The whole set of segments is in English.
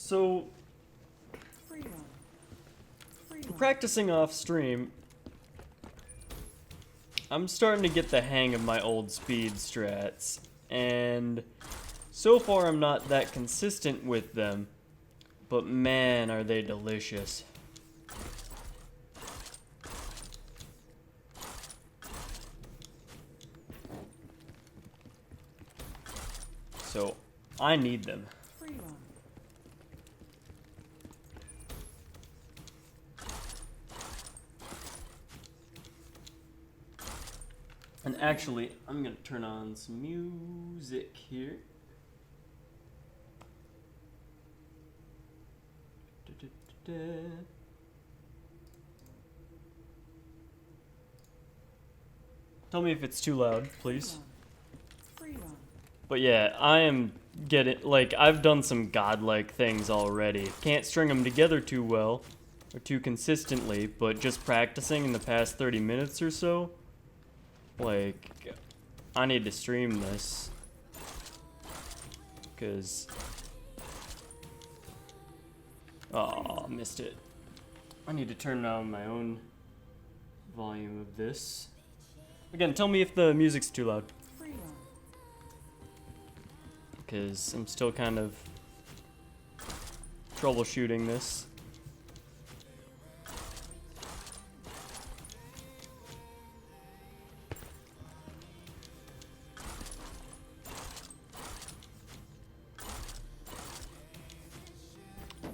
So, practicing off stream, I'm starting to get the hang of my old speed strats, and so far I'm not that consistent with them, but man, are they delicious. So, I need them. And actually, I'm gonna turn on some music here. Tell me if it's too loud, please. But yeah, I am getting, like, I've done some godlike things already. Can't string them together too well, or too consistently, but just practicing in the past 30 minutes or so, like, I need to stream this. Because... oh, missed it. I need to turn down my own volume of this. Again, tell me if the music's too loud. Because I'm still kind of troubleshooting this.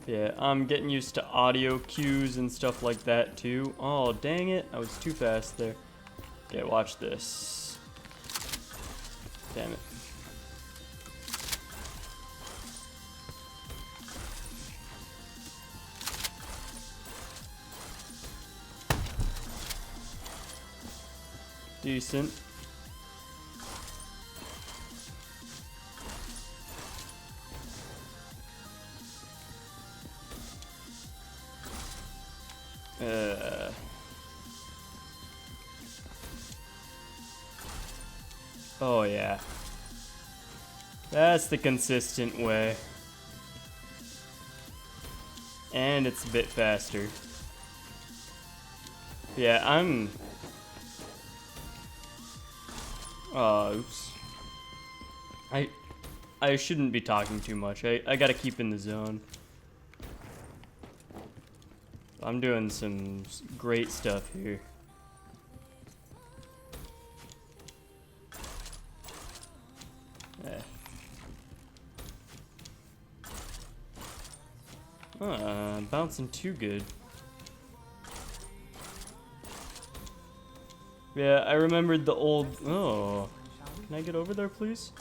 Yeah, I'm getting used to audio cues and stuff like that too. Oh, dang it. I was too fast there. Okay, watch this. Damn it. Decent. Oh yeah. That's the consistent way. And it's a bit faster. Yeah, I'm... oops. I shouldn't be talking too much. I gotta keep in the zone. I'm doing some great stuff here. Bouncing too good. Yeah, I remembered the old... oh. Can I get over there, please?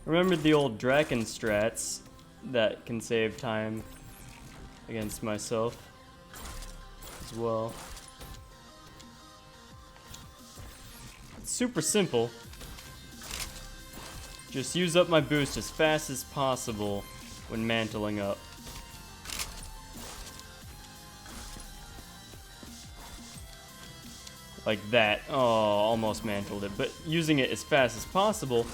Remembered the old Draken strats that can save time against myself as well. It's super simple. Just use up my boost as fast as possible when mantling up. Like that. Oh, almost mantled it. But using it as fast as possible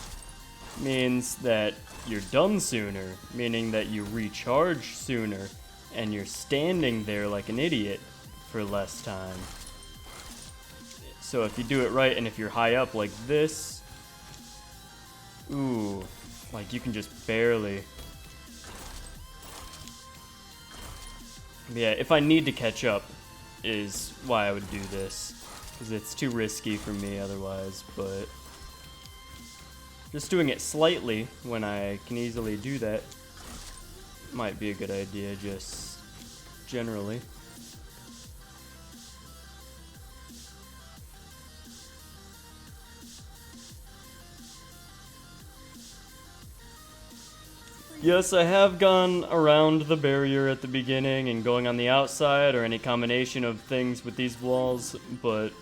means that you're done sooner, meaning that you recharge sooner, and you're standing there like an idiot for less time. So if you do it right, and if you're high up like this, ooh, like you can just barely. Yeah, if I need to catch up is why I would do this, because it's too risky for me otherwise, but just doing it slightly when I can easily do that might be a good idea, just generally. Yes, I have gone around the barrier at the beginning and going on the outside or any combination of things with these walls, but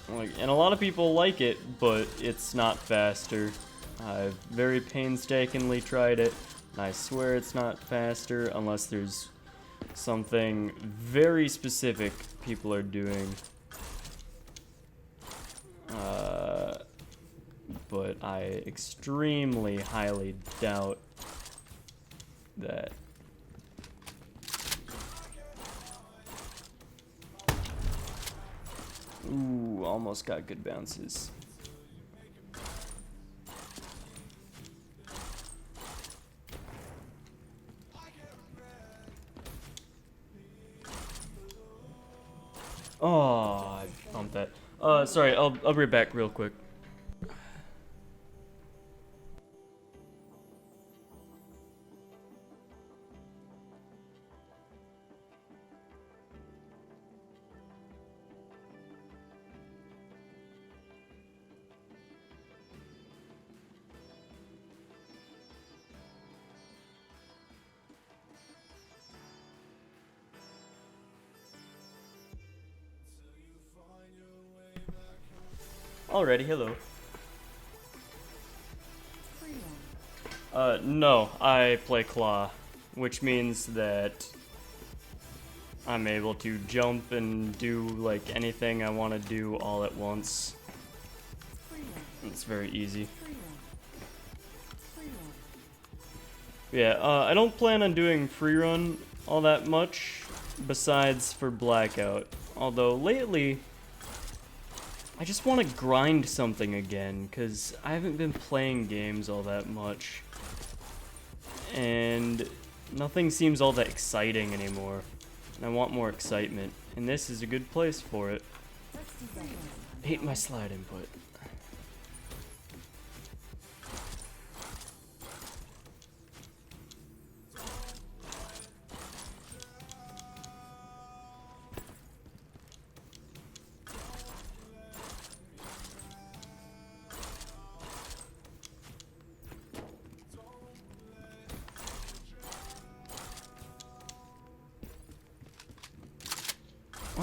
and a lot of people like it, but it's not faster. I've very painstakingly tried it, and I swear it's not faster unless there's something very specific people are doing. But I extremely highly doubt that Ooh, almost got good bounces. Oh, I bumped that. Sorry, I'll be right back real quick. Alrighty, hello. No, I play claw, which means that I'm able to jump and do like anything I want to do all at once. It's very easy. Yeah, I don't plan on doing free run all that much, besides for Blackout. Although lately, I just want to grind something again, because I haven't been playing games all that much. And nothing seems all that exciting anymore. And I want more excitement, and this is a good place for it. Hate my slide input.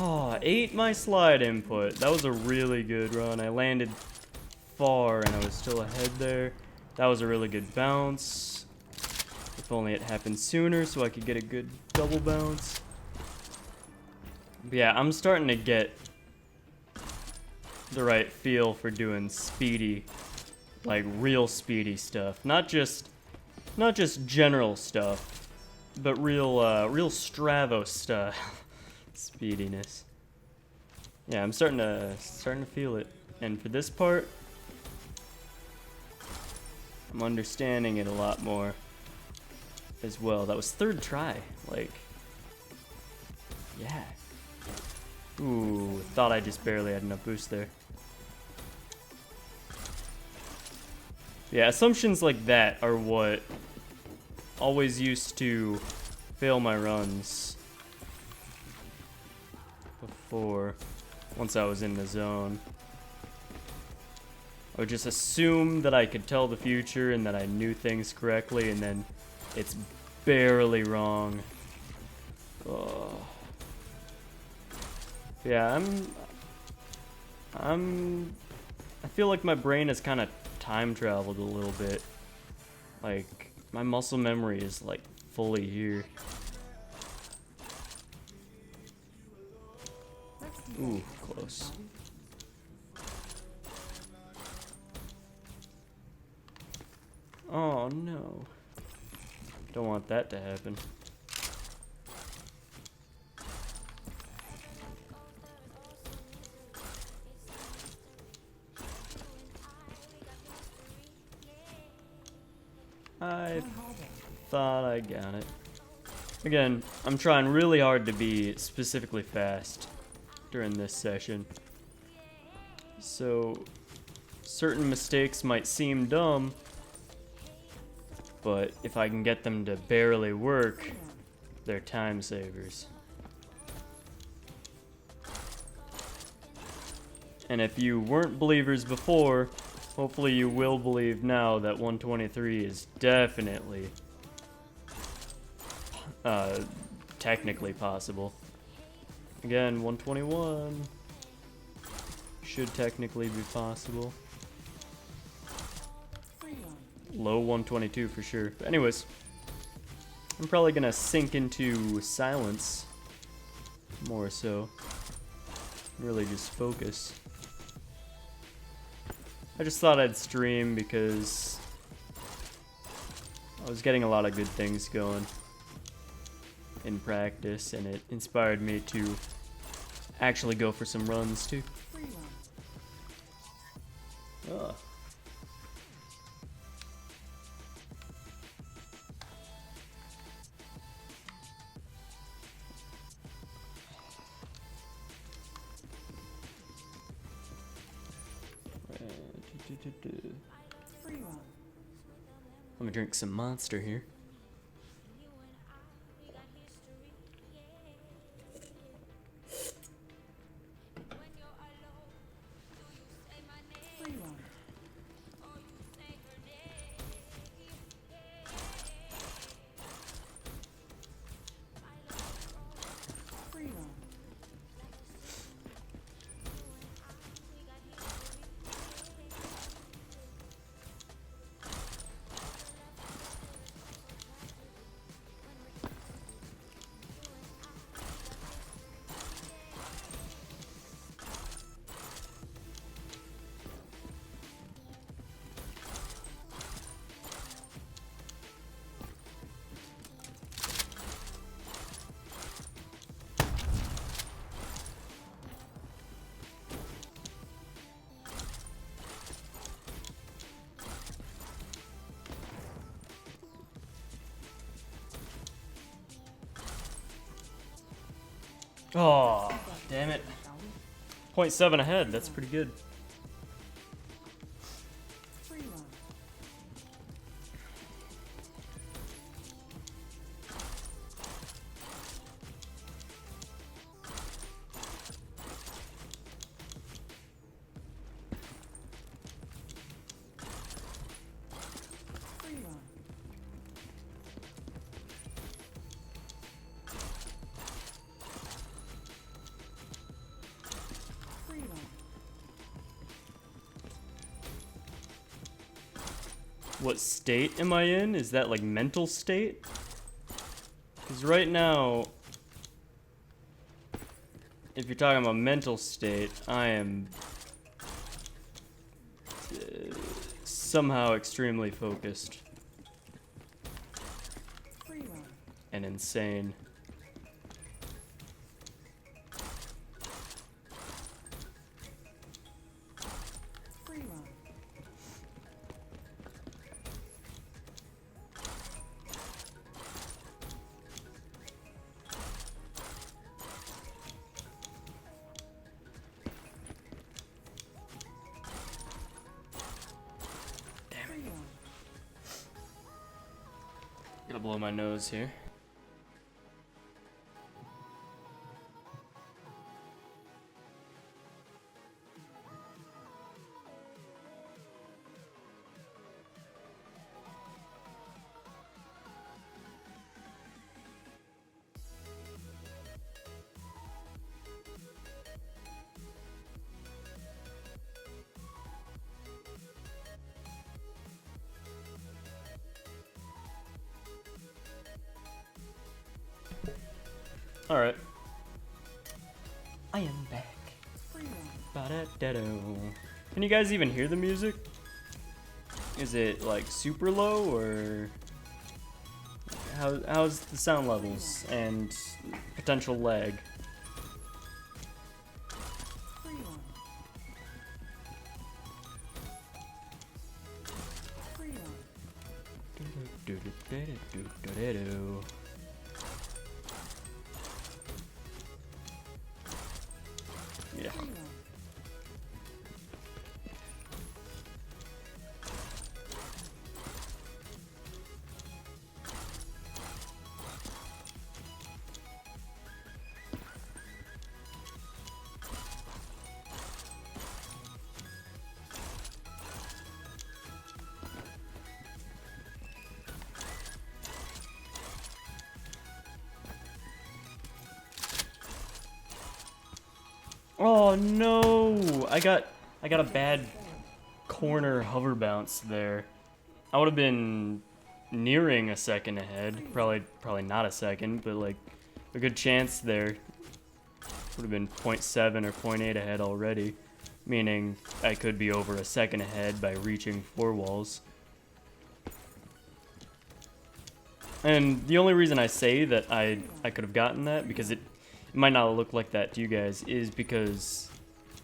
Oh, ate my slide input. That was a really good run. I landed far and I was still ahead there. That was a really good bounce. If only it happened sooner so I could get a good double bounce. But yeah, I'm starting to get the right feel for doing speedy, like real speedy stuff. Not just general stuff, but real Stravo stuff. Speediness. Yeah, I'm starting to feel it. And for this part, I'm understanding it a lot more as well. That was third try. Like, yeah. Ooh, thought I just barely had enough boost there. Yeah, assumptions like that are what always used to fail my runs before, once I was in the zone. I would just assume that I could tell the future and that I knew things correctly, and then it's barely wrong. Oh. Yeah, I feel like my brain has kind of time traveled a little bit. Like, my muscle memory is like fully here. Ooh, close. Oh no. Don't want that to happen. I thought I got it. Again, I'm trying really hard to be specifically fast during this session. So, certain mistakes might seem dumb, but if I can get them to barely work, they're time savers. And if you weren't believers before, hopefully you will believe now that 123 is definitely technically possible. Again, 121 should technically be possible. Low 122 for sure. But anyways, I'm probably gonna sink into silence more so. Really just focus. I just thought I'd stream because I was getting a lot of good things going in practice, and it inspired me to actually go for some runs too. Oh. Let me drink some Monster here. Oh, damn it. 0.7 ahead, that's pretty good. What state am I in? Is that like mental state? Because right now, if you're talking about mental state, I am somehow extremely focused and insane. Gonna blow my nose here. Alright. I am back. Ba-da-da-do. Can you guys even hear the music? Is it like super low or how's the sound levels and potential lag? Yeah. Oh no! I got a bad corner hover bounce there. I would have been nearing a second ahead. Probably not a second, but like a good chance there. Would have been 0.7 or 0.8 ahead already, meaning I could be over a second ahead by reaching 4 walls. And the only reason I say that I could have gotten that, because it might not look like that to you guys, is because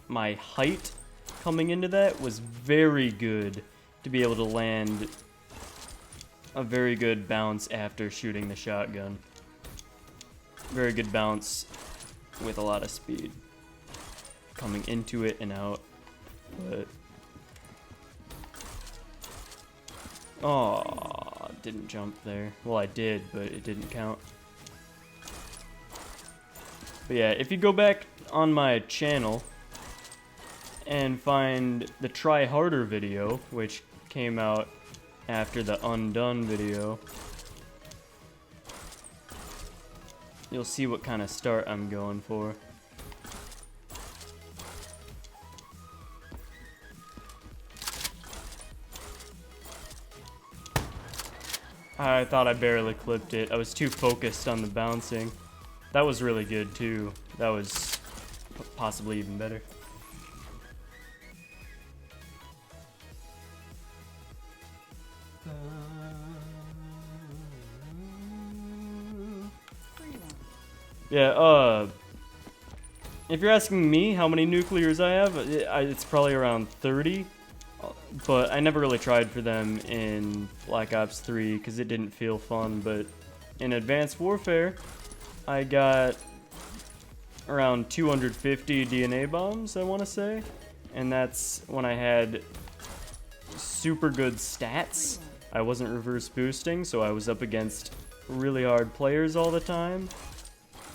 my height coming into that was very good to be able to land a very good bounce after shooting the shotgun. Very good bounce with a lot of speed coming into it and out. But oh, didn't jump there. Well, I did, but it didn't count. But yeah, if you go back on my channel and find the Try Harder video, which came out after the Undone video, you'll see what kind of start I'm going for. I thought I barely clipped it. I was too focused on the bouncing. That was really good too. That was possibly even better. Yeah, if you're asking me how many nuclears I have, it's probably around 30. But I never really tried for them in Black Ops 3 because it didn't feel fun. But in Advanced Warfare, I got around 250 DNA bombs, I want to say. And that's when I had super good stats. I wasn't reverse boosting, so I was up against really hard players all the time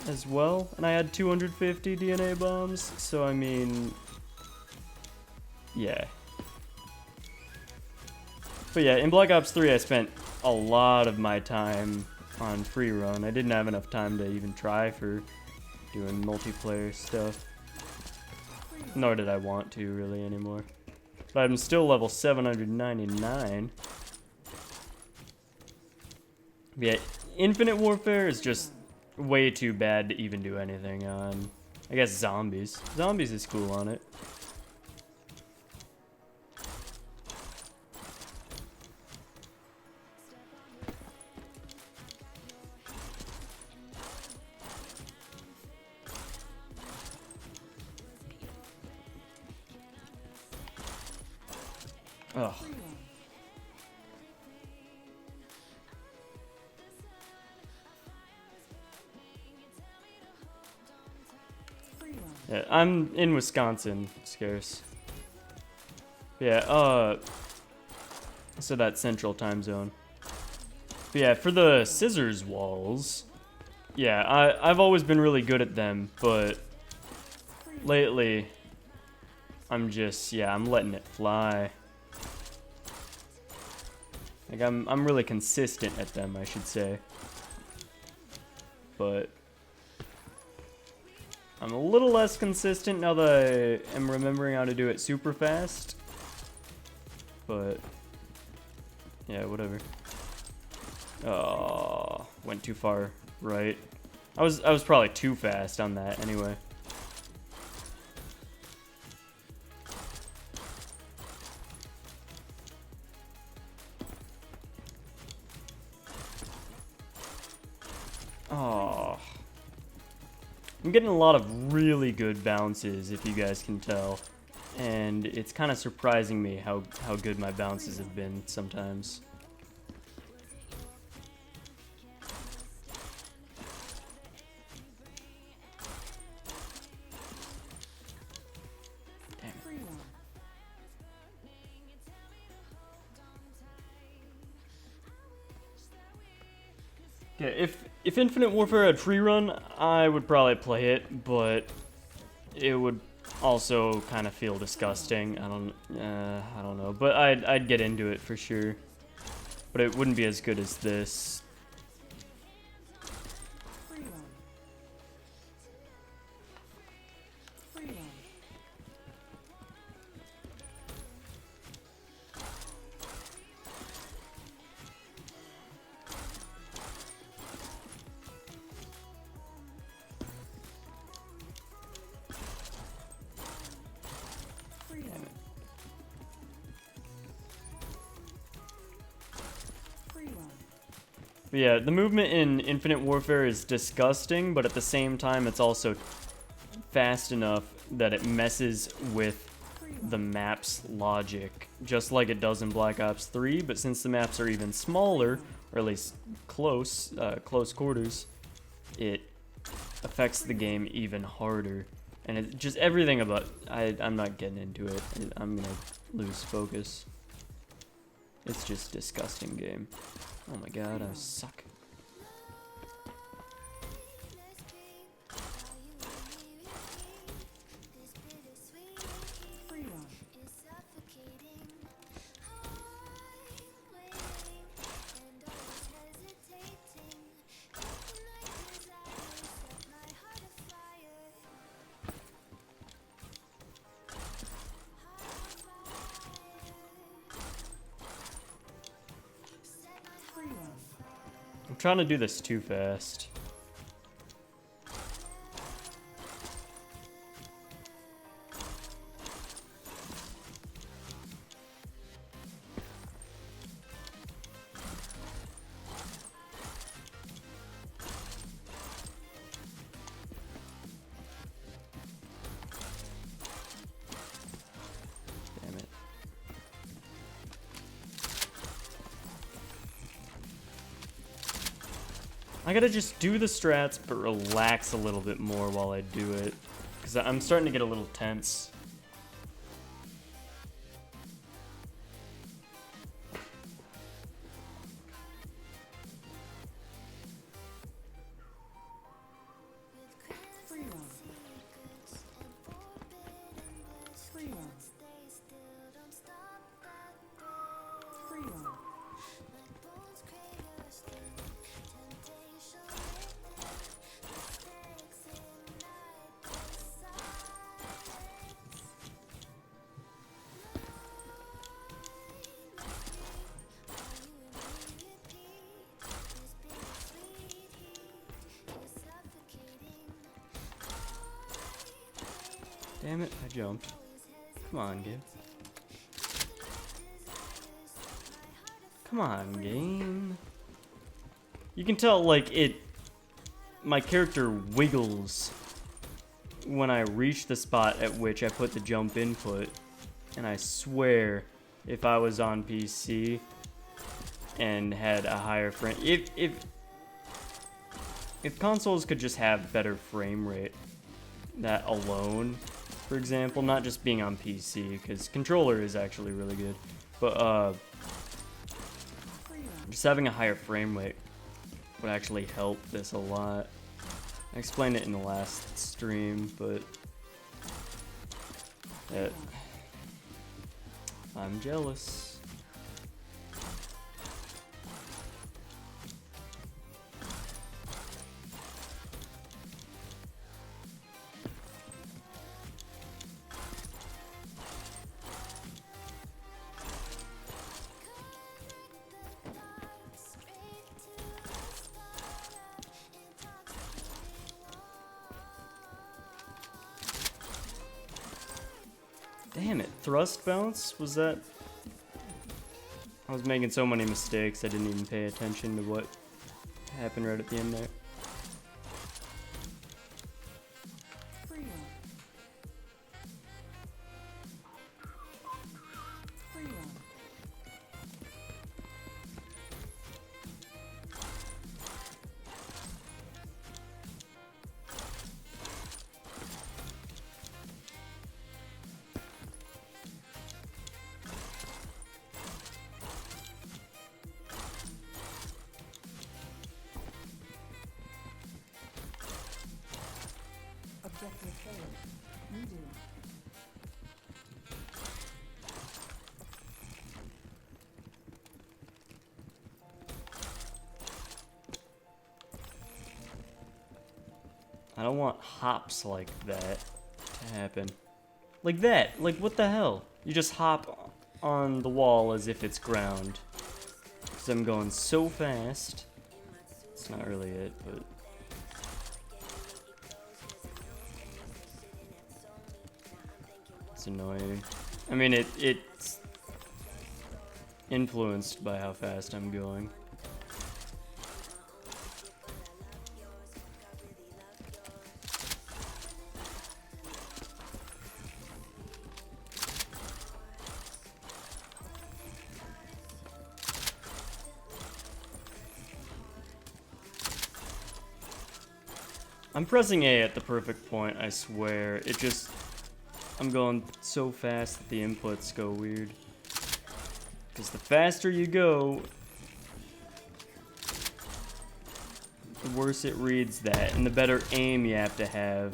as well. And I had 250 DNA bombs, so I mean, yeah. But yeah, in Black Ops 3 I spent a lot of my time on free run. I didn't have enough time to even try for doing multiplayer stuff. Nor did I want to really anymore. But I'm still level 799. But yeah, Infinite Warfare is just way too bad to even do anything on. I guess zombies. Zombies is cool on it. Ugh. Yeah, I'm in Wisconsin, scarce. Yeah, so that central time zone. But yeah, for the scissors walls, yeah, I've always been really good at them, but lately, I'm just, yeah, I'm letting it fly. Like, I'm really consistent at them, I should say. But I'm a little less consistent now that I am remembering how to do it super fast. But yeah, whatever. Oh, went too far right. I was probably too fast on that anyway. Oh, I'm getting a lot of really good bounces, if you guys can tell, and it's kind of surprising me how good my bounces have been sometimes. Yeah, if Infinite Warfare had free run, I would probably play it, but it would also kind of feel disgusting. I don't know, but I'd get into it for sure. But it wouldn't be as good as this. But yeah, the movement in Infinite Warfare is disgusting, but at the same time, it's also fast enough that it messes with the map's logic, just like it does in Black Ops 3, but since the maps are even smaller, or at least close quarters, it affects the game even harder. And it just everything about I'm not getting into it. I'm gonna lose focus. It's just disgusting game. Oh my god, I suck. I'm trying to do this too fast. Damn it. I gotta just do the strats, but relax a little bit more while I do it. Because I'm starting to get a little tense. Damn it, I jumped. Come on, game. Come on, game. You can tell, like, my character wiggles when I reach the spot at which I put the jump input. And I swear, if I was on PC and had a higher frame... If consoles could just have better frame rate, that alone... For example, not just being on PC, because controller is actually really good, but just having a higher frame rate would actually help this a lot. I explained it in the last stream, but I'm jealous. Damn it, thrust bounce? Was that... I was making so many mistakes I didn't even pay attention to what happened right at the end there. Objective failed. Redo. I don't want hops like that to happen. Like that! Like, what the hell? You just hop on the wall as if it's ground. Because I'm going so fast. It's not really it, but... It's annoying. I mean, it's influenced by how fast I'm going. I'm pressing A at the perfect point, I swear. It just... I'm going so fast that the inputs go weird. Because the faster you go, the worse it reads that, and the better aim you have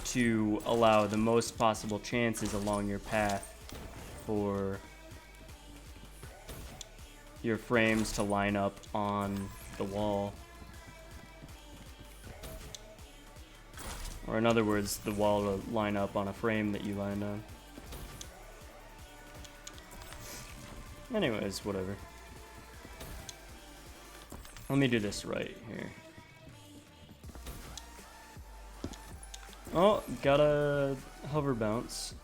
to allow the most possible chances along your path for your frames to line up on the wall. Or in other words, the wall to line up on a frame that you lined on. Anyways, whatever. Let me do this right here. Oh, got a hover bounce.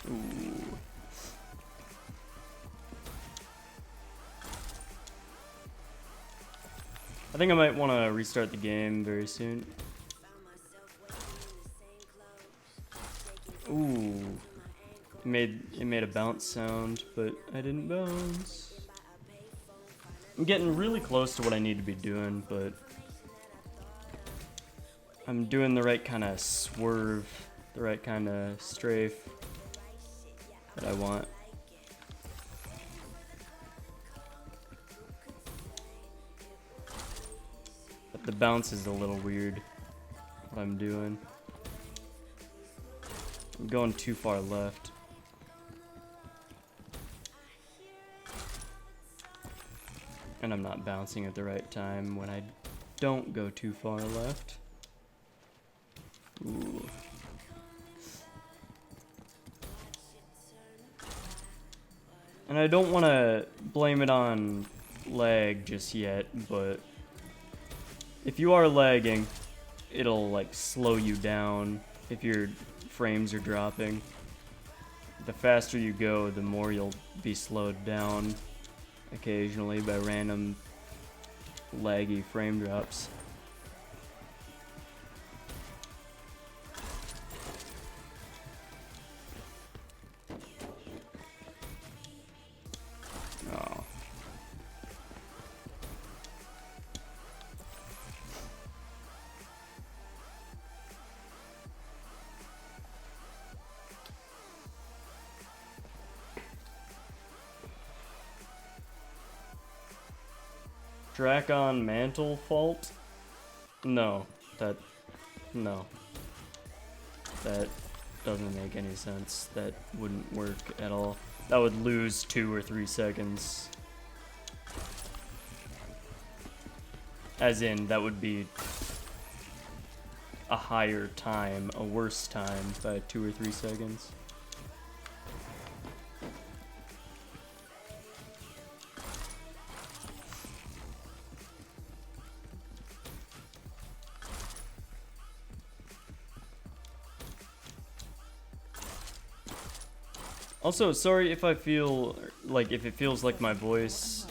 Ooh. I think I might want to restart the game very soon. Ooh. It made a bounce sound, but I didn't bounce. I'm getting really close to what I need to be doing, but I'm doing the right kind of swerve, the right kind of strafe that I want. But the bounce is a little weird, what I'm doing. I'm going too far left. And I'm not bouncing at the right time when I don't go too far left. Ooh. And I don't want to blame it on lag just yet, but if you are lagging, it'll like slow you down if your frames are dropping. The faster you go, the more you'll be slowed down occasionally by random laggy frame drops. Oh. Dracon mantle fault? No, that doesn't make any sense. That wouldn't work at all. That would lose 2 or 3 seconds. As in, that would be a higher time, a worse time by 2 or 3 seconds. Also, sorry if I feel like, if it feels like my voice,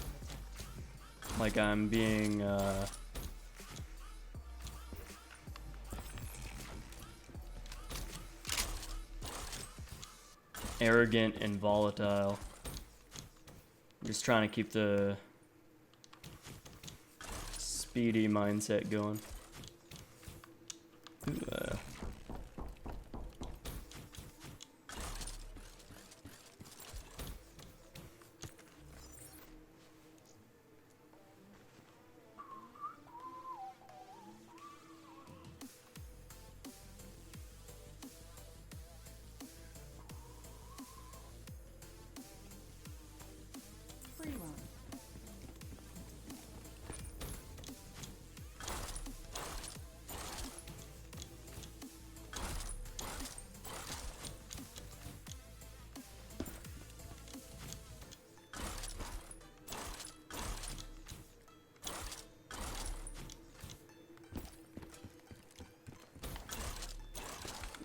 like I'm being, arrogant and volatile. I'm just trying to keep the speedy mindset going. Free run.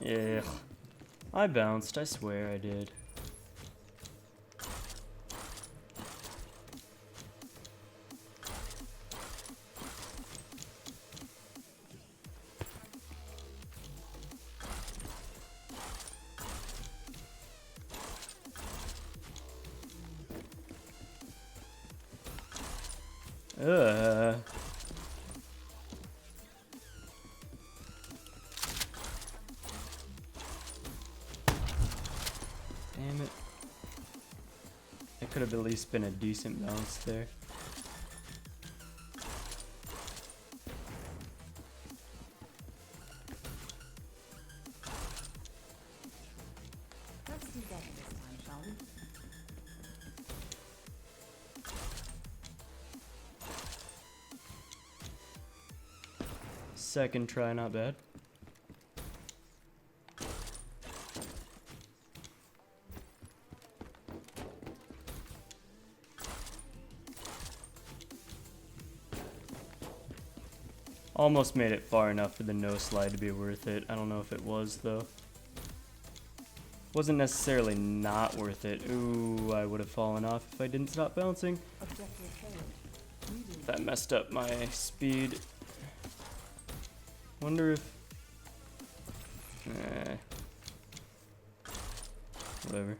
Yeah, I bounced, I swear I did. Uh. Damn it. It could have at least been a decent bounce there. Let's do better this time, shall we? Second try, not bad. Almost made it far enough for the no slide to be worth it. I don't know if it was, though. Wasn't necessarily not worth it. Ooh, I would have fallen off if I didn't stop bouncing. Objective failed. Redo. That messed up my speed. Wonder if... Whatever.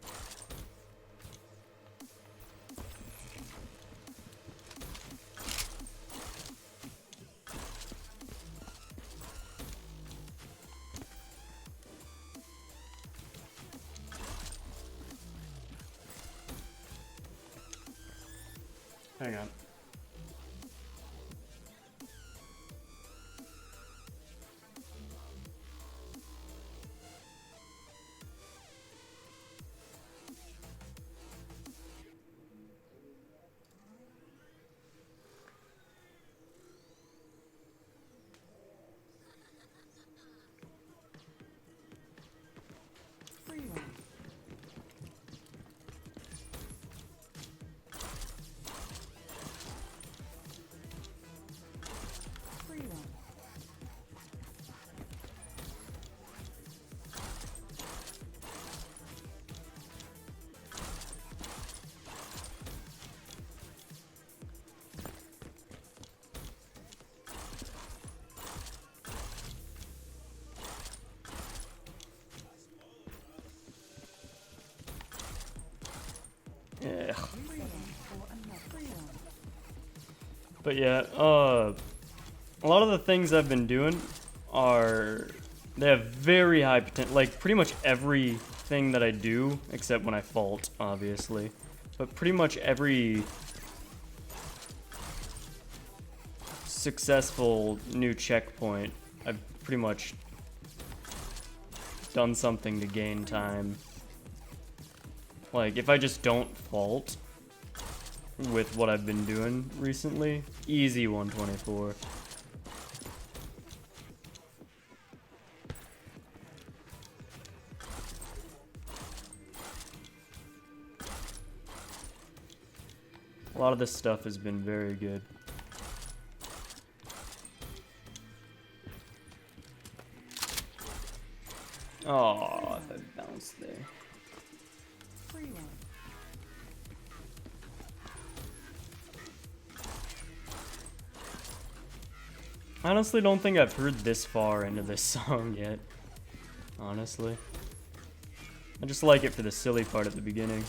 Hang on. Free run. Free run. Yeah. Free run for another. Free run. But yeah, a lot of the things I've been doing are, they have very high potential, like pretty much everything that I do, except when I fault, obviously, but pretty much every successful new checkpoint, I've pretty much done something to gain time. Like, if I just don't fault with what I've been doing recently, easy 124. A lot of this stuff has been very good. Oh, if I bounced there. Free run. I honestly don't think I've heard this far into this song yet. Honestly. I just like it for the silly part at the beginning.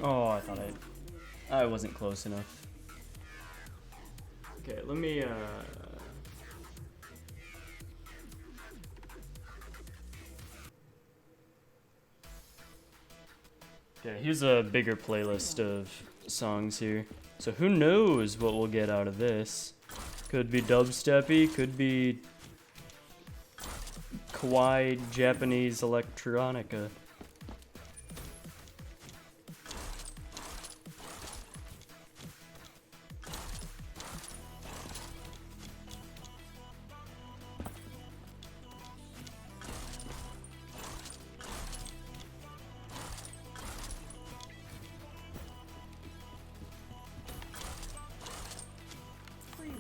Oh, I thought I wasn't close enough. Okay, let me okay, here's a bigger playlist of songs here. So who knows what we'll get out of this? Could be dubsteppy, could be kawaii Japanese electronica. Free run.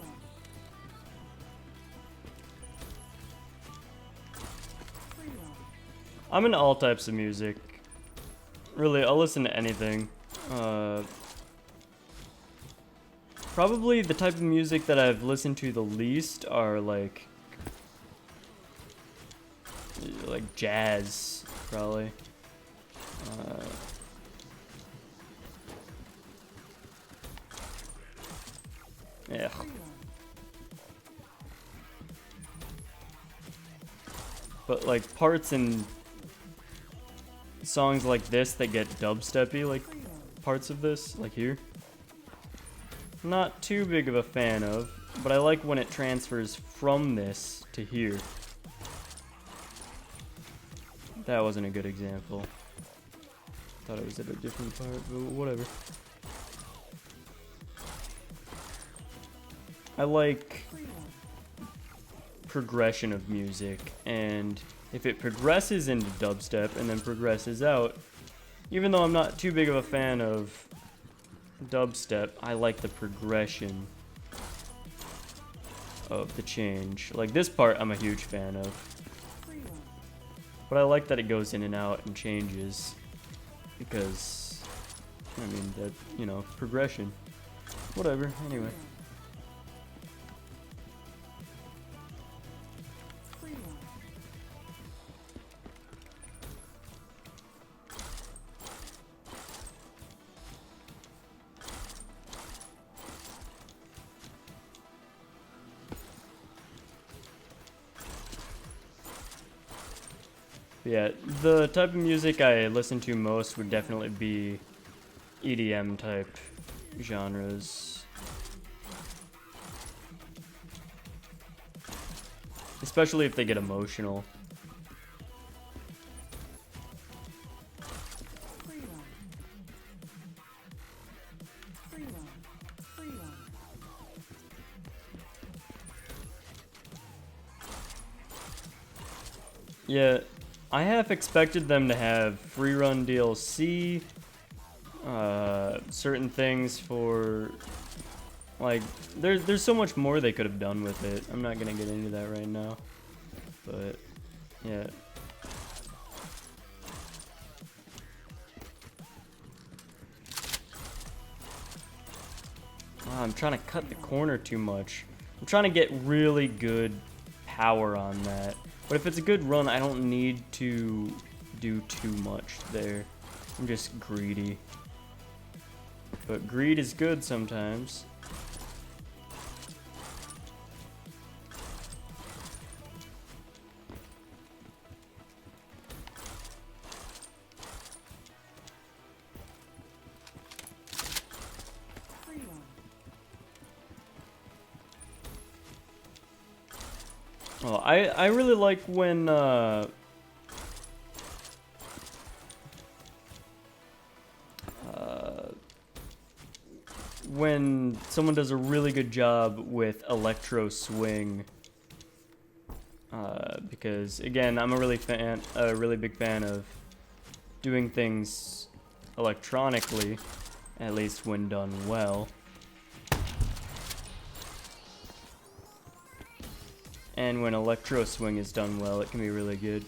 Free run. I'm into all types of music. Really, I'll listen to anything. Probably the type of music that I've listened to the least are like jazz, probably. Yeah. But like parts in songs like this that get dubsteppy, like parts of this, like here, not too big of a fan of, but I like when it transfers from this to here. That wasn't a good example. Thought it was at a different part, but whatever. I like progression of music, and if it progresses into dubstep and then progresses out, even though I'm not too big of a fan of dubstep, I like the progression of the change. Like this part I'm a huge fan of, but I like that it goes in and out and changes, because I mean that, you know, progression. Whatever, anyway. Yeah, the type of music I listen to most would definitely be EDM type genres. Especially if they get emotional. Yeah, I half expected them to have free run DLC, certain things for, like, there's so much more they could have done with it. I'm not gonna get into that right now, but yeah. I'm trying to cut the corner too much. I'm trying to get really good power on that. But if it's a good run, I don't need to do too much there. I'm just greedy. But greed is good sometimes. Oh, I really like when someone does a really good job with electro swing, because again, I'm a really big fan of doing things electronically, at least when done well. And when electro swing is done well, it can be really good.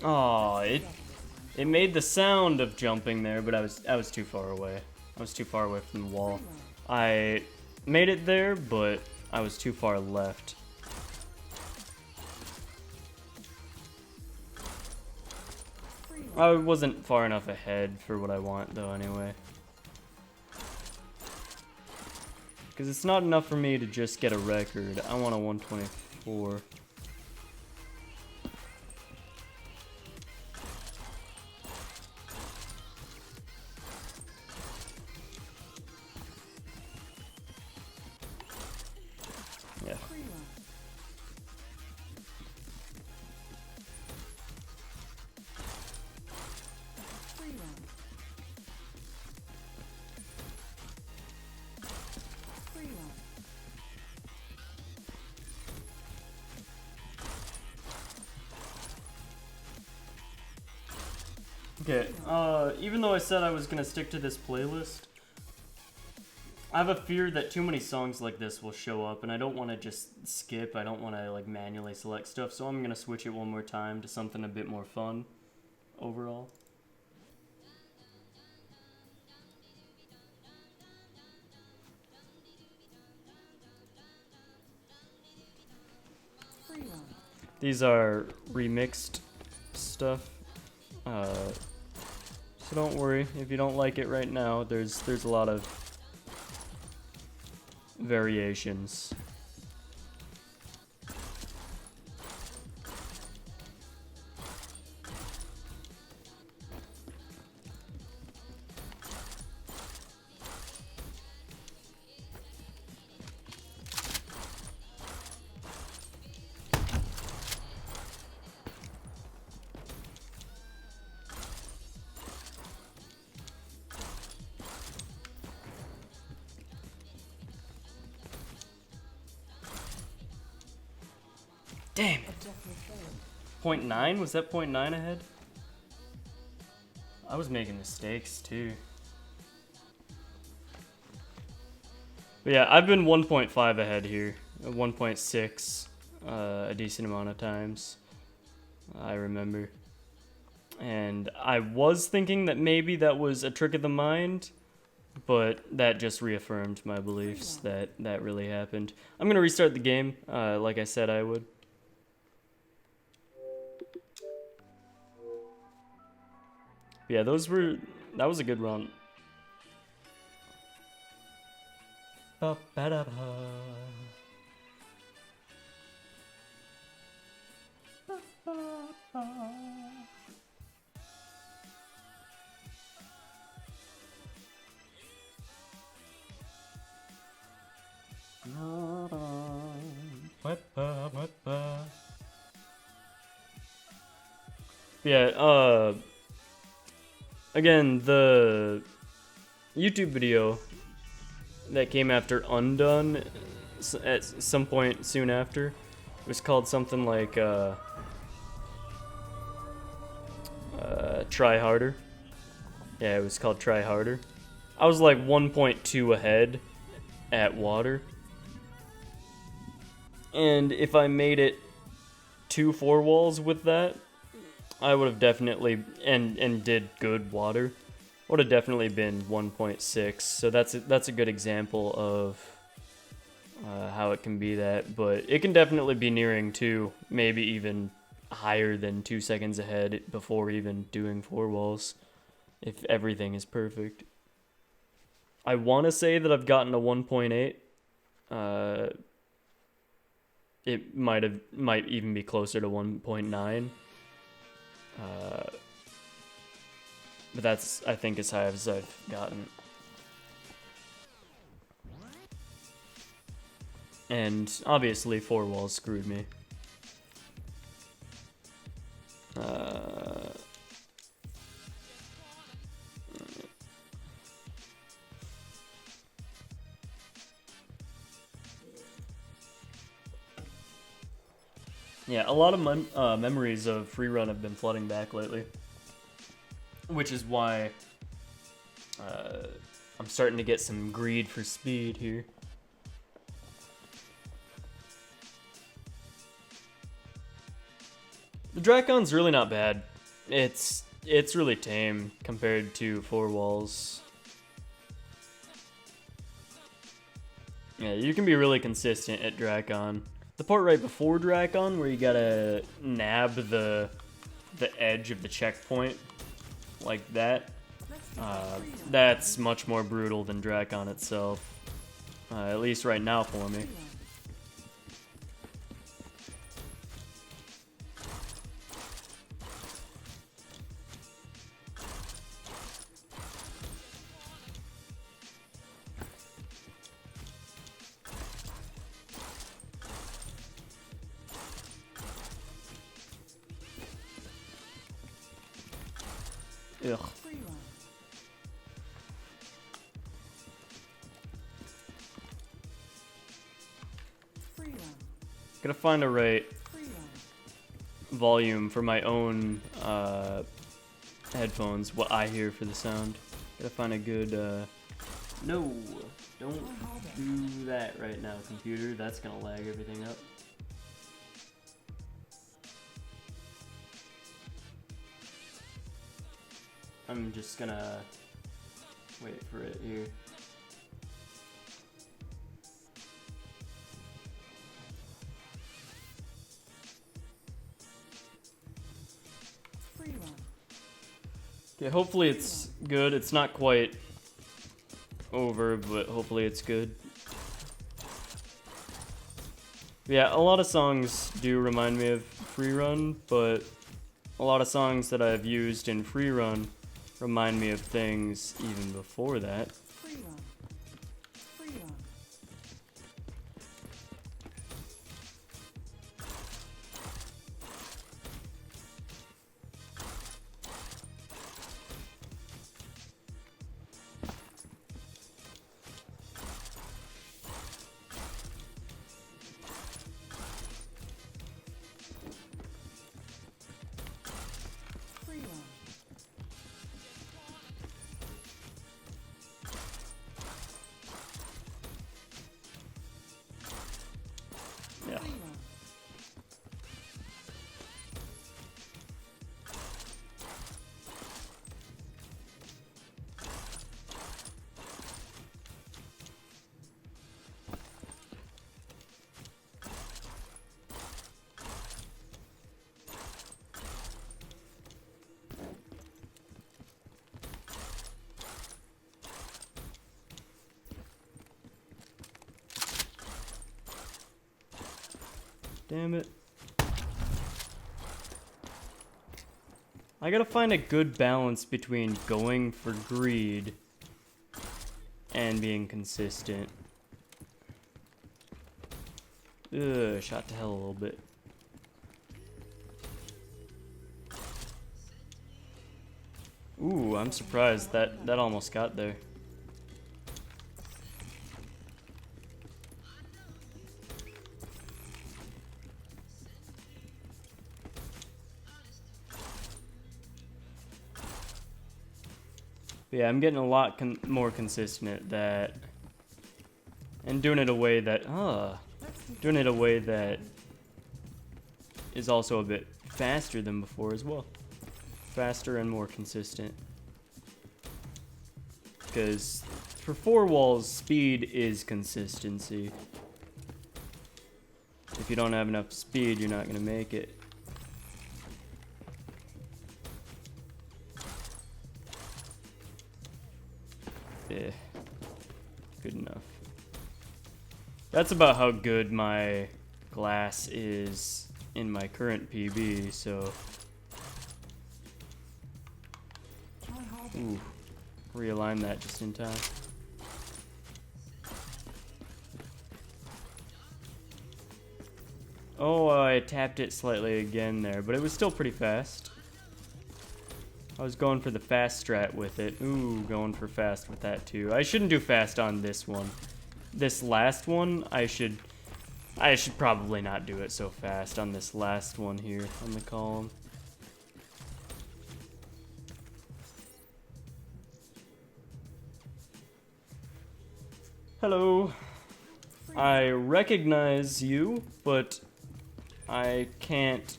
Oh, it made the sound of jumping there, but I was too far away. I was too far away from the wall. I made it there, but I was too far left. I wasn't far enough ahead for what I want, though, anyway. Because it's not enough for me to just get a record. I want a 124. Yeah. Okay, even though I said I was gonna stick to this playlist, I have a fear that too many songs like this will show up, and I don't want to just skip. I don't want to like manually select stuff, so I'm gonna switch it one more time to something a bit more fun overall. Free run. These are remixed stuff, so don't worry if you don't like it right now. There's a lot of variations. Damn it. Objective failed. 0.9? Was that 0.9 ahead? I was making mistakes too. But yeah, I've been 1.5 ahead here. 1.6 a decent amount of times. I remember. And I was thinking that maybe that was a trick of the mind, but that just reaffirmed my beliefs that that really happened. I'm gonna restart the game, like I said I would. Yeah, that was a good run. Ba-ba-da-ba. Ba-ba-ba. Yeah, again, the YouTube video that came after Undone at some point soon after was called something like Try Harder. Yeah, it was called Try Harder. I was like 1.2 ahead at water. And if I made it 2 4 walls with that, I would have definitely, and did good water, would have definitely been 1.6. So that's a good example of how it can be that. But it can definitely be nearing 2, maybe even higher than 2 seconds ahead before even doing 4 walls, if everything is perfect. I want to say that I've gotten a 1.8. It might even be closer to 1.9. But that's, I think, as high as I've gotten. And obviously 4 walls screwed me. Yeah, a lot of memories of free run have been flooding back lately, which is why I'm starting to get some greed for speed here. The Dracon's really not bad. It's really tame compared to 4 walls. Yeah, you can be really consistent at Drakon. The part right before Drakon, where you gotta nab the edge of the checkpoint, like that, that's much more brutal than Drakon itself. At least right now for me. Ugh. Gotta find a right volume for my own headphones, what I hear for the sound. Gotta find a good No, don't do that right now, computer. That's gonna lag everything up. I'm just gonna wait for it here. Free run. Okay, hopefully it's good. It's not quite over, but hopefully it's good. Yeah, a lot of songs do remind me of Free Run, but a lot of songs that I've used in Free Run remind me of things even before that. Free run. Free run. Free run. Yeah. Free run. Damn it. I gotta find a good balance between going for greed and being consistent. Ugh, shot to hell a little bit. Ooh, I'm surprised that almost got there. But yeah, I'm getting a lot more consistent at that, and doing it a way that is also a bit faster than before as well. Faster and more consistent. Because for 4 walls, speed is consistency. If you don't have enough speed, you're not gonna make it. Yeah, good enough. That's about how good my glass is in my current PB, so... Try harder. Ooh, realign that just in time. Oh, I tapped it slightly again there, but it was still pretty fast. I was going for the fast strat with it. Ooh, going for fast with that too. I shouldn't do fast on this one. This last one, I should probably not do it so fast on this last one here on the column. Hello. I recognize you, but I can't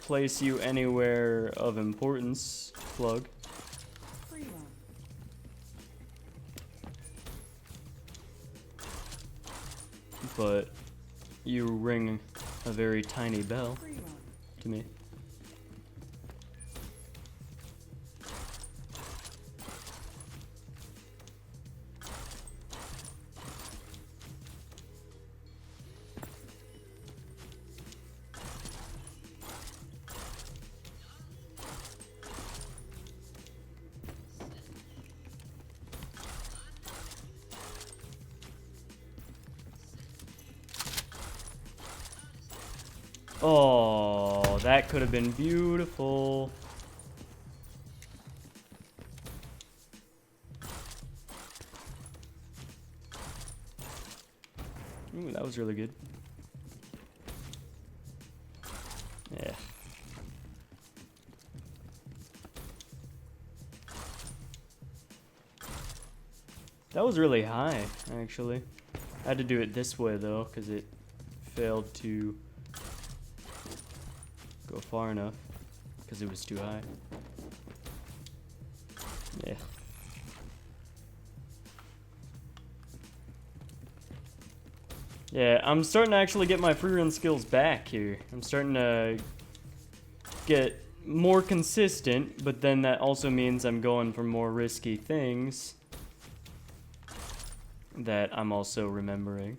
place you anywhere of importance. Plug. Free run. But you ring a very tiny bell Free run. to me. Oh, that could have been beautiful. Ooh, that was really good. Yeah. That was really high, actually. I had to do it this way, though, because it failed to go far enough, because it was too high. Yeah. Yeah, I'm starting to actually get my free run skills back here. I'm starting to get more consistent, but then that also means I'm going for more risky things that I'm also remembering.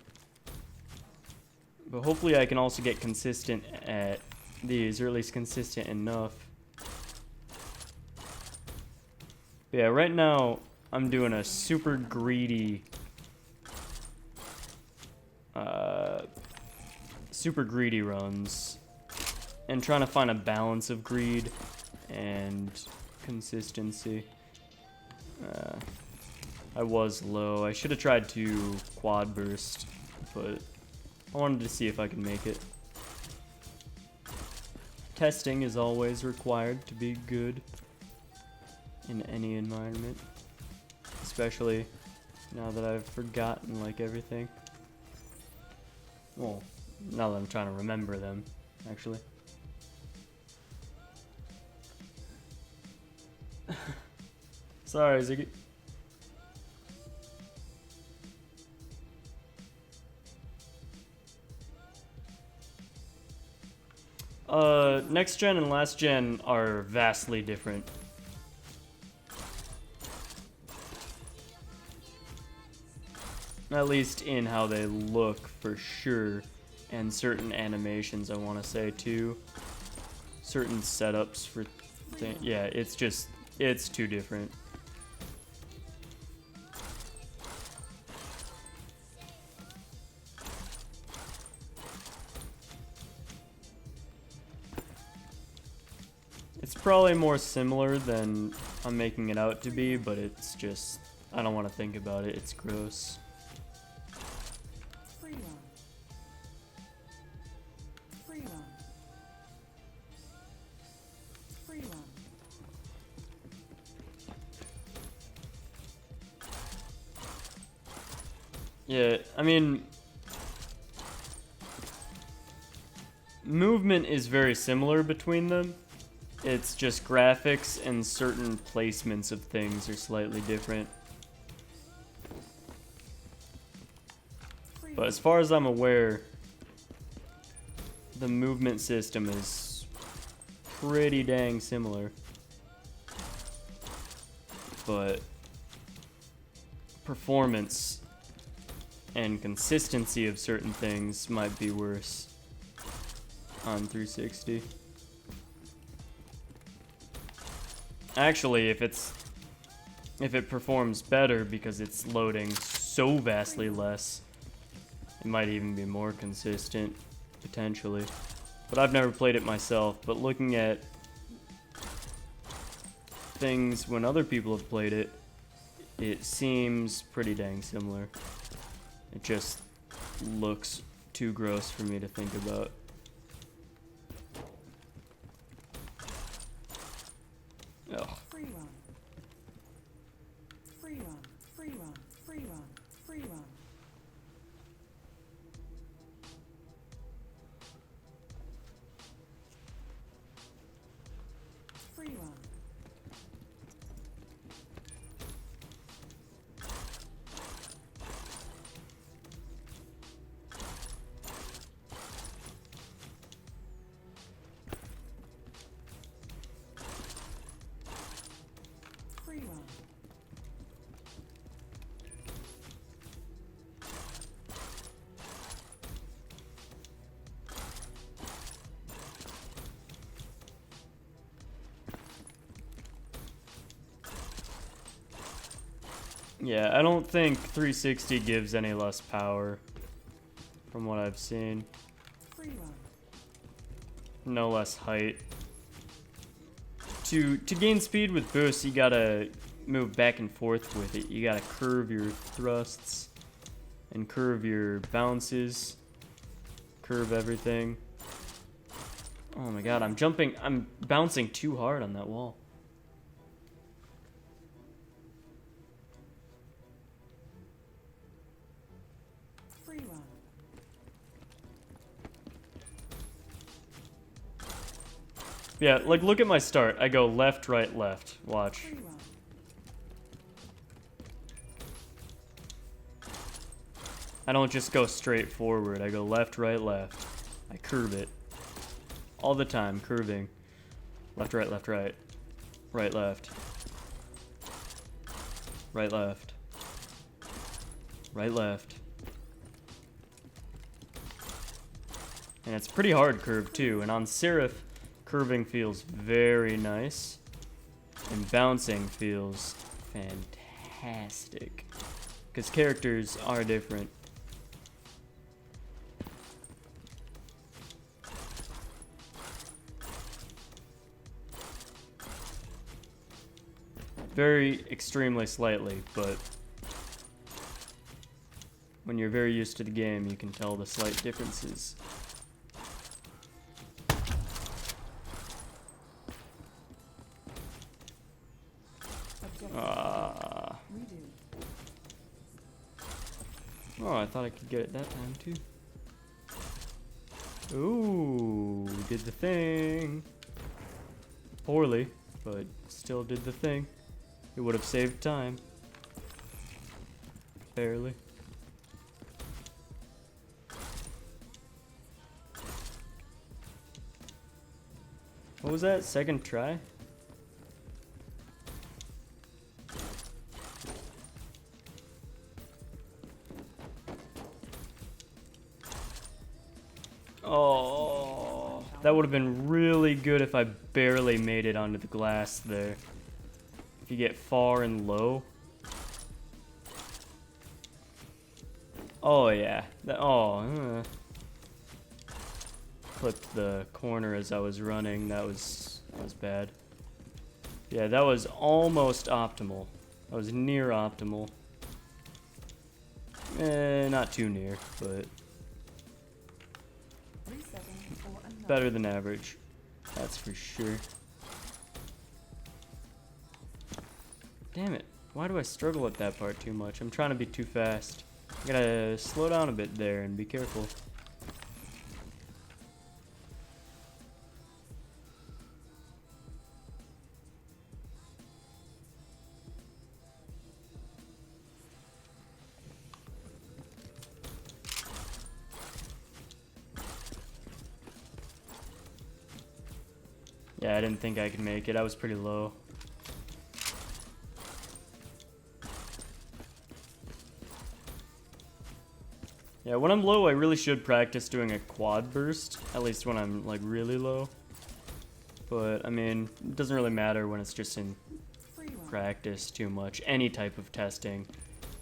But hopefully I can also get consistent at these, or at least consistent enough. But yeah, right now I'm doing a super greedy runs and trying to find a balance of greed and consistency. I was low. I should have tried to quad burst, but I wanted to see if I could make it. Testing is always required to be good in any environment, especially now that I've forgotten like everything. Well, now that I'm trying to remember them, actually. Sorry, Ziggy. Next gen and last gen are vastly different. At least in how they look, for sure. And certain animations, I want to say, too. Certain setups for things. Yeah, it's too different. It's probably more similar than I'm making it out to be, but it's just, I don't want to think about it. It's gross. Free run. Free run. Free run. Yeah, I mean, movement is very similar between them. It's just graphics and certain placements of things are slightly different. But as far as I'm aware, the movement system is pretty dang similar. But performance and consistency of certain things might be worse on 360. Actually, if it performs better because it's loading so vastly less, it might even be more consistent, potentially. But I've never played it myself, but looking at things when other people have played it, it seems pretty dang similar. It just looks too gross for me to think about. Ugh. Free run. Free run. Free run. Free run. Free run. Free run. Free run. Yeah, I don't think 360 gives any less power from what I've seen. Free run. No less height. To gain speed with boost, you gotta move back and forth with it. You gotta curve your thrusts and curve your bounces, curve everything. Oh my god, I'm bouncing too hard on that wall. Yeah, like look at my start. I go left, right, left. Watch. Free run. I don't just go straight forward. I go left, right, left. I curve it. All the time, curving. Left, right, left, right. Right, left. Right, left. Right, left. And it's pretty hard curve too. And on Seraph, curving feels very nice. And bouncing feels fantastic. Because characters are different. Very extremely slightly, but when you're very used to the game, you can tell the slight differences. Objective. Redo. Oh, I thought I could get it that time too. Ooh, did the thing. Poorly, but still did the thing. It would have saved time. Barely. What was that? Second try? Oh, that would have been really good if I barely made it onto the glass there. If you get far and low. Oh yeah. Clipped the corner as I was running. That was bad. Yeah, that was almost optimal. That was near optimal. Not too near, but 3 seconds for another. better than average. That's for sure. Damn it. Why do I struggle at that part too much? I'm trying to be too fast. I gotta slow down a bit there and be careful. Yeah, I didn't think I could make it. I was pretty low. Yeah, when I'm low, I really should practice doing a quad burst, at least when I'm, like, really low. But, I mean, it doesn't really matter when it's just in Free run. practice too much. Any type of testing,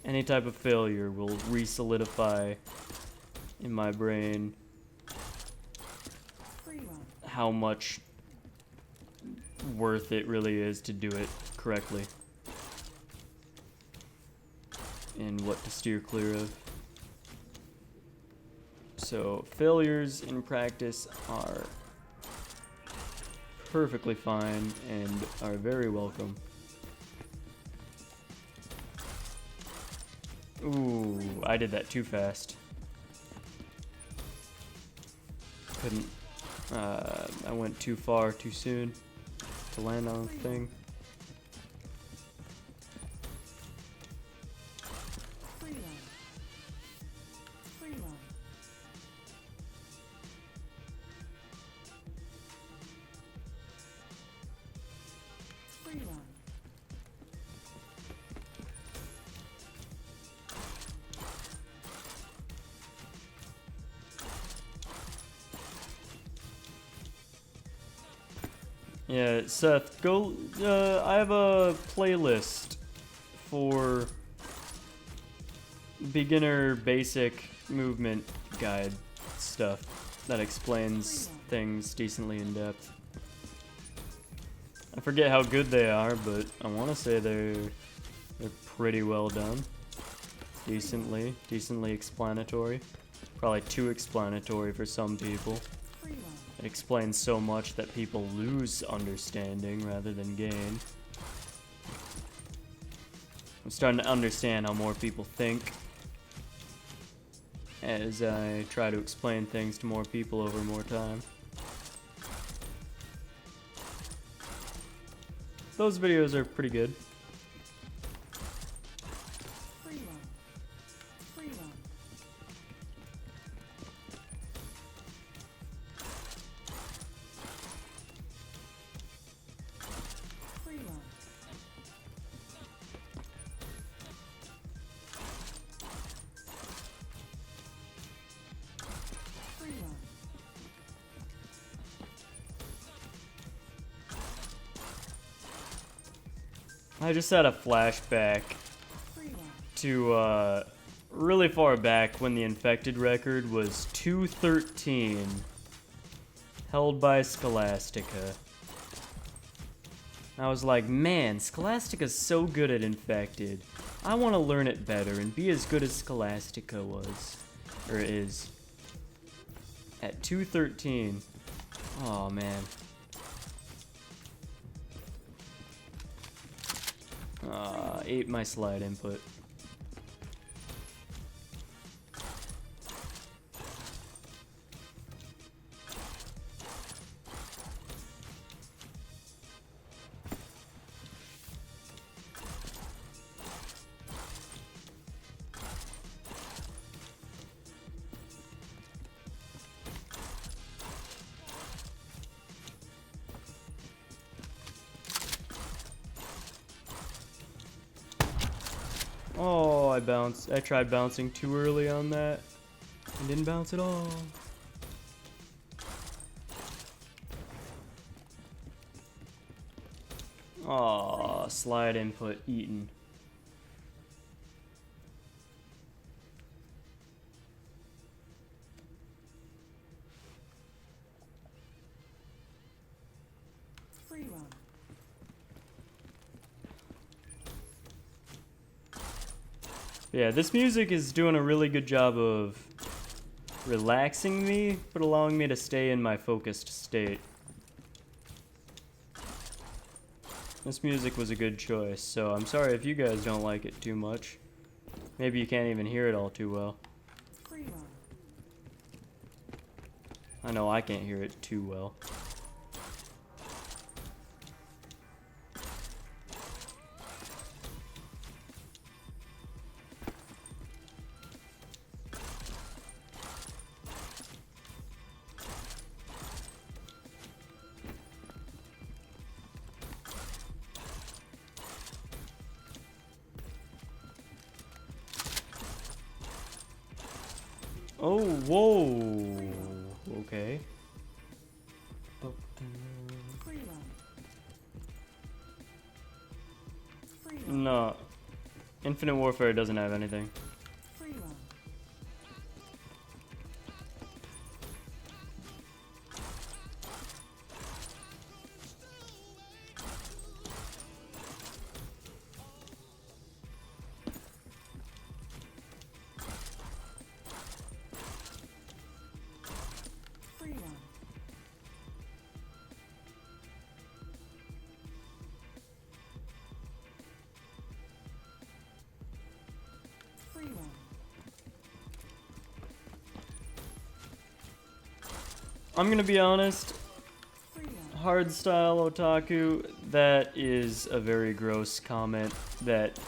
any type of failure will re-solidify in my brain Free run. how much worth it really is to do it correctly. And what to steer clear of. So, failures in practice are perfectly fine and are very welcome. Ooh, I did that too fast. Couldn't. I went too far too soon to land on the thing. Free run. Free run. Free run. Yeah, Seth, go. I have a playlist for beginner basic movement guide stuff that explains things decently in depth. I forget how good they are, but I want to say they're pretty well done. Decently explanatory. Probably too explanatory for some people. Free run. It explains so much that people lose understanding rather than gain. I'm starting to understand how more people think as I try to explain things to more people over more time. those videos are pretty good. Free run. Free run. Free run. Free run. I just had a flashback Free run. to really far back when the infected record was 213, held by Scholastica. I was like, man, Scholastica's so good at infected. I want to learn it better and be as good as Scholastica was, or is. At 213. Oh man. Ate my slide input. Oh, I bounced. I tried bouncing too early on that. And didn't bounce at all. Aw, slide input eaten. Free run. Yeah, this music is doing a really good job of relaxing me, but allowing me to stay in my focused state. This music was a good choice, so I'm sorry if you guys don't like it too much. Maybe you can't even hear it all too well. Free run. I know I can't hear it too well. Oh, whoa. Okay. Free run. Free run. No. Infinite Warfare doesn't have anything. Free run. Free run. Free run. I'm gonna be honest, Free run. hardstyle otaku, that is a very gross comment that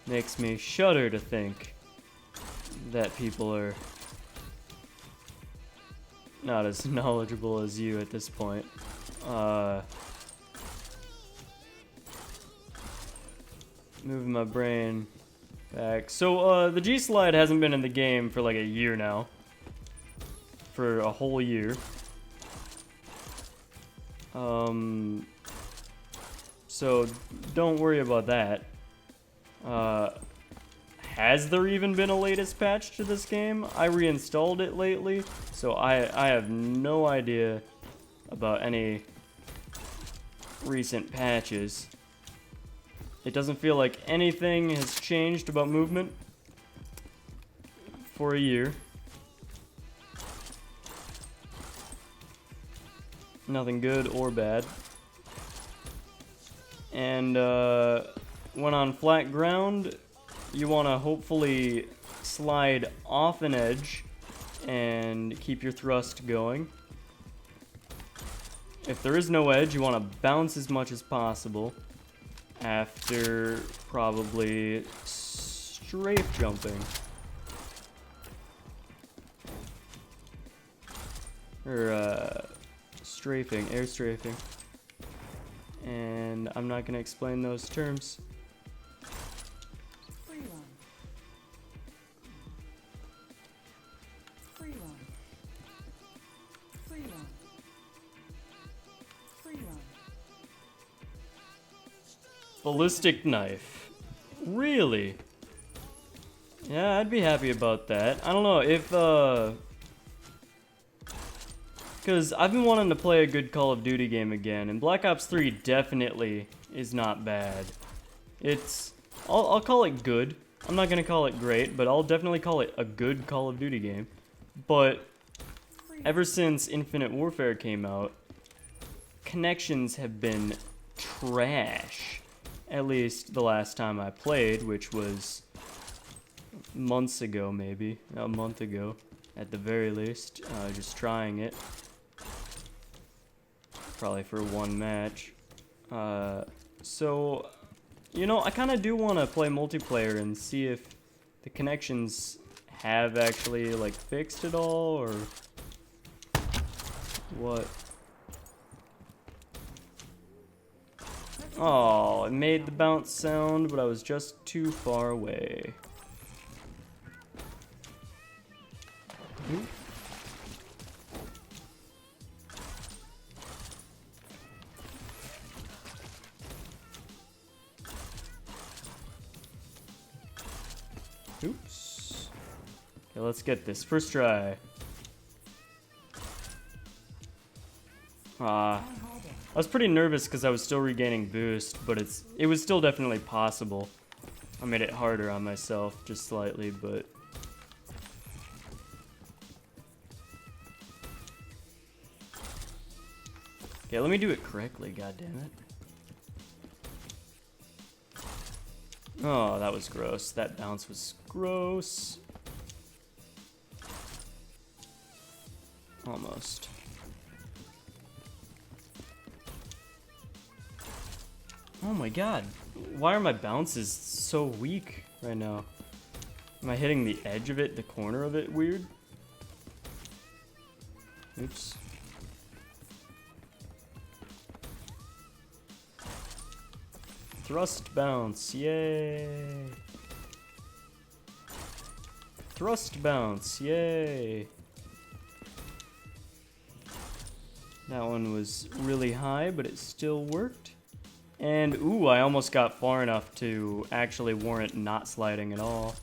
makes me shudder to think that people are not as knowledgeable as you at this point. Moving my brain back. So, the G-Slide hasn't been in the game for like a year now. For a whole year. So don't worry about that. Has there even been a latest patch to this game? I reinstalled it lately, so I have no idea about any recent patches. It doesn't feel like anything has changed about movement for a year. Nothing good or bad. And when on flat ground, you want to hopefully slide off an edge and keep your thrust going. If there is no edge, you want to bounce as much as possible. after probably strafe jumping. Or, strafing, air strafing. And I'm not gonna explain those terms. Free run. Free run. Free run. Free run. Ballistic knife. Really? Yeah, I'd be happy about that. I don't know if, because I've been wanting to play a good Call of Duty game again, and Black Ops 3 definitely is not bad. It's, I'll call it good. I'm not gonna call it great, but I'll definitely call it a good Call of Duty game. But ever since Infinite Warfare came out, connections have been trash. At least the last time I played, which was months ago, maybe a month ago at the very least, just trying it, probably for one match. So, you know, I kind of do want to play multiplayer and see if the connections have actually like fixed it all or what. Oh, it made the bounce sound, but I was just too far away. Oop. Oops. Okay, let's get this. First try. I was pretty nervous because I was still regaining boost, but it was still definitely possible. I made it harder on myself, just slightly, but... Okay, let me do it correctly, goddammit. Oh, that was gross. That bounce was gross. Almost. Oh my god. Why are my bounces so weak right now? Am I hitting the edge of it, the corner of it weird? Oops. Thrust bounce, yay! Thrust bounce, yay! That one was really high, but it still worked. And, ooh, I almost got far enough to actually warrant not sliding at all.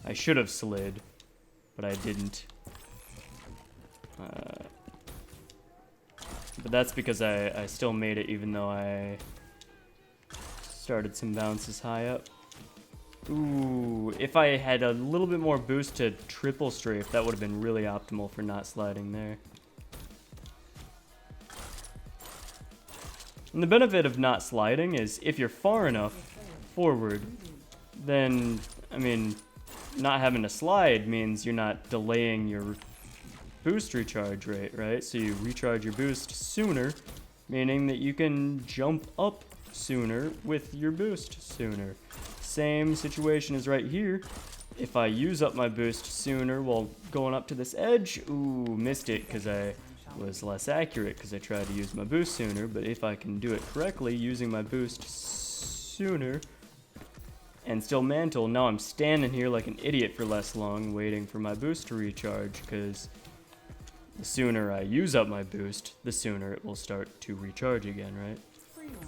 I should have slid, but I didn't. But that's because I still made it even though I started some bounces high up. Ooh, if I had a little bit more boost to triple strafe, that would have been really optimal for not sliding there. And the benefit of not sliding is if you're far enough forward, then, I mean, not having to slide means you're not delaying your boost recharge rate, right? So you recharge your boost sooner, meaning that you can jump up sooner with your boost sooner. Same situation is right here. If I use up my boost sooner while going up to this edge, ooh, missed it because I was less accurate because I tried to use my boost sooner, but if I can do it correctly using my boost sooner and still mantle, now I'm standing here like an idiot for less long waiting for my boost to recharge because the sooner I use up my boost, the sooner it will start to recharge again, right? Free run.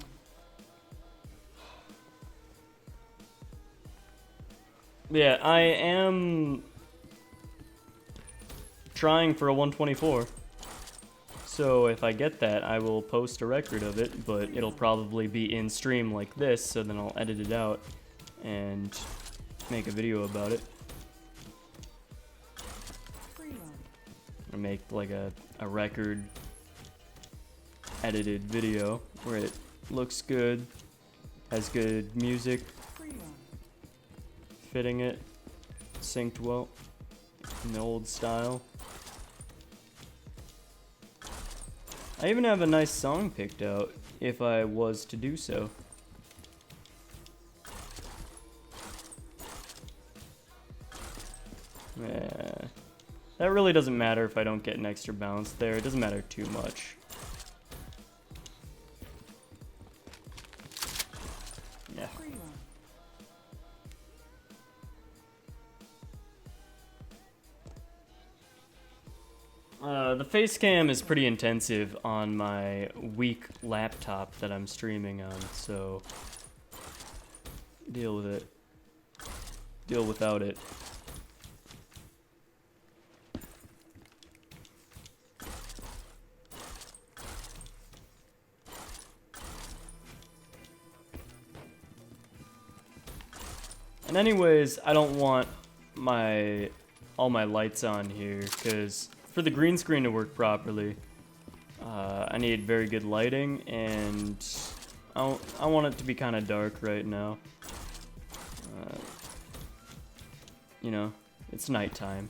Yeah, I am trying for a 124. So if I get that, I will post a record of it, but it'll probably be in stream like this, so then I'll edit it out and make a video about it. Free run. Or make like a record edited video where it looks good, has good music, Free run. fitting it, synced well in the old style. I even have a nice song picked out, if I was to do so. Yeah. That really doesn't matter if I don't get an extra bounce there. It doesn't matter too much. Yeah. The face cam is pretty intensive on my weak laptop that I'm streaming on, so deal with it. Deal without it. And anyways, I don't want all my lights on here, because for the green screen to work properly, I need very good lighting, and I want it to be kind of dark right now. You know, it's nighttime.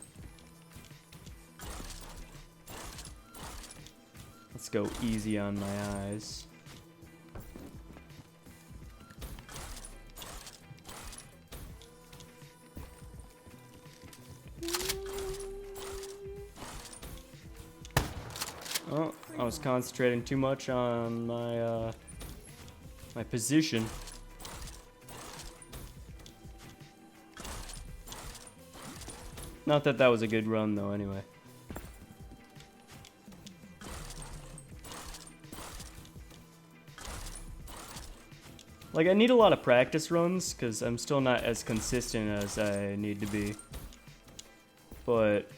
Let's go easy on my eyes. Oh, I was concentrating too much on my my position. Not that that was a good run though, anyway. Like, I need a lot of practice runs, because I'm still not as consistent as I need to be. But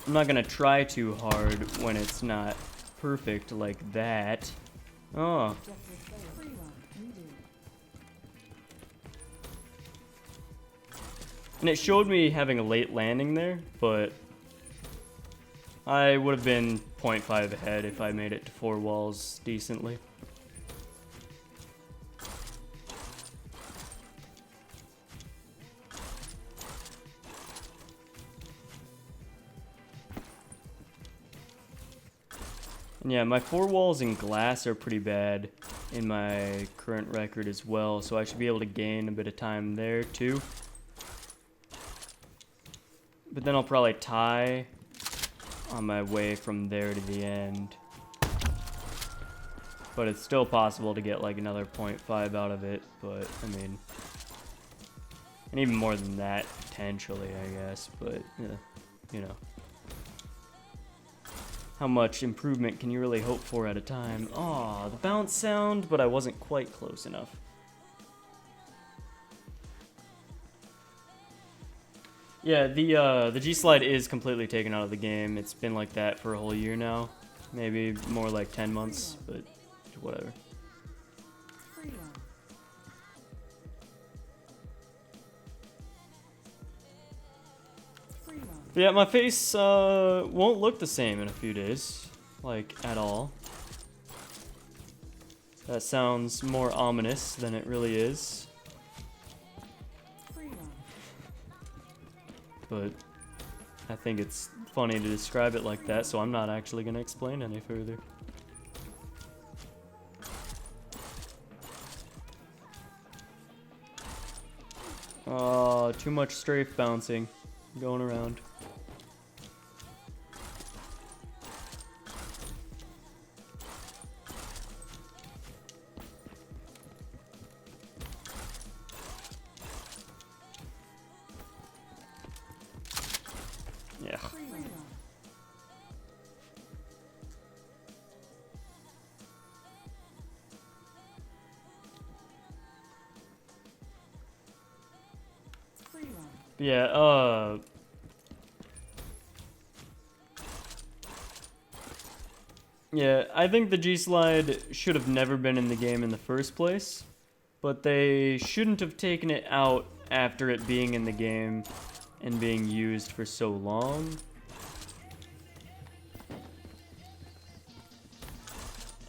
I'm not gonna try too hard when it's not perfect like that. Oh. And it showed me having a late landing there, but I would have been 0.5 ahead if I made it to 4 walls decently. And yeah, my 4 walls in glass are pretty bad in my current record as well, so I should be able to gain a bit of time there too. But then I'll probably tie on my way from there to the end. But it's still possible to get like another 0.5 out of it, but I mean, and even more than that potentially, I guess, but yeah, you know. How much improvement can you really hope for at a time? Aw, the bounce sound, but I wasn't quite close enough. Yeah, the G-Slide is completely taken out of the game. It's been like that for a whole year now. Maybe more like 10 months, but whatever. But yeah, my face won't look the same in a few days. Like, at all. That sounds more ominous than it really is. But I think it's funny to describe it like that, so I'm not actually going to explain any further. Oh, too much strafe bouncing going around. Yeah. Yeah, yeah, I think the G-Slide should have never been in the game in the first place, but they shouldn't have taken it out after it being in the game and being used for so long.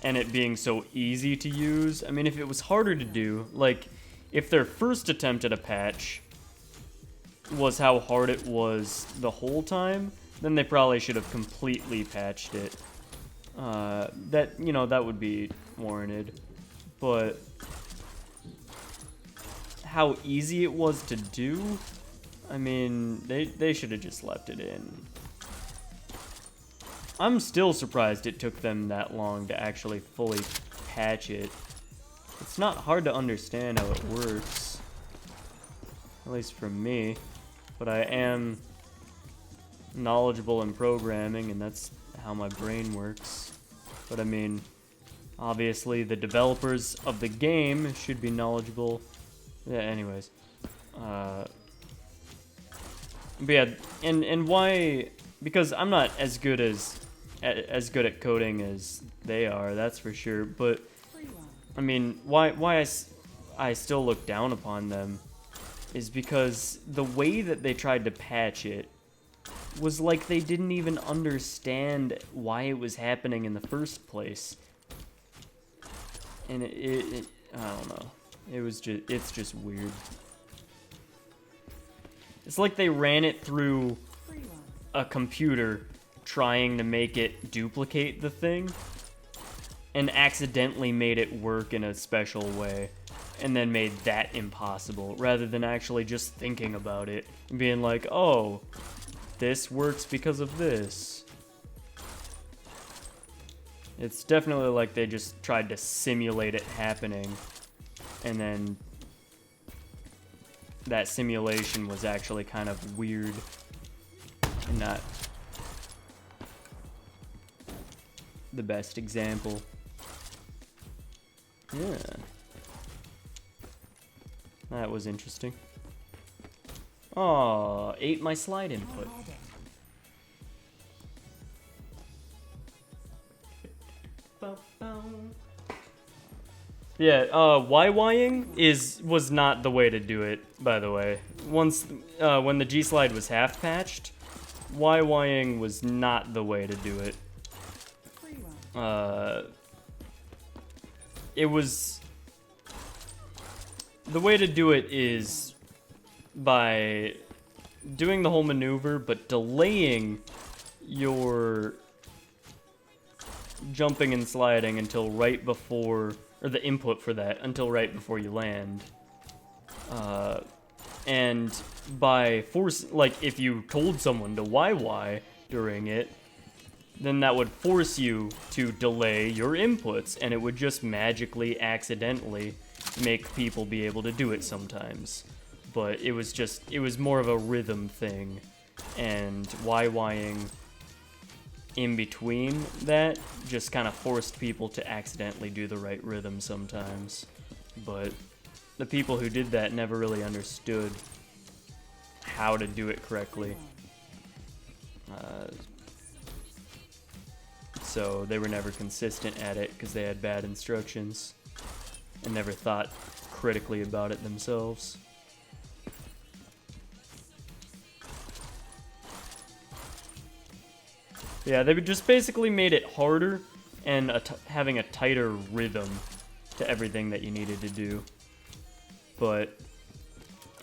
And it being so easy to use. I mean, if it was harder to do, like, if their first attempt at a patch was how hard it was the whole time, then they probably should have completely patched it. That, you know, that would be warranted. But how easy it was to do, I mean, they should have just left it in. I'm still surprised it took them that long to actually fully patch it. It's not hard to understand how it works, at least for me, but I am knowledgeable in programming, and that's how my brain works. But I mean, obviously the developers of the game should be knowledgeable. Yeah, anyways. But yeah, and why? Because I'm not as good at coding as they are, that's for sure. But I mean, why I still look down upon them is because the way that they tried to patch it was like they didn't even understand why it was happening in the first place. And it I don't know. It's just weird. It's like they ran it through a computer trying to make it duplicate the thing and accidentally made it work in a special way and then made that impossible rather than actually just thinking about it and being like, oh, this works because of this. It's definitely like they just tried to simulate it happening, and then that simulation was actually kind of weird and not the best example. Yeah. That was interesting. Oh, ate my slide input. Yeah, YYing was not the way to do it, by the way. Once, when the G slide was half patched, YYing was not the way to do it. It was... The way to do it is by doing the whole maneuver, but delaying your jumping and sliding until right before, or the input for that, until right before you land. And by like, if you told someone to YY during it, then that would force you to delay your inputs, and it would just magically, accidentally make people be able to do it sometimes. But it was more of a rhythm thing, and YYing in between that just kind of forced people to accidentally do the right rhythm sometimes. But the people who did that never really understood how to do it correctly. So they were never consistent at it because they had bad instructions and never thought critically about it themselves. Yeah, they just basically made it harder and having a tighter rhythm to everything that you needed to do. But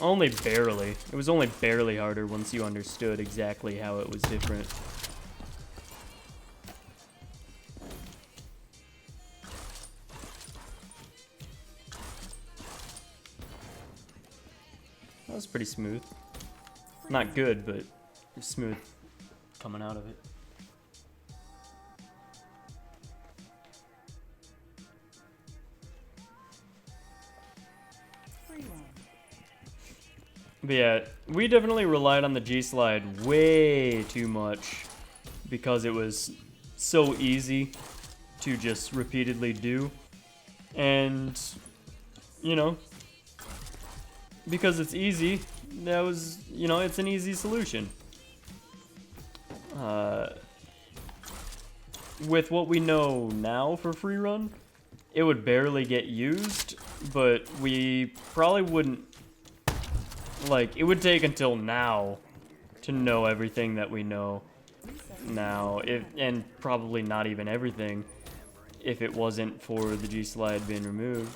only barely. It was only barely harder once you understood exactly how it was different. That was pretty smooth. Not good, but smooth coming out of it. But yeah, we definitely relied on the G-Slide way too much because it was so easy to just repeatedly do. And, you know, because it's easy, that was, you know, it's an easy solution. With what we know now for free run, it would barely get used, but we probably wouldn't, like, it would take until now to know everything that we know now, and probably not even everything if it wasn't for the G-Slide being removed.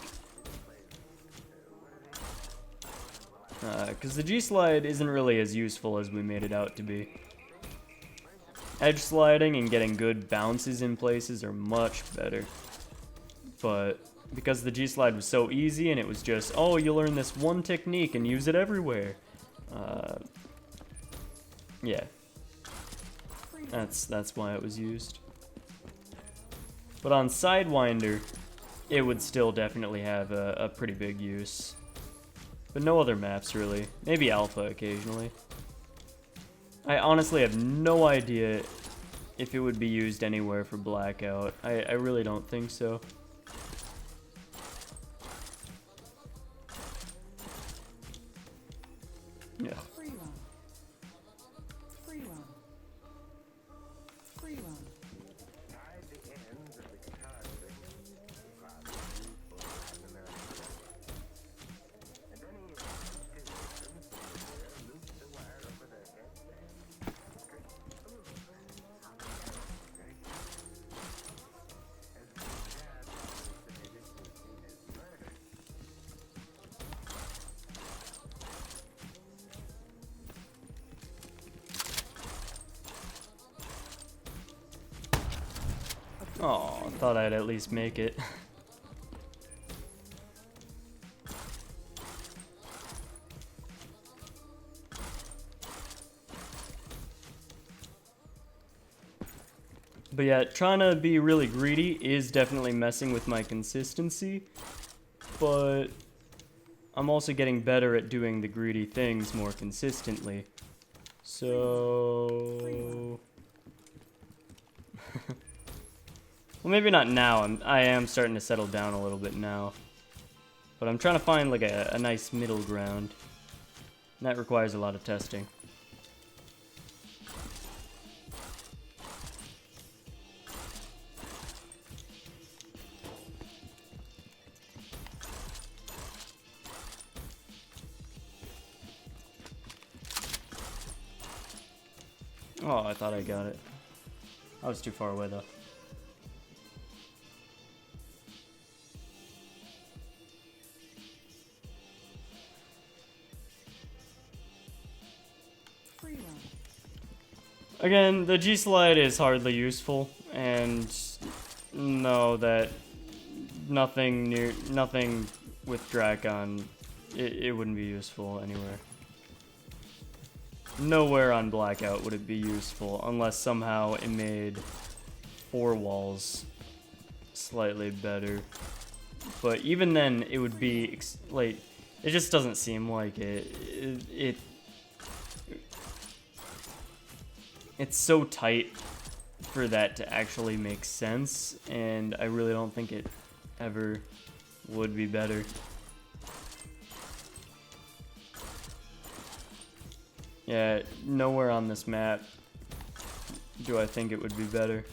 Because the G-Slide isn't really as useful as we made it out to be. edge sliding and getting good bounces in places are much better. But because the G-slide was so easy and it was just, oh, you learn this one technique and use it everywhere. Yeah. That's why it was used. But on Sidewinder, it would still definitely have a pretty big use. But no other maps, really. Maybe Alpha occasionally. I honestly have no idea if it would be used anywhere for Blackout. I really don't think so. Yeah. Free run. Free run. Free run. Tie the ends of the guitar strings across the useful and American and then he systems loops the wire over their heads and as the jazz participated in his murder. Oh, I thought I'd at least make it. But yeah, trying to be really greedy is definitely messing with my consistency, but I'm also getting better at doing the greedy things more consistently. So... well, maybe not now. I am starting to settle down a little bit now. But I'm trying to find like a nice middle ground. And that requires a lot of testing. Oh, I thought I got it. I was too far away though. Free run. Again, the G-slide is hardly useful, and no, that nothing with Drakon, it wouldn't be useful anywhere. Nowhere on Blackout would it be useful, unless somehow it made 4 walls slightly better. But even then, it would be, like, it just doesn't seem like it. It's so tight for that to actually make sense, and I really don't think it ever would be better. Yeah, nowhere on this map do I think it would be better.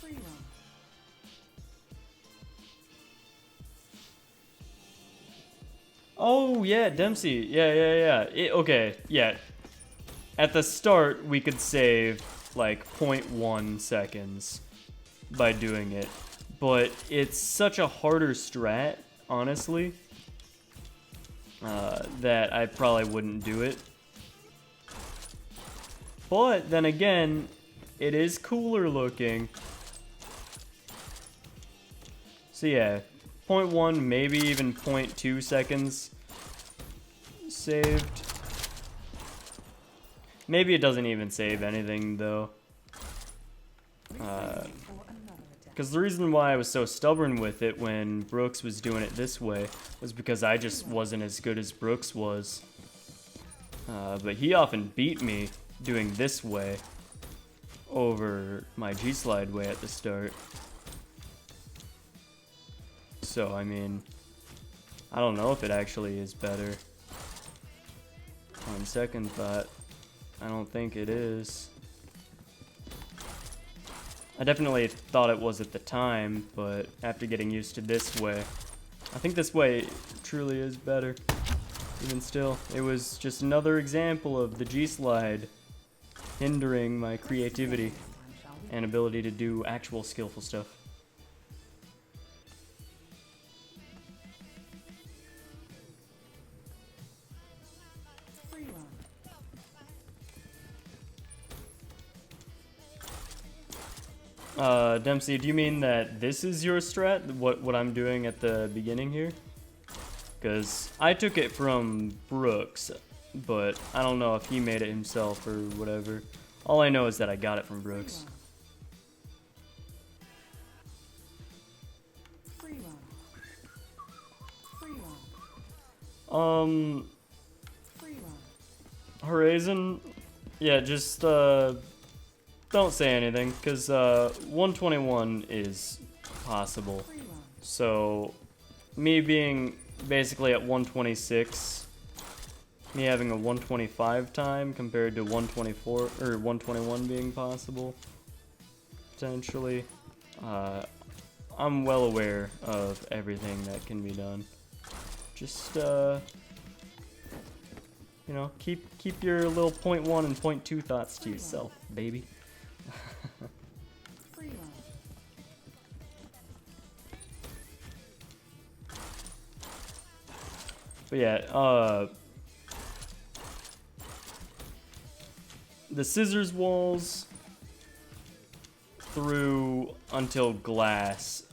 Free run. Oh, yeah, Dempsey. Yeah. Okay, yeah. At the start, we could save, like, 0.1 seconds by doing it. But it's such a harder strat, honestly, that I probably wouldn't do it. But, then again, it is cooler looking. So, yeah. 0.1, maybe even 0.2 seconds saved. Maybe it doesn't even save anything, though. Because the reason why I was so stubborn with it when Brooks was doing it this way was because I just wasn't as good as Brooks was. But he often beat me doing this way over my G-slide way at the start. So, I mean, I don't know if it actually is better. On second thought, I don't think it is. I definitely thought it was at the time, but after getting used to this way, I think this way truly is better. Even still, it was just another example of the G-slide hindering my creativity and ability to do actual skillful stuff. Free run. Dempsey, do you mean that this is your strat? What I'm doing at the beginning here? Because I took it from Brooks, but I don't know if he made it himself or whatever. All I know is that I got it from Brooks. Free run. Free run. Free run. Horizon, yeah, just don't say anything, because 121 is possible. Free run. So, me being basically at 126, me having a 125 time compared to 124 or 121 being possible, potentially. I'm well aware of everything that can be done. Just you know, keep your little 0.1 and 0.2 thoughts to yourself, baby. Free run. But yeah, the scissors walls through until glass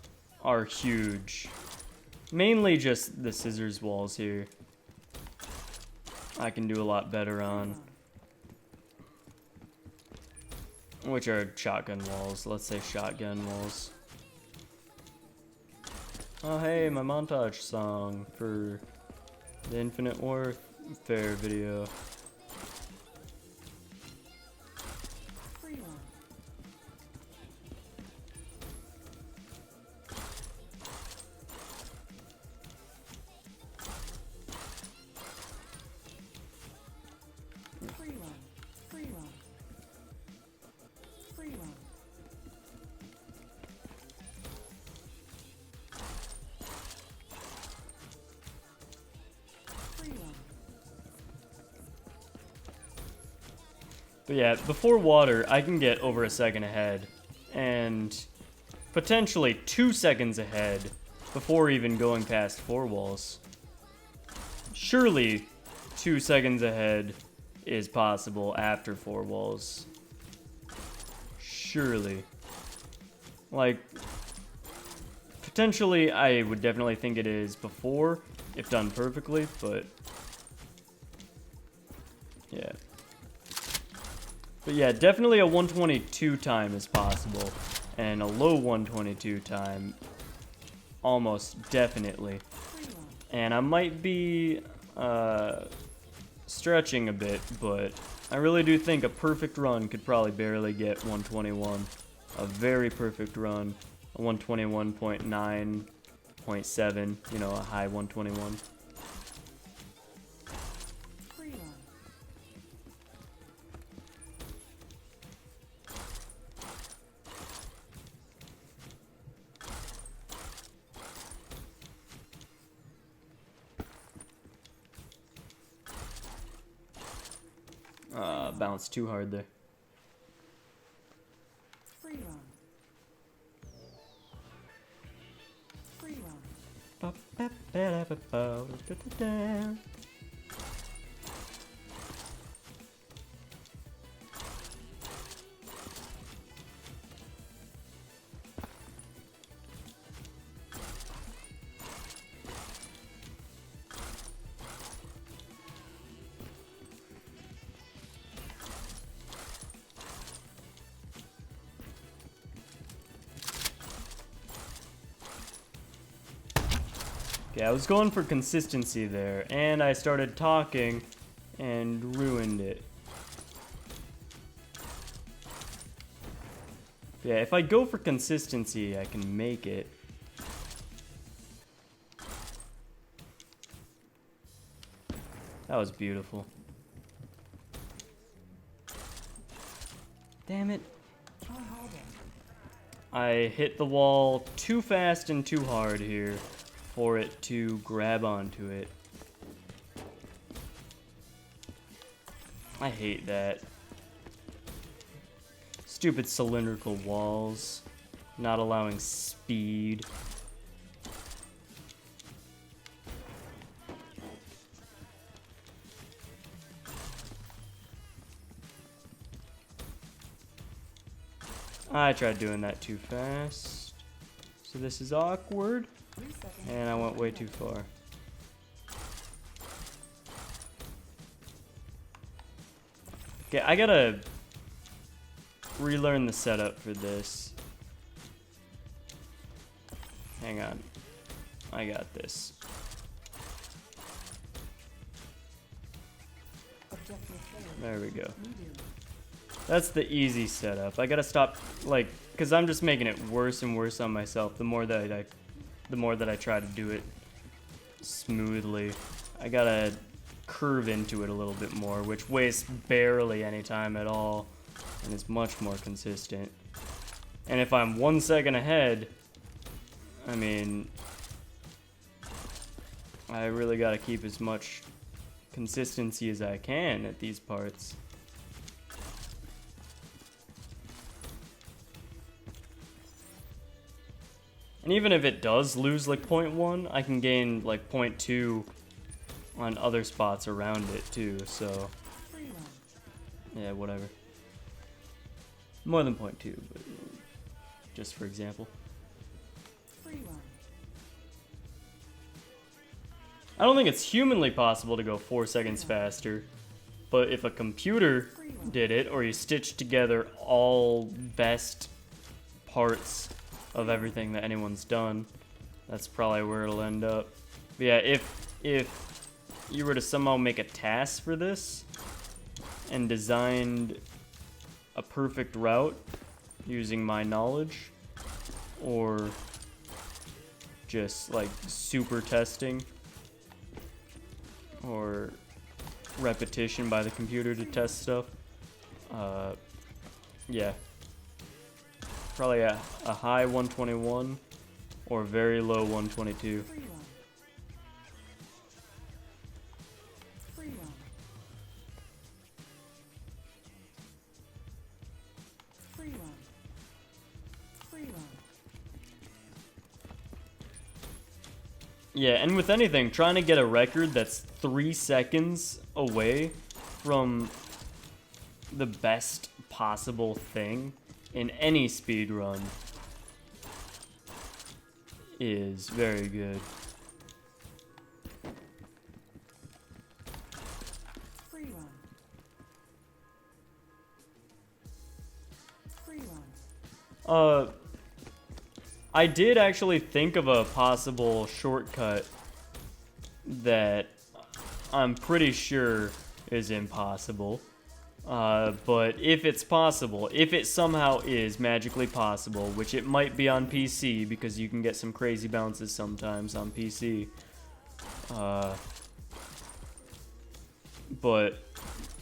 are huge. Mainly just the scissors walls here. I can do a lot better on. Which are shotgun walls. Let's say shotgun walls. Oh hey, my montage song for the Infinite Warfare video. Free run. Free run. Free run. Free run. Free run. But yeah, before water, I can get over a second ahead. And potentially 2 seconds ahead before even going past 4 walls. Surely 2 seconds ahead is possible after 4 walls. Surely. Like, potentially I would definitely think it is before, if done perfectly, but yeah. But yeah, definitely a 122 time is possible, and a low 122 time almost definitely. Free run. And I might be stretching a bit, but I really do think a perfect run could probably barely get 121. A very perfect run, a 121.9.7, you know, a high 121. Free run. Bounced too hard there. Free run. Free run. Okay, I was going for consistency there, and I started talking and ruined it. Yeah, if I go for consistency, I can make it. That was beautiful. Damn it. I hit the wall too fast and too hard here for it to grab onto it. I hate that. Stupid cylindrical walls, not allowing speed. I tried doing that too fast. So this is awkward. 3 seconds. And I went way too far. Okay, I gotta relearn the setup for this. Hang on. I got this. Objective failed. There we go. Medium. That's the easy setup. I gotta stop, like, because I'm just making it worse and worse on myself the more that I try to do it smoothly. I gotta curve into it a little bit more, which wastes barely any time at all and is much more consistent. And if I'm 1 second ahead, I mean, I really gotta keep as much consistency as I can at these parts. And even if it does lose like 0.1, I can gain like 0.2 on other spots around it too, so Free run. yeah, whatever. More than 0.2, but just for example. Free run. I don't think it's humanly possible to go 4 seconds faster, but if a computer did it, or you stitched together all best parts of everything that anyone's done, that's probably where it'll end up. But yeah, if you were to somehow make a task for this and designed a perfect route using my knowledge, or just like super testing, or repetition by the computer to test stuff, yeah, probably a high 121 or very low 122. Free run. Free run. Free run. Free run. Yeah, and with anything, trying to get a record that's 3 seconds away from the best possible thing in any speed run is very good. Free run. Free run. I did actually think of a possible shortcut that I'm pretty sure is impossible. But if it's possible, if it somehow is magically possible, which it might be on PC because you can get some crazy bounces sometimes on PC. But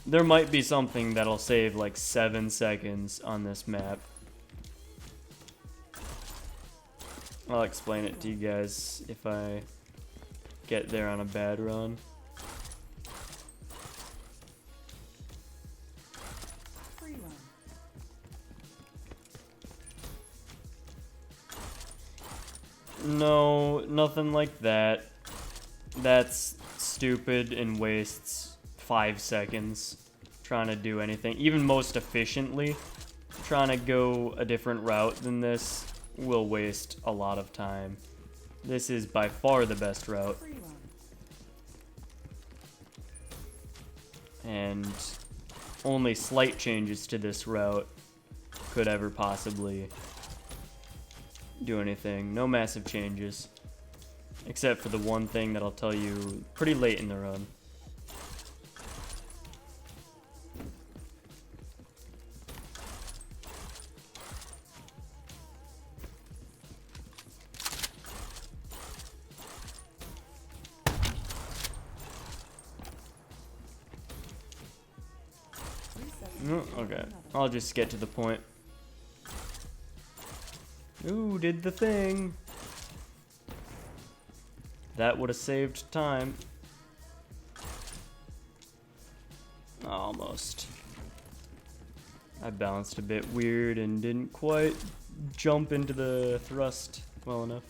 there might be something that'll save like 7 seconds on this map. I'll explain it to you guys if I get there on a bad run. Free run. No, nothing like that. That's stupid and wastes 5 seconds trying to do anything. Even most efficiently, trying to go a different route than this will waste a lot of time. This is by far the best route. Free run. And only slight changes to this route could ever possibly do anything. No massive changes. Except for the one thing that I'll tell you pretty late in the run. Okay, I'll just get to the point. Ooh, did the thing. That would have saved time. Almost. I bounced a bit weird and didn't quite jump into the thrust well enough.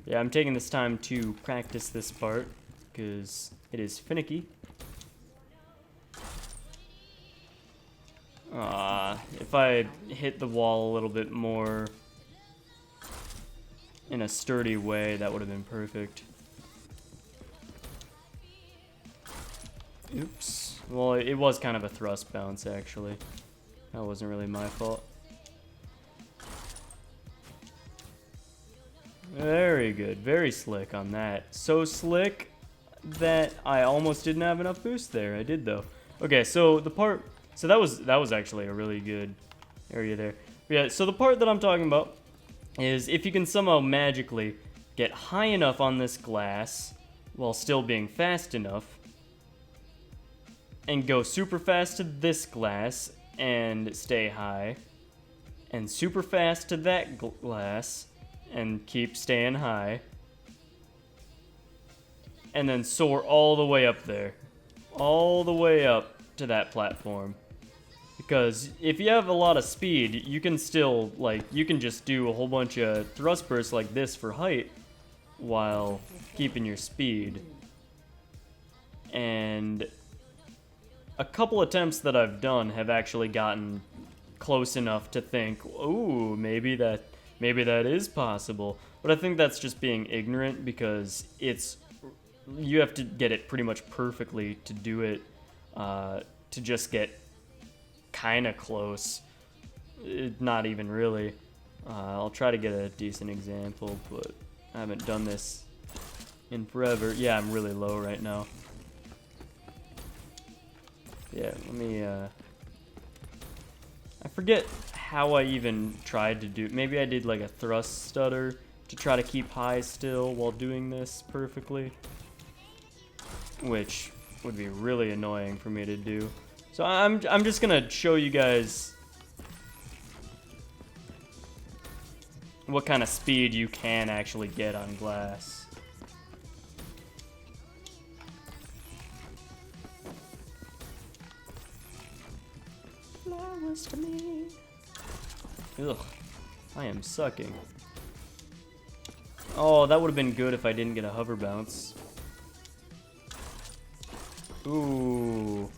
Yeah, I'm taking this time to practice this part because it is finicky. If I hit the wall a little bit more in a sturdy way, that would have been perfect. Oops. Well, it was kind of a thrust bounce, actually. That wasn't really my fault. Very good. Very slick on that. So slick that I almost didn't have enough boost there. I did, though. Okay, so the part... So that was actually a really good area there. But yeah, so the part that I'm talking about is if you can somehow magically get high enough on this glass while still being fast enough and go super fast to this glass and stay high and super fast to that glass and keep staying high and then soar all the way up there, all the way up to that platform. Because if you have a lot of speed, you can still, like, you can just do a whole bunch of thrust bursts like this for height while keeping your speed. And a couple attempts that I've done have actually gotten close enough to think, ooh, maybe that is possible. But I think that's just being ignorant because you have to get it pretty much perfectly to do it, to just get kind of close. Not even really. I'll try to get a decent example, but I haven't done this in forever. Yeah, I'm really low right now. Yeah, let me, I forget how I even tried to do... Maybe I did like a thrust stutter to try to keep high still while doing this perfectly, which would be really annoying for me to do. So I'm just gonna show you guys what kind of speed you can actually get on glass. Flowers to me. Ugh, I am sucking. Oh, that would have been good if I didn't get a hover bounce. Ooh.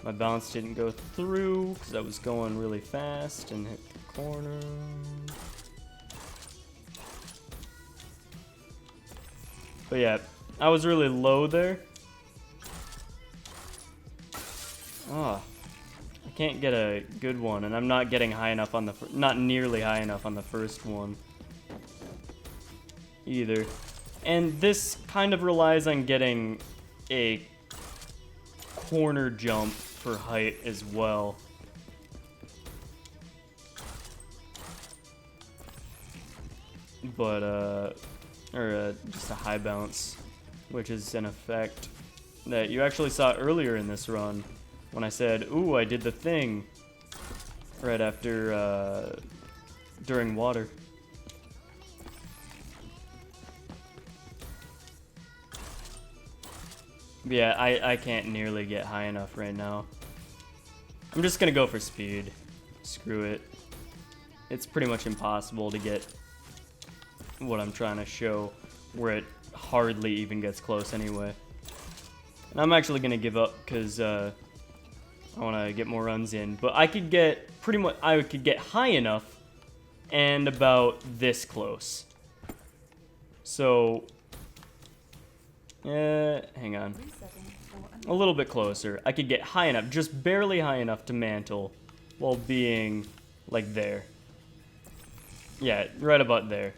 My bounce didn't go through because I was going really fast and hit the corner. But yeah, I was really low there. Ah, I can't get a good one, and I'm not getting high enough on the not nearly high enough on the first one either. And this kind of relies on getting a corner jump for height as well. But, just a high bounce, which is an effect that you actually saw earlier in this run when I said, ooh, I did the thing right after, during water. Yeah, I can't nearly get high enough right now. I'm just gonna go for speed. Screw it. It's pretty much impossible to get what I'm trying to show, where it hardly even gets close anyway. And I'm actually gonna give up because I want to get more runs in. But I could get I could get high enough and about this close. So, hang on. A little bit closer. I could get high enough, just barely high enough to mantle while being like there. Yeah, right about there.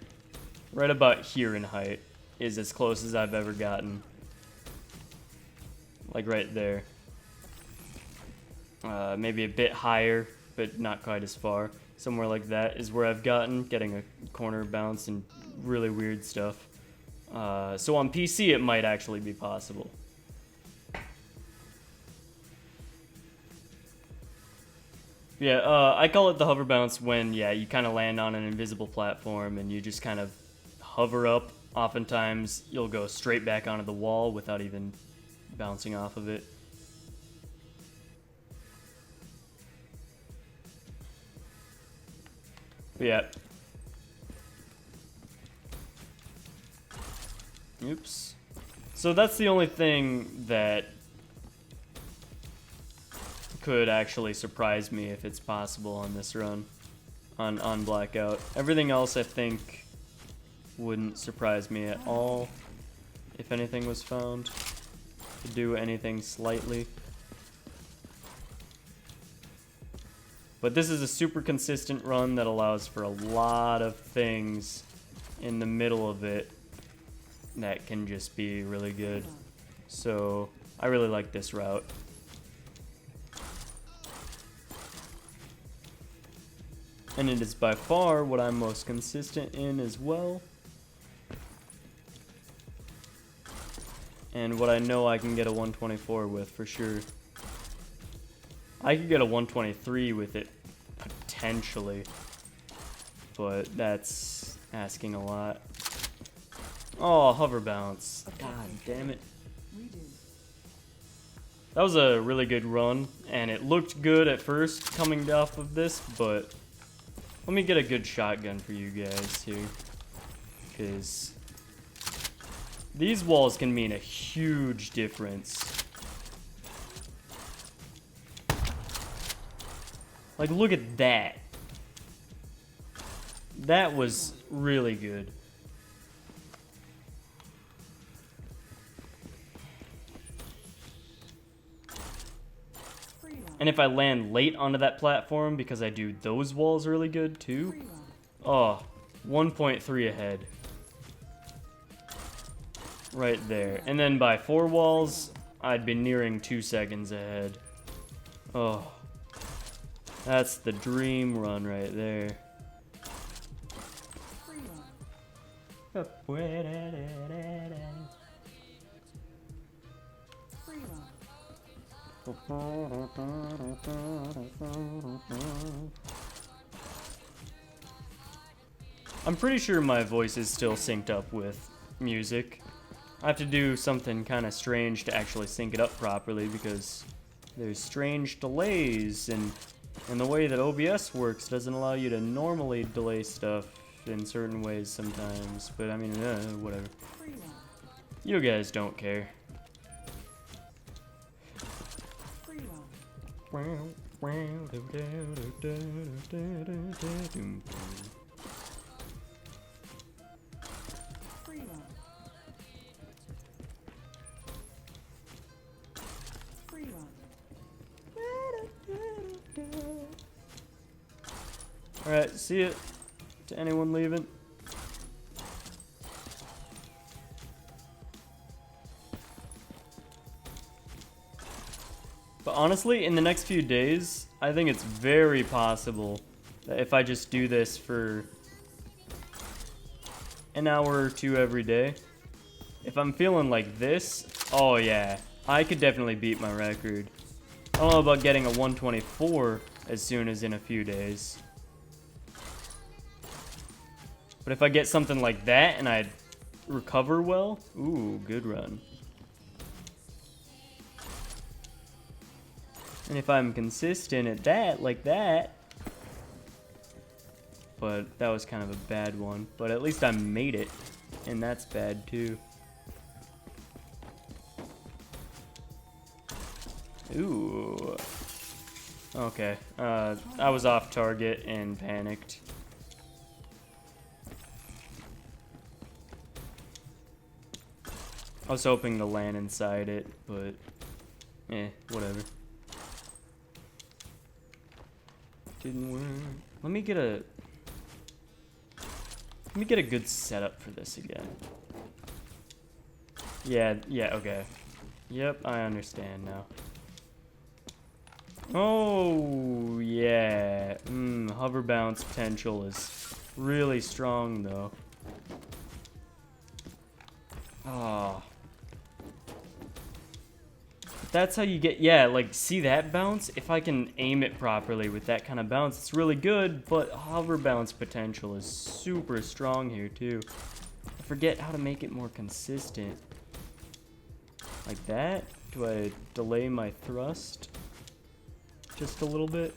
Right about here in height is as close as I've ever gotten. Like right there. Maybe a bit higher, but not quite as far. Somewhere like that is where I've gotten, getting a corner bounce and really weird stuff. So on PC it might actually be possible. Yeah, I call it the hover bounce when, yeah, you kind of land on an invisible platform and you just kind of hover up. Oftentimes, you'll go straight back onto the wall without even bouncing off of it. But yeah. Oops. So that's the only thing that could actually surprise me if it's possible on this run, on Blackout. Everything else I think wouldn't surprise me at all if anything was found to do anything slightly. But this is a super consistent run that allows for a lot of things in the middle of it that can just be really good. So I really like this route. And it is by far what I'm most consistent in as well. And what I know I can get a 124 with for sure. I could get a 123 with it, potentially. But that's asking a lot. Oh, hover bounce. God damn it. Redo. That was a really good run, and it looked good at first coming off of this, but let me get a good shotgun for you guys here. Because these walls can mean a huge difference. Like, look at that. That was really good. Free run. And if I land late onto that platform, because I do those walls really good too, Free run. oh, 1.3 ahead. Right there. And then by 4 walls, I'd be nearing 2 seconds ahead. Oh, that's the dream run right there. Free run. Free run. I'm pretty sure my voice is still synced up with music. I have to do something kind of strange to actually sync it up properly because there's strange delays, and the way that OBS works doesn't allow you to normally delay stuff in certain ways sometimes. But I mean, whatever. Free run. You guys don't care. Free run. Free run. Free run. Alright, see it. To anyone leaving. But honestly, in the next few days, I think it's very possible that if I just do this for an hour or two every day, if I'm feeling like this, oh yeah, I could definitely beat my record. I don't know about getting a 124 as soon as in a few days. But if I get something like that and I recover well, ooh, good run. And if I'm consistent at that, like that, but that was kind of a bad one. But at least I made it, and that's bad too. Ooh. Okay, I was off target and panicked. I was hoping to land inside it, but whatever. Didn't work. Let me get a good setup for this again. Yeah, okay. Yep, I understand now. Oh, yeah. Hover bounce potential is really strong, though. Oh. That's how you get, yeah, like, see that bounce? If I can aim it properly with that kind of bounce, it's really good, but hover bounce potential is super strong here, too. I forget how to make it more consistent. Like that? Do I delay my thrust just a little bit?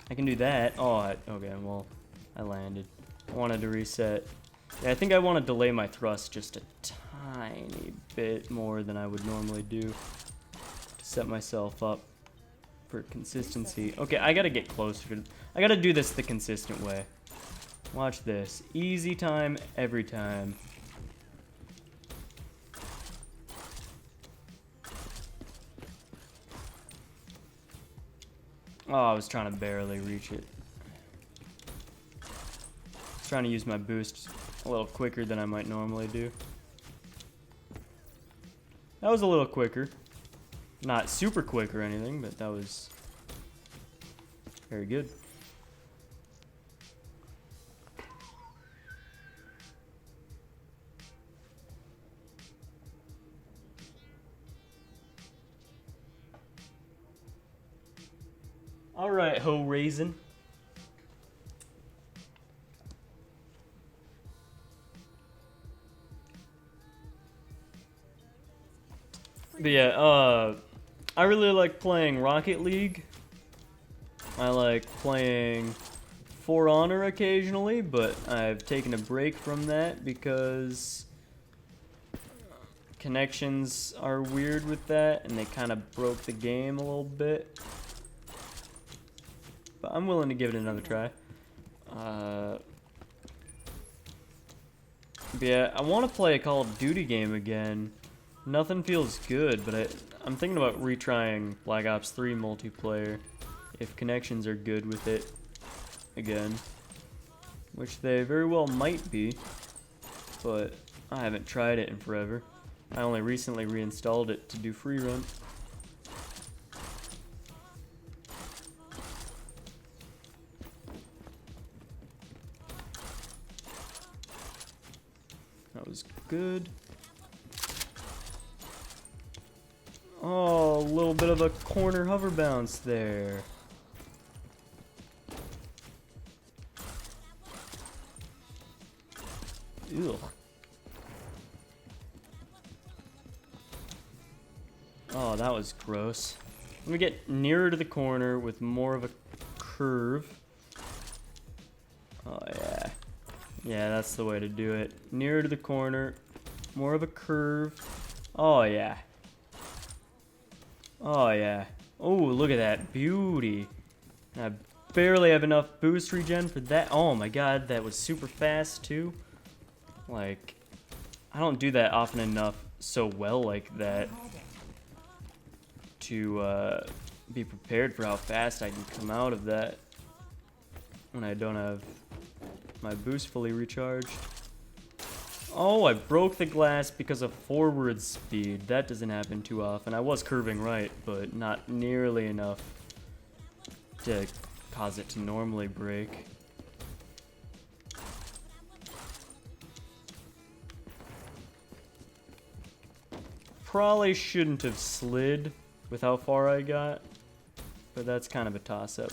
I can do that. Oh, okay, well, I landed. I wanted to reset. Yeah, I think I want to delay my thrust just a tiny bit more than I would normally do to set myself up for consistency. Okay, I gotta get closer. I gotta do this the consistent way. Watch this. Easy time every time. Oh, I was trying to barely reach it. Trying to use my boost a little quicker than I might normally do. That was a little quicker. Not super quick or anything, but that was very good. All right, ho raisin. But yeah, I really like playing Rocket League. I like playing For Honor occasionally, but I've taken a break from that because connections are weird with that, and they kind of broke the game a little bit. But I'm willing to give it another try. But yeah, I want to play a Call of Duty game again. Nothing feels good, but I'm thinking about retrying Black Ops 3 multiplayer if connections are good with it again, which they very well might be, but I haven't tried it in forever. I only recently reinstalled it to do free run. That was good. Oh, a little bit of a corner hover bounce there. Ew. Oh, that was gross. Let me get nearer to the corner with more of a curve. Oh, yeah. Yeah, that's the way to do it. Nearer to the corner, more of a curve. Oh, yeah. Oh, yeah. Oh, look at that beauty. I barely have enough boost regen for that. Oh, my God, that was super fast, too. Like, I don't do that often enough so well like that to be prepared for how fast I can come out of that when I don't have my boost fully recharged. Oh, I broke the glass because of forward speed. That doesn't happen too often. I was curving right, but not nearly enough to cause it to normally break. Probably shouldn't have slid with how far I got, but that's kind of a toss-up.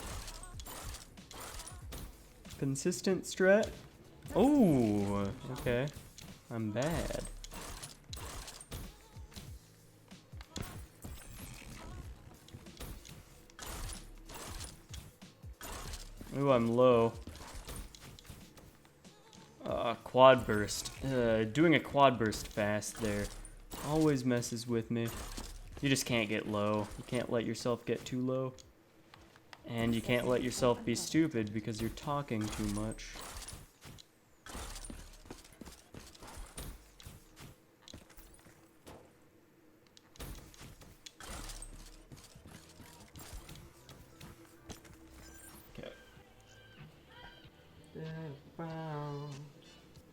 Consistent strat? Oh, okay. I'm bad. Ooh, I'm low. Quad burst. Doing a quad burst fast there always messes with me. You just can't get low. You can't let yourself get too low. And you can't let yourself be stupid because you're talking too much.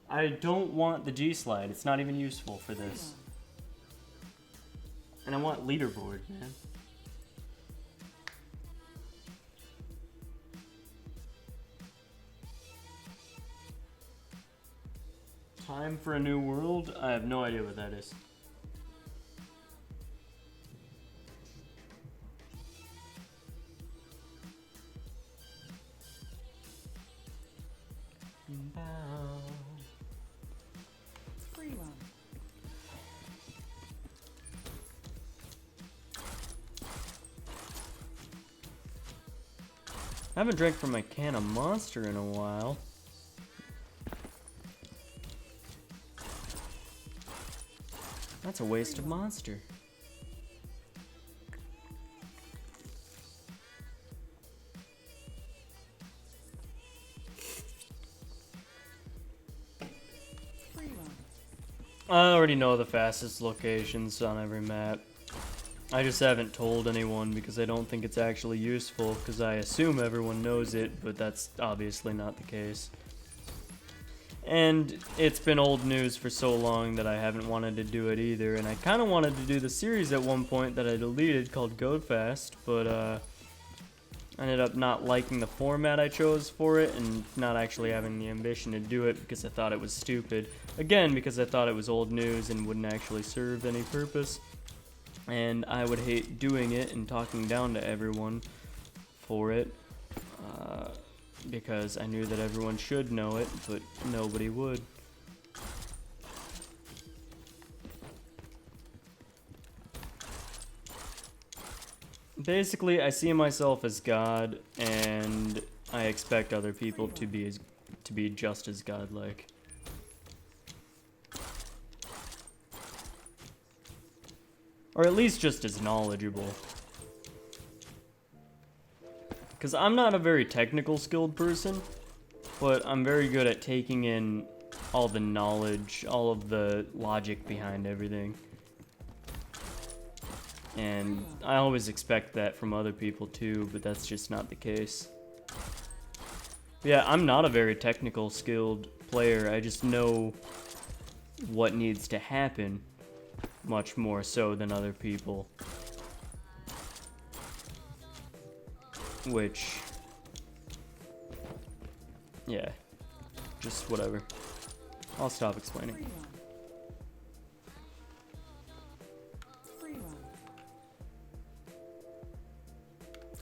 I don't want the G slide. It's not even useful for this. And I want leaderboard, man. Time for a new world? I have no idea what that is. Free run. I haven't drank from my can of Monster in a while. That's a waste of monster. Free run. I already know the fastest locations on every map. I just haven't told anyone because I don't think it's actually useful, because I assume everyone knows it, but that's obviously not the case. And it's been old news for so long that I haven't wanted to do it either, and I kind of wanted to do the series at one point that I deleted called Go Fast, but I ended up not liking the format I chose for it and not actually having the ambition to do it because I thought it was stupid. Again, because I thought it was old news and wouldn't actually serve any purpose. And I would hate doing it and talking down to everyone for it, because I knew that everyone should know it, but nobody would. Basically, I see myself as God, and I expect other people to be just as godlike. Or at least just as knowledgeable. Because I'm not a very technical skilled person, but I'm very good at taking in all the knowledge, all of the logic behind everything. And I always expect that from other people too, but that's just not the case. Yeah, I'm not a very technical skilled player, I just know what needs to happen much more so than other people. Which, yeah, just whatever. I'll stop explaining. Free run. Free run.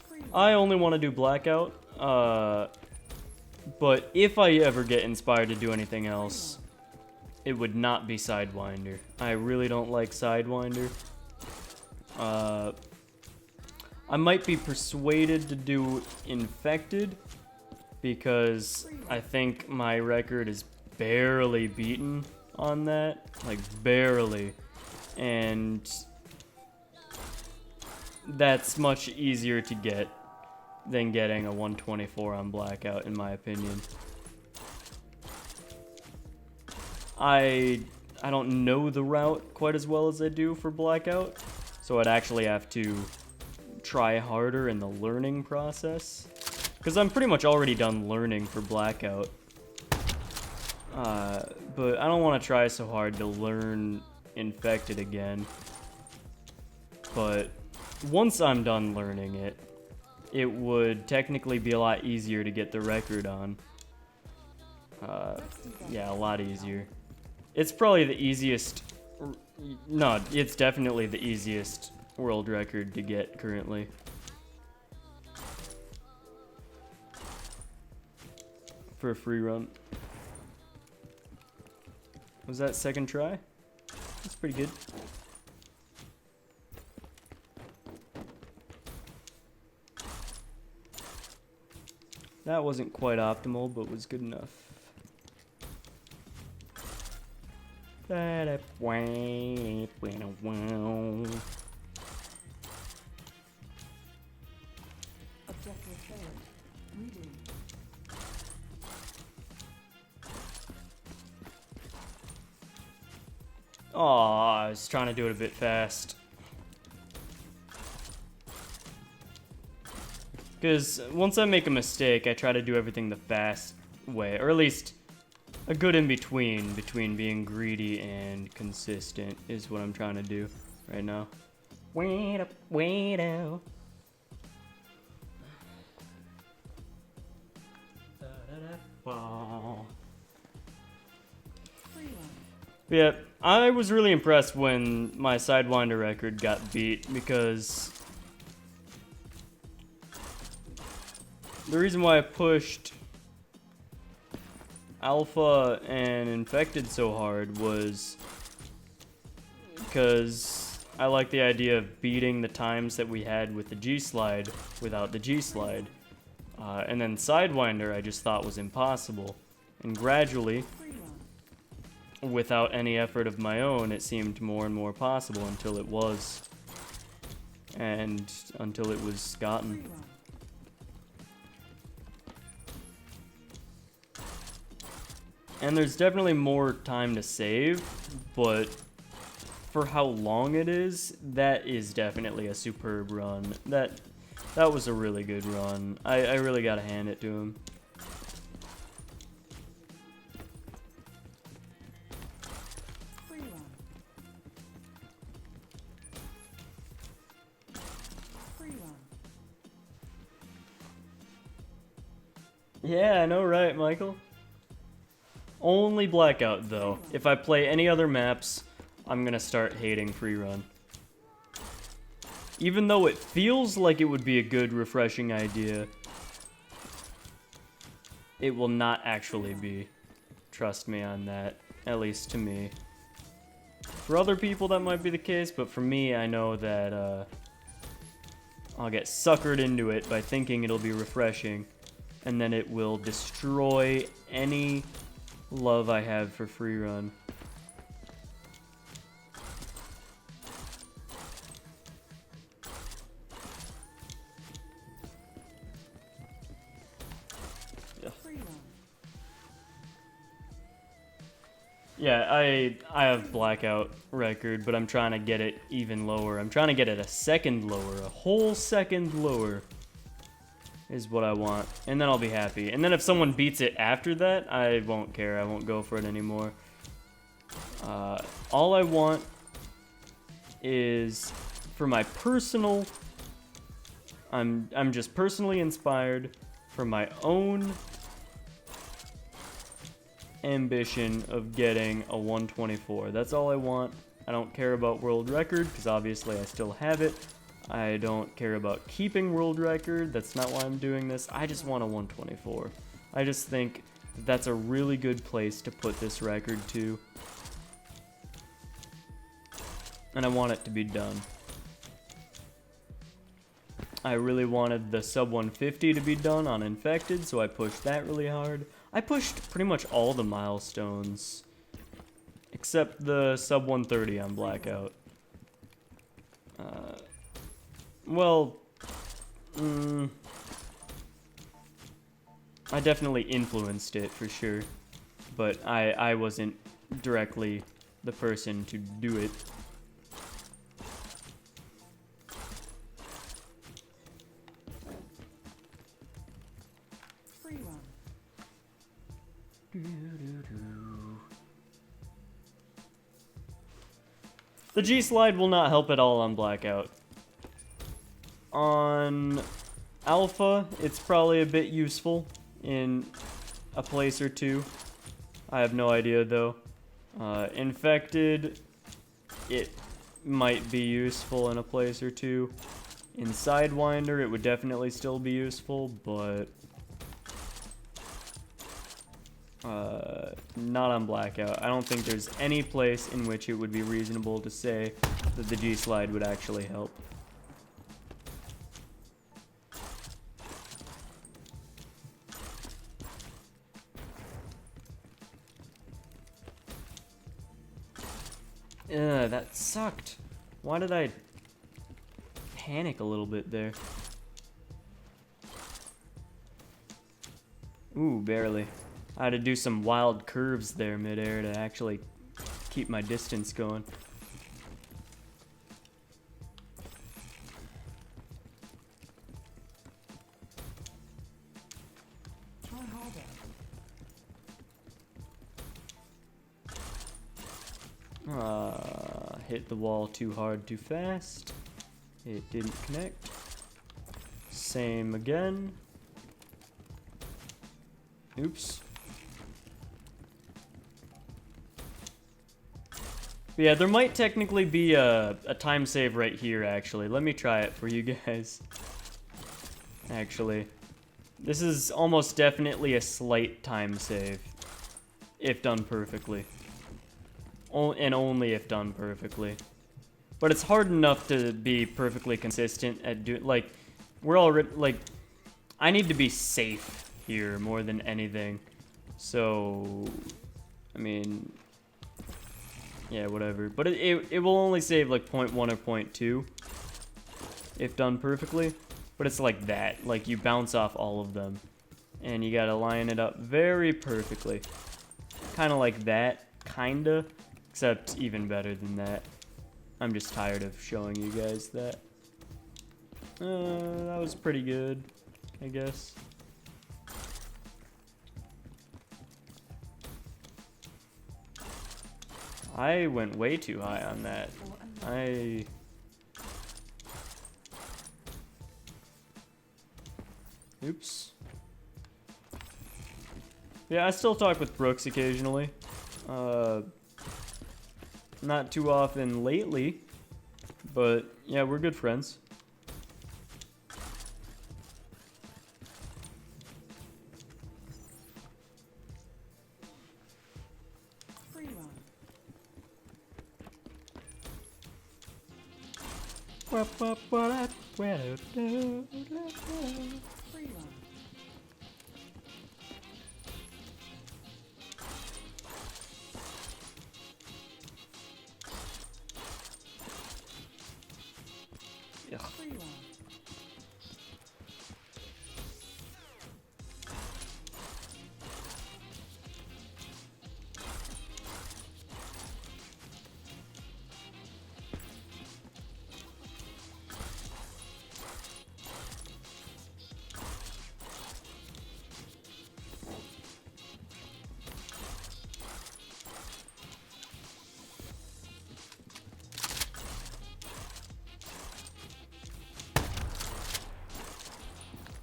Free run. I only want to do Blackout, but if I ever get inspired to do anything else, it would not be Sidewinder. I really don't like Sidewinder. I might be persuaded to do Infected, because I think my record is barely beaten on that. Like, barely. And that's much easier to get than getting a 124 on Blackout, in my opinion. I don't know the route quite as well as I do for Blackout, so I'd actually have to try harder in the learning process, because I'm pretty much already done learning for Blackout. But I don't want to try so hard to learn Infected again. But once I'm done learning it, it would technically be a lot easier to get the record on. Yeah, a lot easier. It's probably the easiest. No, it's definitely the easiest world record to get currently. For a free run. Was that second try? That's pretty good. That wasn't quite optimal, but was good enough. Objective failed. Redo. Aw, I was trying to do it a bit fast. Because once I make a mistake, I try to do everything the fast way. Or at least a good in-between, between being greedy and consistent is what I'm trying to do right now. Wait up, wait out. Free run. Yeah, I was really impressed when my Sidewinder record got beat, because the reason why I pushed Alpha and Infected so hard was because I like the idea of beating the times that we had with the G-Slide without the G-Slide. And then Sidewinder I just thought was impossible. And gradually, Free run. without any effort of my own, it seemed more and more possible until it was. And until it was gotten. Free run. And there's definitely more time to save, but for how long it is, that is definitely a superb run. That was a really good run. I really gotta hand it to him. Free run. Free run. Yeah, I know, right, Michael? Only Blackout, though. If I play any other maps, I'm gonna start hating free run. Even though it feels like it would be a good, refreshing idea, it will not actually be. Trust me on that, at least to me. For other people, that might be the case, but for me, I know that I'll get suckered into it by thinking it'll be refreshing, and then it will destroy any love I have for free run. Free run. Yeah, I have Blackout record, but I'm trying to get it even lower. I'm trying to get it a second lower, a whole second lower is what I want. And then I'll be happy. And then if someone beats it after that, I won't care. I won't go for it anymore. All I want is for my personal... I'm just personally inspired for my own ambition of getting a 124. That's all I want. I don't care about world record, because obviously I still have it. I don't care about keeping world record. That's not why I'm doing this. I just want a 124. I just think that's a really good place to put this record to. And I want it to be done. I really wanted the sub 150 to be done on Infected, so I pushed that really hard. I pushed pretty much all the milestones, except the sub 130 on Blackout. Well, I definitely influenced it for sure, but I wasn't directly the person to do it. Free run. The G-Slide will not help at all on Blackout. On Alpha, it's probably a bit useful in a place or two. I have no idea though. Infected, it might be useful in a place or two. In Sidewinder, it would definitely still be useful, but not on Blackout. I don't think there's any place in which it would be reasonable to say that the G-Slide would actually help. That sucked. Why did I panic a little bit there? Ooh, barely. I had to do some wild curves there midair to actually keep my distance going. Try harder. Hit the wall too hard, too fast. It didn't connect. Same again. Oops. But yeah, there might technically be a time save right here, actually. Let me try it for you guys. Actually. This is almost definitely a slight time save. If done perfectly. And only if done perfectly. But it's hard enough to be perfectly consistent at doing, like, we're already, like, I need to be safe here more than anything. So, I mean, yeah, whatever. But it will only save like 0.1 or 0.2 if done perfectly. But it's like that. Like you bounce off all of them. And you gotta line it up very perfectly. Kind of like that. Kinda. Except even better than that. I'm just tired of showing you guys that. That was pretty good, I guess. I went way too high on that. Oops. Yeah, I still talk with Brooks occasionally. Not too often lately, but yeah, we're good friends. Free run. Free run. Ugh. Free run.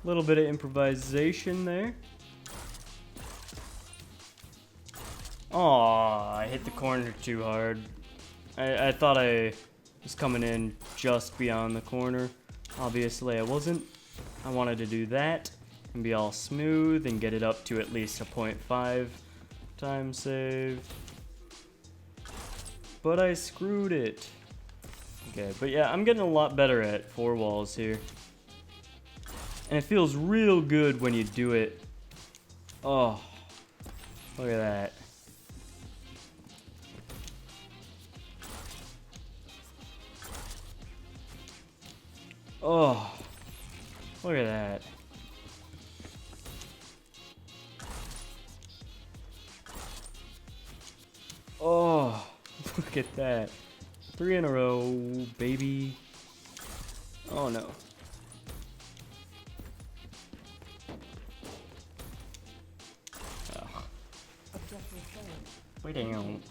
Little bit of improvisation there. Aw, I hit the corner too hard. I thought I was coming in just beyond the corner. Obviously I wasn't. I wanted to do that and be all smooth and get it up to at least a 0.5 time save. But I screwed it. Okay, but yeah, I'm getting a lot better at 4 walls here. And it feels real good when you do it. Oh, look at that. Oh, look at that. Oh, look at that. 3 in a row, baby. Oh no. Objective failed. Wait down.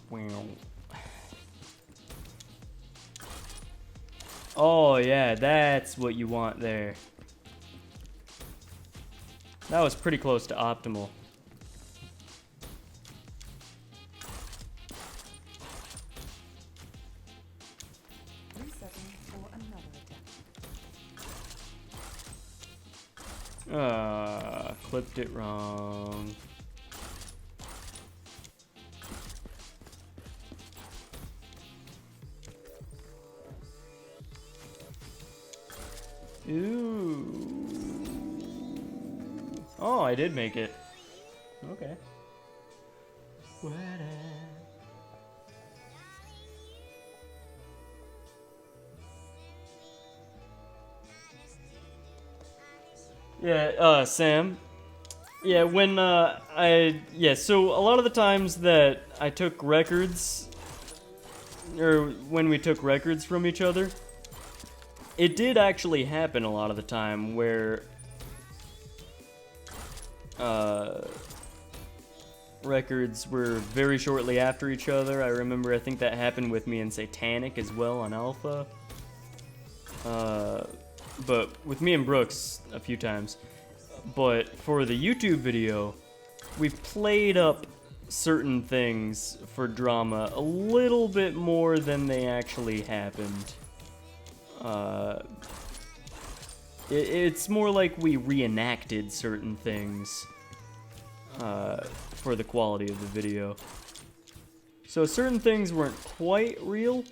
Oh yeah, that's what you want there. That was pretty close to optimal. 3 seconds for another attempt. Clipped it wrong. Ooh. Oh, I did make it. Okay. Yeah, Sam. Yeah, when, so a lot of the times that I took records, or when we took records from each other, it did actually happen a lot of the time where, records were very shortly after each other. I think that happened with me and Satanic as well on Alpha. But with me and Brooks a few times. But for the YouTube video, we played up certain things for drama a little bit more than they actually happened. It's more like we reenacted certain things for the quality of the video. So certain things weren't quite real,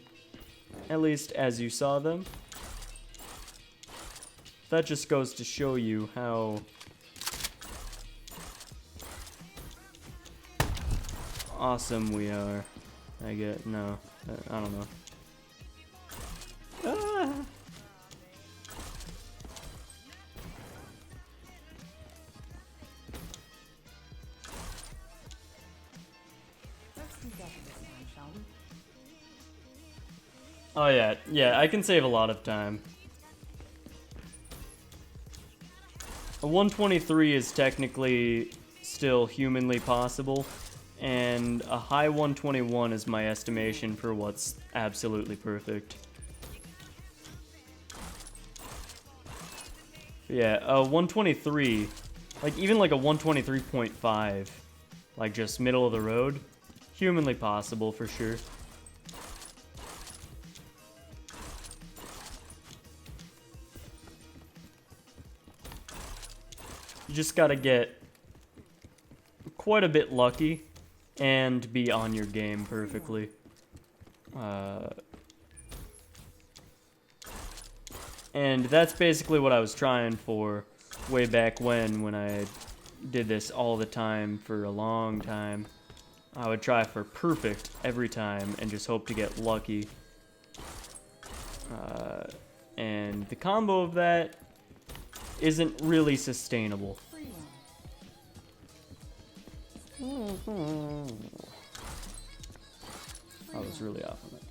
at least as you saw them. That just goes to show you how awesome we are. I get no. I don't know. Ah. Let's do better this time, shall we? Oh yeah, yeah. I can save a lot of time. A 123 is technically still humanly possible, and a high 121 is my estimation for what's absolutely perfect. Yeah, a 123, like even like a 123.5, like just middle of the road, humanly possible for sure. You just gotta get quite a bit lucky and be on your game perfectly. And that's basically what I was trying for way back when I did this all the time for a long time. I would try for perfect every time and just hope to get lucky. And the combo of that isn't really sustainable. Free run. I was really off on that.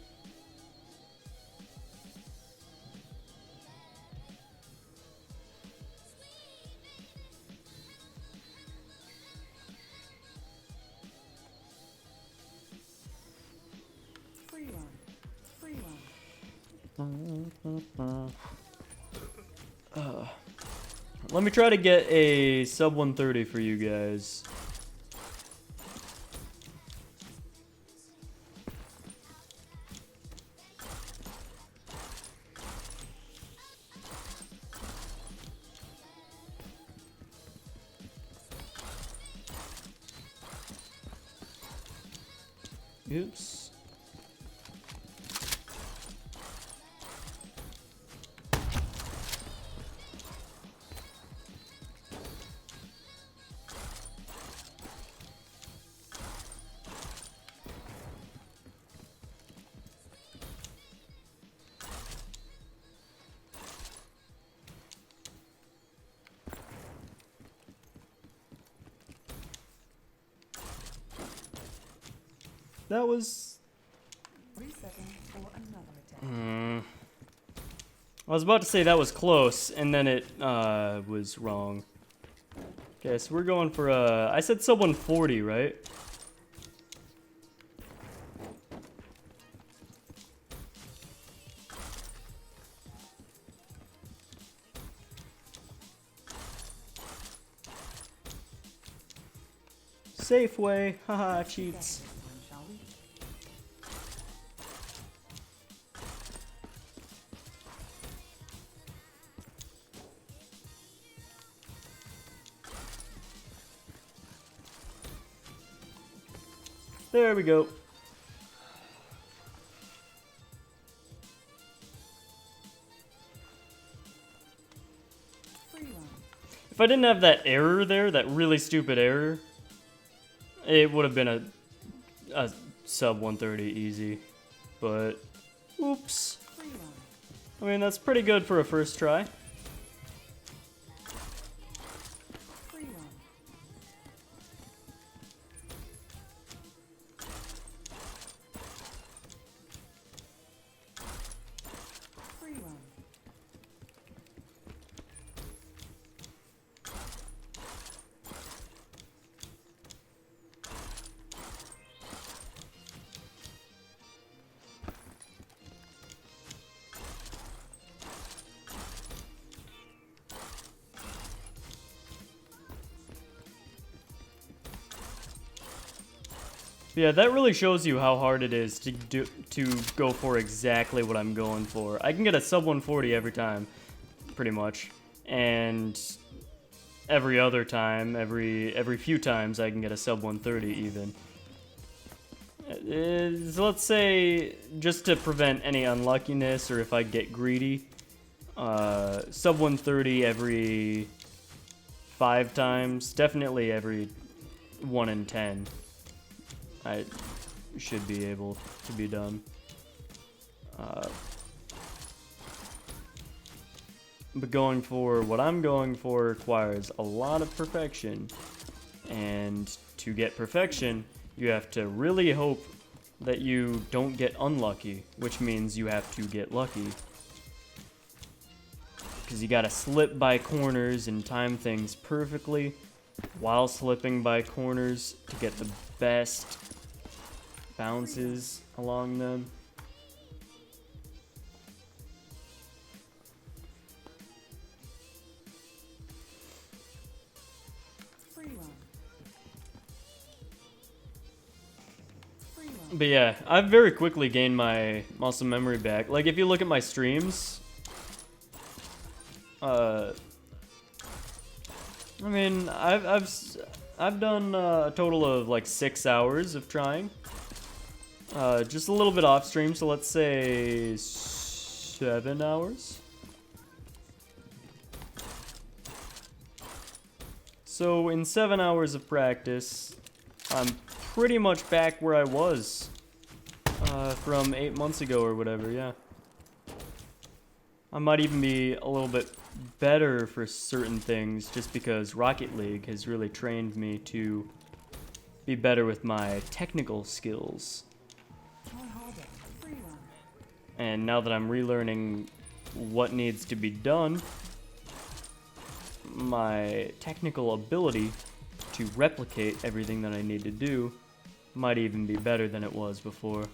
Free run. Free run. Let me try to get a sub 130 for you guys. Oops. That was... Resetting for another attack. I was about to say that was close, and then it was wrong. Okay, so we're going for I said sub 140, right? Safeway, haha, cheats. This time, shall we? There we go. Free run. If I didn't have that error there, that really stupid error, it would have been a sub 130 easy. But, oops. Free run. I mean, that's pretty good for a first try. Free run. Free run. Yeah, that really shows you how hard it is to go for exactly what I'm going for. I can get a sub 140 every time, pretty much, and every other time, every few times, I can get a sub 130 even. So let's say, just to prevent any unluckiness or if I get greedy, sub 130 every 5 times, definitely every 1 in 10. should be able to be done. But going for what I'm going for requires a lot of perfection. And to get perfection, you have to really hope that you don't get unlucky, which means you have to get lucky. Because you gotta slip by corners and time things perfectly while slipping by corners to get the best bounces along them. But yeah, I've very quickly gained my muscle memory back. Like, if you look at my streams, I mean, I've done a total of like 6 hours of trying. Just a little bit off stream, so let's say 7 hours. So in 7 hours of practice, I'm pretty much back where I was from 8 months ago or whatever, yeah. I might even be a little bit better for certain things just because Rocket League has really trained me to be better with my technical skills. And now that I'm relearning what needs to be done, my technical ability to replicate everything that I need to do might even be better than it was before.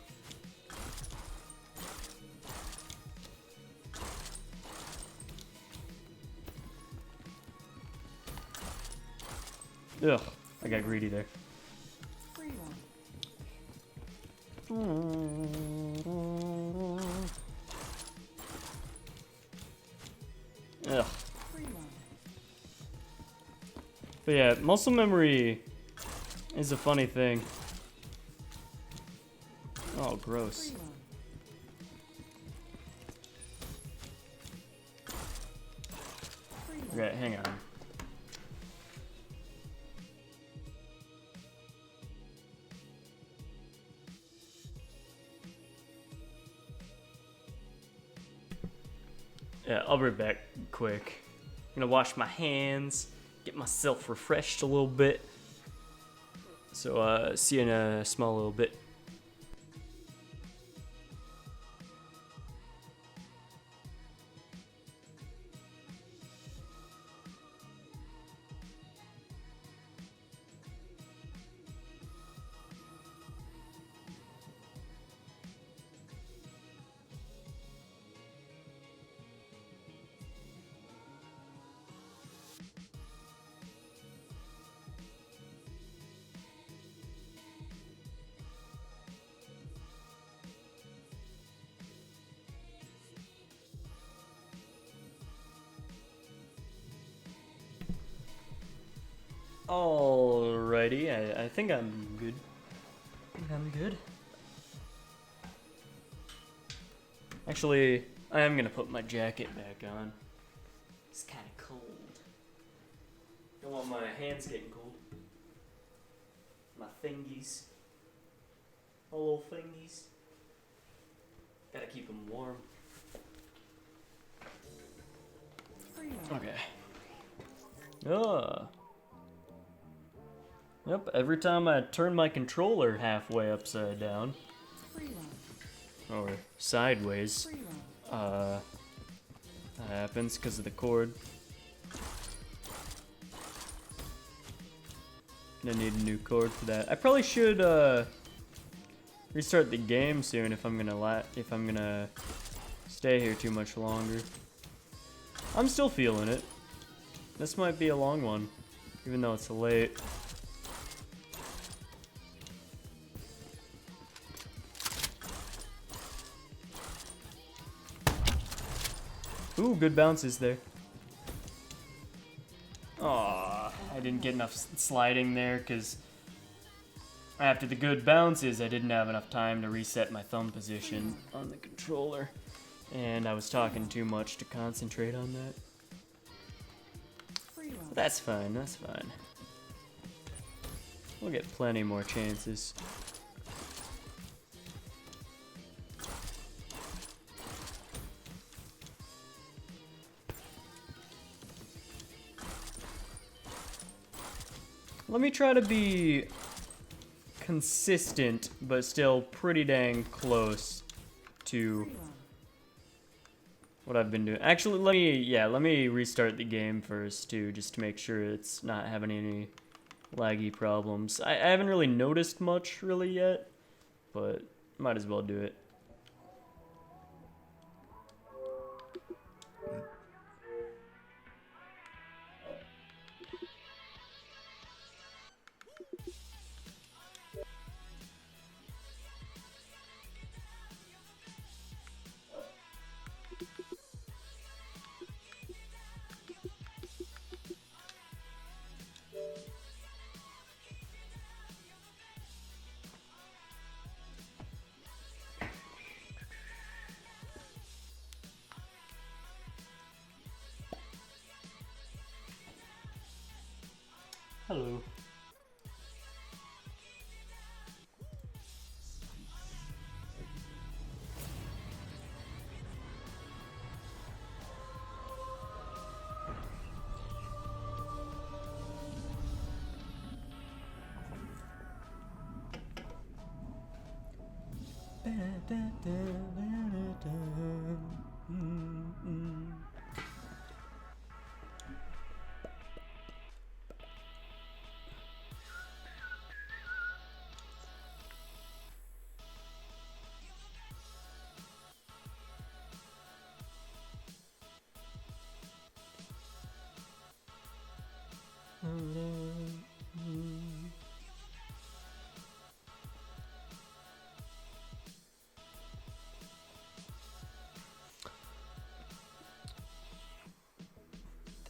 Ugh, I got greedy there. Ugh. But yeah, muscle memory is a funny thing. Oh, gross. Okay, hang on. Yeah, I'll be back quick. I'm gonna wash my hands, get myself refreshed a little bit. So, see you in a small little bit. Alrighty, I think I'm good. Actually, I am gonna put my jacket back on. It's kind of cold. Don't want my hands getting cold. My fingies. My little fingies. Gotta keep them warm. Okay. Yep, every time I turn my controller halfway upside down, or sideways, that happens because of the cord. Gonna need a new cord for that. I probably should restart the game soon if I'm gonna stay here too much longer. I'm still feeling it. This might be a long one, even though it's late. Ooh, good bounces there. Aw, I didn't get enough sliding there because after the good bounces, I didn't have enough time to reset my thumb position on the controller. And I was talking too much to concentrate on that. But that's fine, that's fine. We'll get plenty more chances. let me try to be consistent, but still pretty dang close to what I've been doing. Actually, let me restart the game first too, just to make sure it's not having any laggy problems. I haven't really noticed much really yet, but might as well do it. Hello.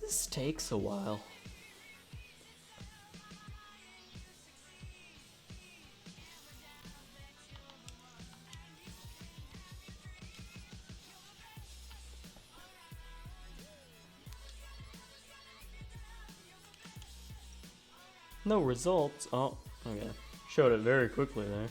This takes a while. No results. Oh, okay. Showed it very quickly there.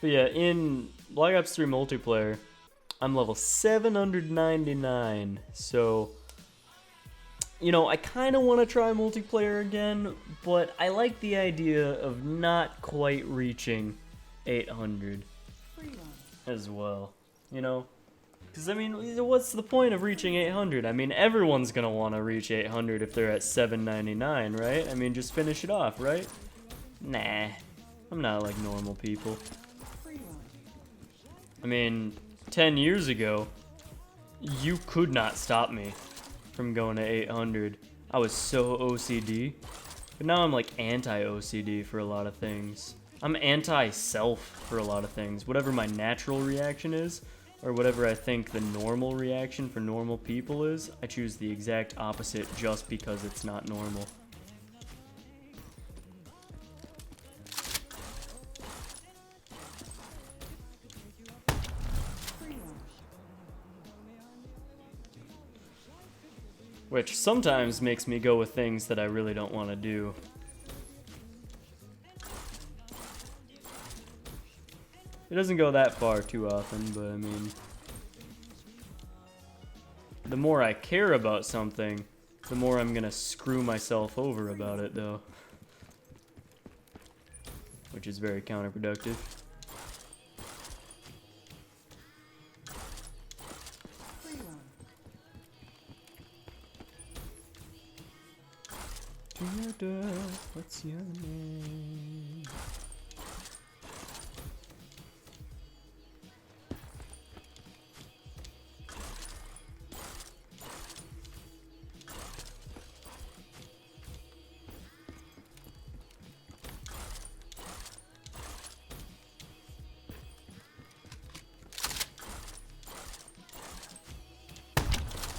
But yeah, in Black Ops 3 multiplayer, I'm level 799, so, you know, I kind of want to try multiplayer again, but I like the idea of not quite reaching 800 as well, you know? Because, I mean, what's the point of reaching 800? I mean, everyone's going to want to reach 800 if they're at 799, right? I mean, just finish it off, right? Nah, I'm not like normal people. I mean, 10 years ago, you could not stop me from going to 800. I was so OCD. But now I'm like anti-OCD for a lot of things. I'm anti-self for a lot of things. Whatever my natural reaction is, or whatever I think the normal reaction for normal people is, I choose the exact opposite just because it's not normal. Which sometimes makes me go with things that I really don't want to do. It doesn't go that far too often, but I mean, the more I care about something, the more I'm gonna screw myself over about it, though. Which is very counterproductive. What's your name?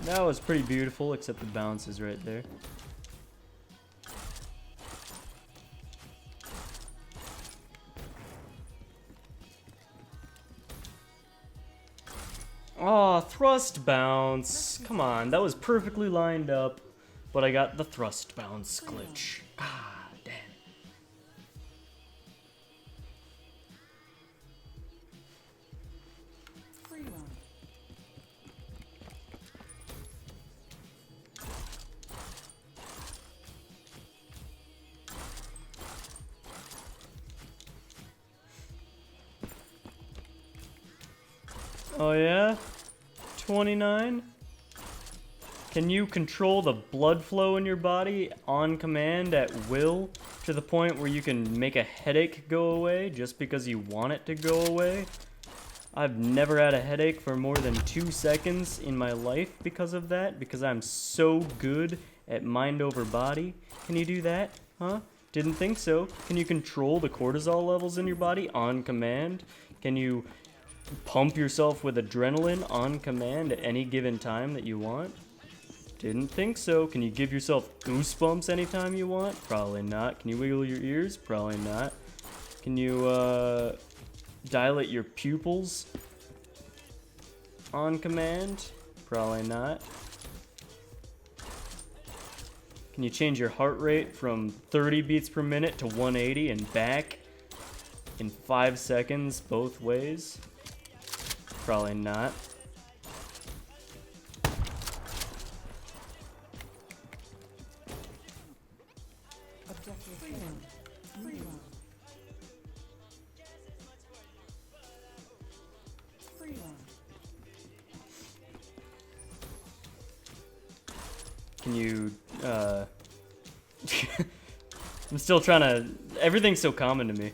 That was pretty beautiful, except the bounce is right there. Oh, thrust bounce. Come on, that was perfectly lined up. but I got the thrust bounce glitch. Ah, damn. Free run. Oh yeah? 29? Can you control the blood flow in your body on command at will to the point where you can make a headache go away just because you want it to go away? I've never had a headache for more than 2 seconds in my life because of that, because I'm so good at mind over body. Can you do that? Huh? Didn't think so. Can you control the cortisol levels in your body on command? Can you pump yourself with adrenaline on command at any given time that you want? Didn't think so. Can you give yourself goosebumps anytime you want? Probably not. Can you wiggle your ears? Probably not. Can you, dilate your pupils on command? Probably not. Can you change your heart rate from 30 beats per minute to 180 and back in 5 seconds both ways? Probably not. Objective failed. Free run. Free run. Can you, I'm still trying to, everything's so common to me,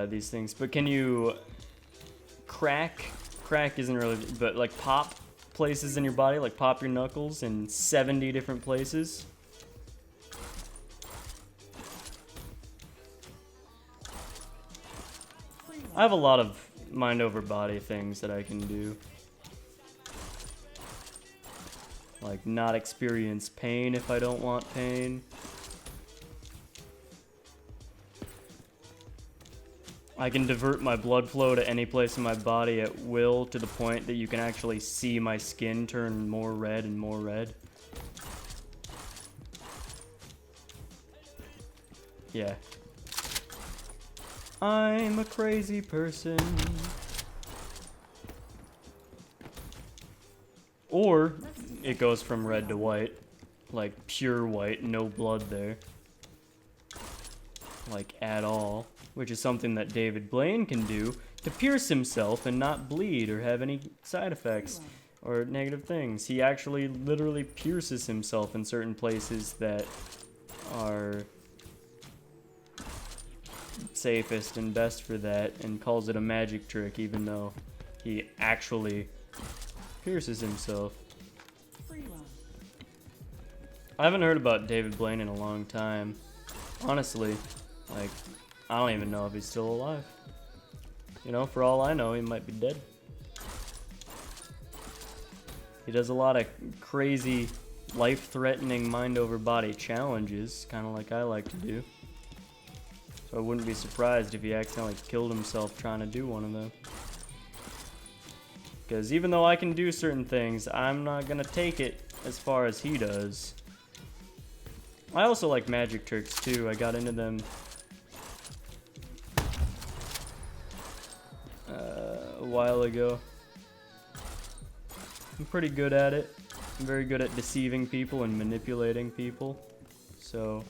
these things, but can you crack isn't really, but like pop places in your body, like pop your knuckles in 70 different places? I have a lot of mind over body things that I can do. Like not experience pain if I don't want pain. I can divert my blood flow to any place in my body at will to the point that you can actually see my skin turn more red and more red. Yeah. I'm a crazy person. Or it goes from red to white. Like pure white, no blood there. Like at all. Which is something that David Blaine can do to pierce himself and not bleed or have any side effects or negative things. He actually literally pierces himself in certain places that are safest and best for that and calls it a magic trick even though he actually pierces himself. Free run. I haven't heard about David Blaine in a long time. Honestly, like, I don't even know if he's still alive. You know, for all I know, he might be dead. He does a lot of crazy, life-threatening mind-over-body challenges, kind of like I like to do. So I wouldn't be surprised if he accidentally killed himself trying to do one of them. Because even though I can do certain things, I'm not going to take it as far as he does. I also like magic tricks too. I got into them a while ago. I'm pretty good at it. I'm very good at deceiving people and manipulating people. So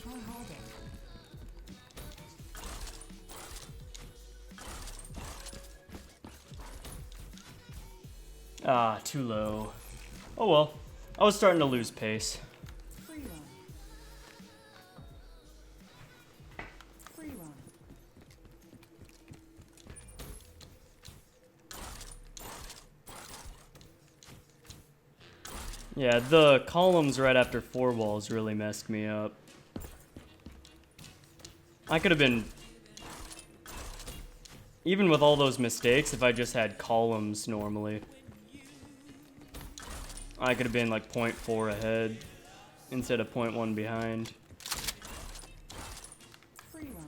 Try harder. ah, too low. Oh well. I was starting to lose pace. Free run. Free run. Yeah, the columns right after 4 walls really messed me up. I could have been... Even with all those mistakes, if I just had columns normally, I could have been like 0.4 ahead instead of 0.1 behind. Free run.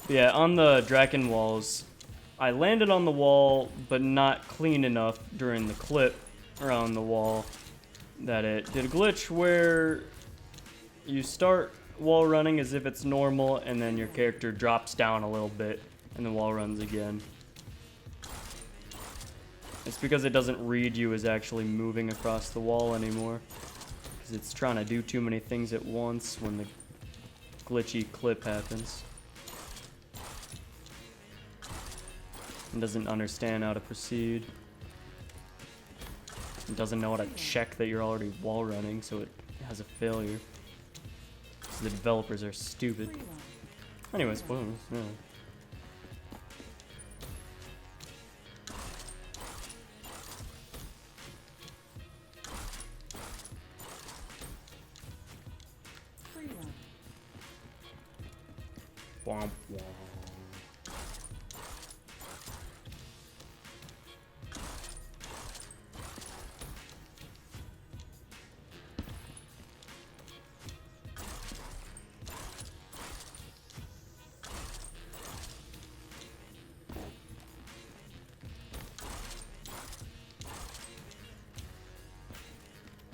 Yeah, on the Draken walls, I landed on the wall, but not clean enough during the clip around the wall that it did a glitch where you start wall running as if it's normal, and then your character drops down a little bit, and the wall runs again. It's because it doesn't read you as actually moving across the wall anymore, because it's trying to do too many things at once when the glitchy clip happens. And doesn't understand how to proceed. It doesn't know how to check that you're already wall running, so it has a failure. So the developers are stupid. Free run. Anyways, boom. Yeah. Free run. Womp womp.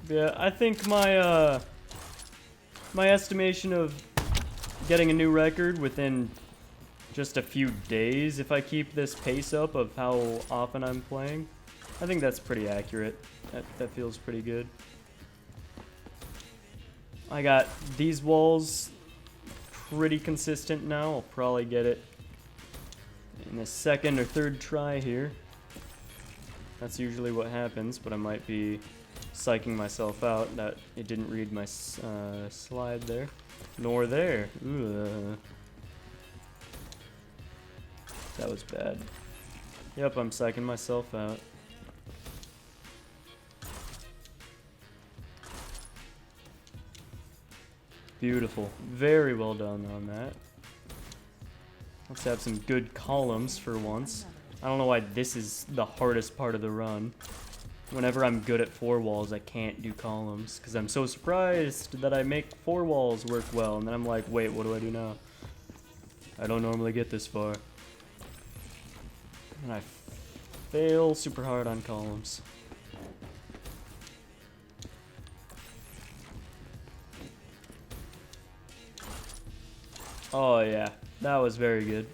Yeah, I think my my estimation of getting a new record within just a few days, if I keep this pace up of how often I'm playing, I think that's pretty accurate. That feels pretty good. I got these walls pretty consistent now. I'll probably get it in the second or third try here. That's usually what happens, but I might be psyching myself out that it didn't read my slide there. Nor there. Ooh. That was bad. Yep, I'm psyching myself out. Beautiful. Very well done on that. Let's have some good columns for once. I don't know why this is the hardest part of the run. Whenever I'm good at 4 walls, I can't do columns, because I'm so surprised that I make 4 walls work well, and then I'm like, wait, what do I do now? I don't normally get this far. And I fail super hard on columns. Oh yeah, that was very good.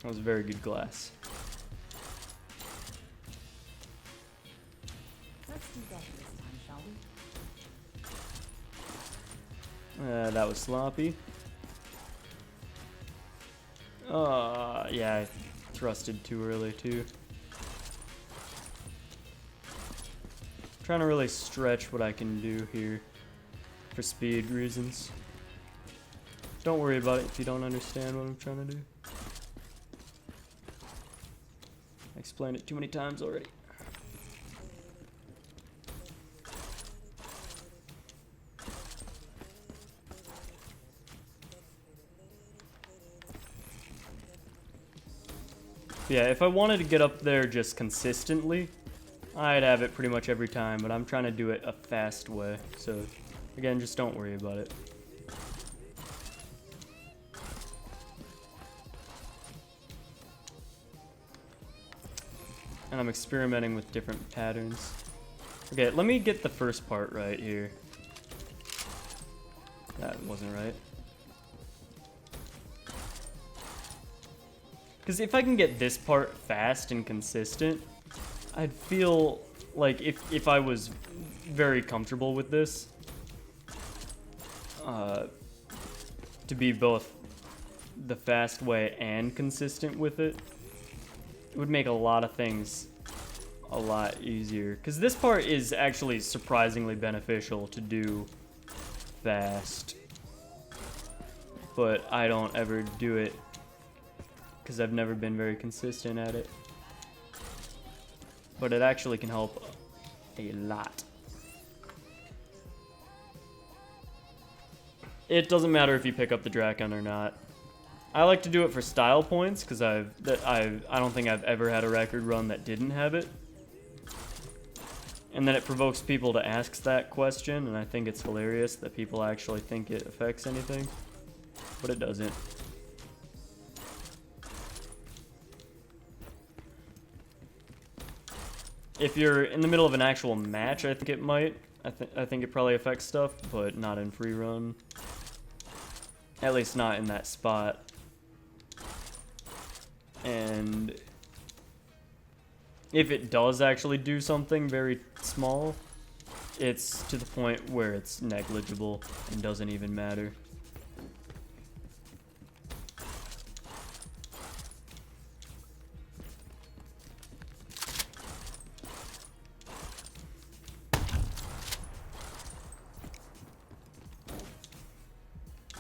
That was very good glass. Let's do better this time, shall we? That was sloppy. Yeah, I thrusted too early too. Trying to really stretch what I can do here for speed reasons. Don't worry about it if you don't understand what I'm trying to do. I explained it too many times already. Yeah, if I wanted to get up there just consistently, I'd have it pretty much every time, but I'm trying to do it a fast way. So, again, just don't worry about it. And I'm experimenting with different patterns. Okay, let me get the first part right here. That wasn't right. Because if I can get this part fast and consistent, I'd feel like if I was very comfortable with this, to be both the fast way and consistent with it, it would make a lot of things a lot easier. Because this part is actually surprisingly beneficial to do fast. But I don't ever do it because I've never been very consistent at it. But it actually can help a lot. It doesn't matter if you pick up the Drakon or not. I like to do it for style points because I don't think I've ever had a record run that didn't have it. And then it provokes people to ask that question, and I think it's hilarious that people actually think it affects anything, but it doesn't. If you're in the middle of an actual match, I think it might. I think it probably affects stuff, but not in free run. At least not in that spot. And if it does actually do something very small, it's to the point where it's negligible and doesn't even matter.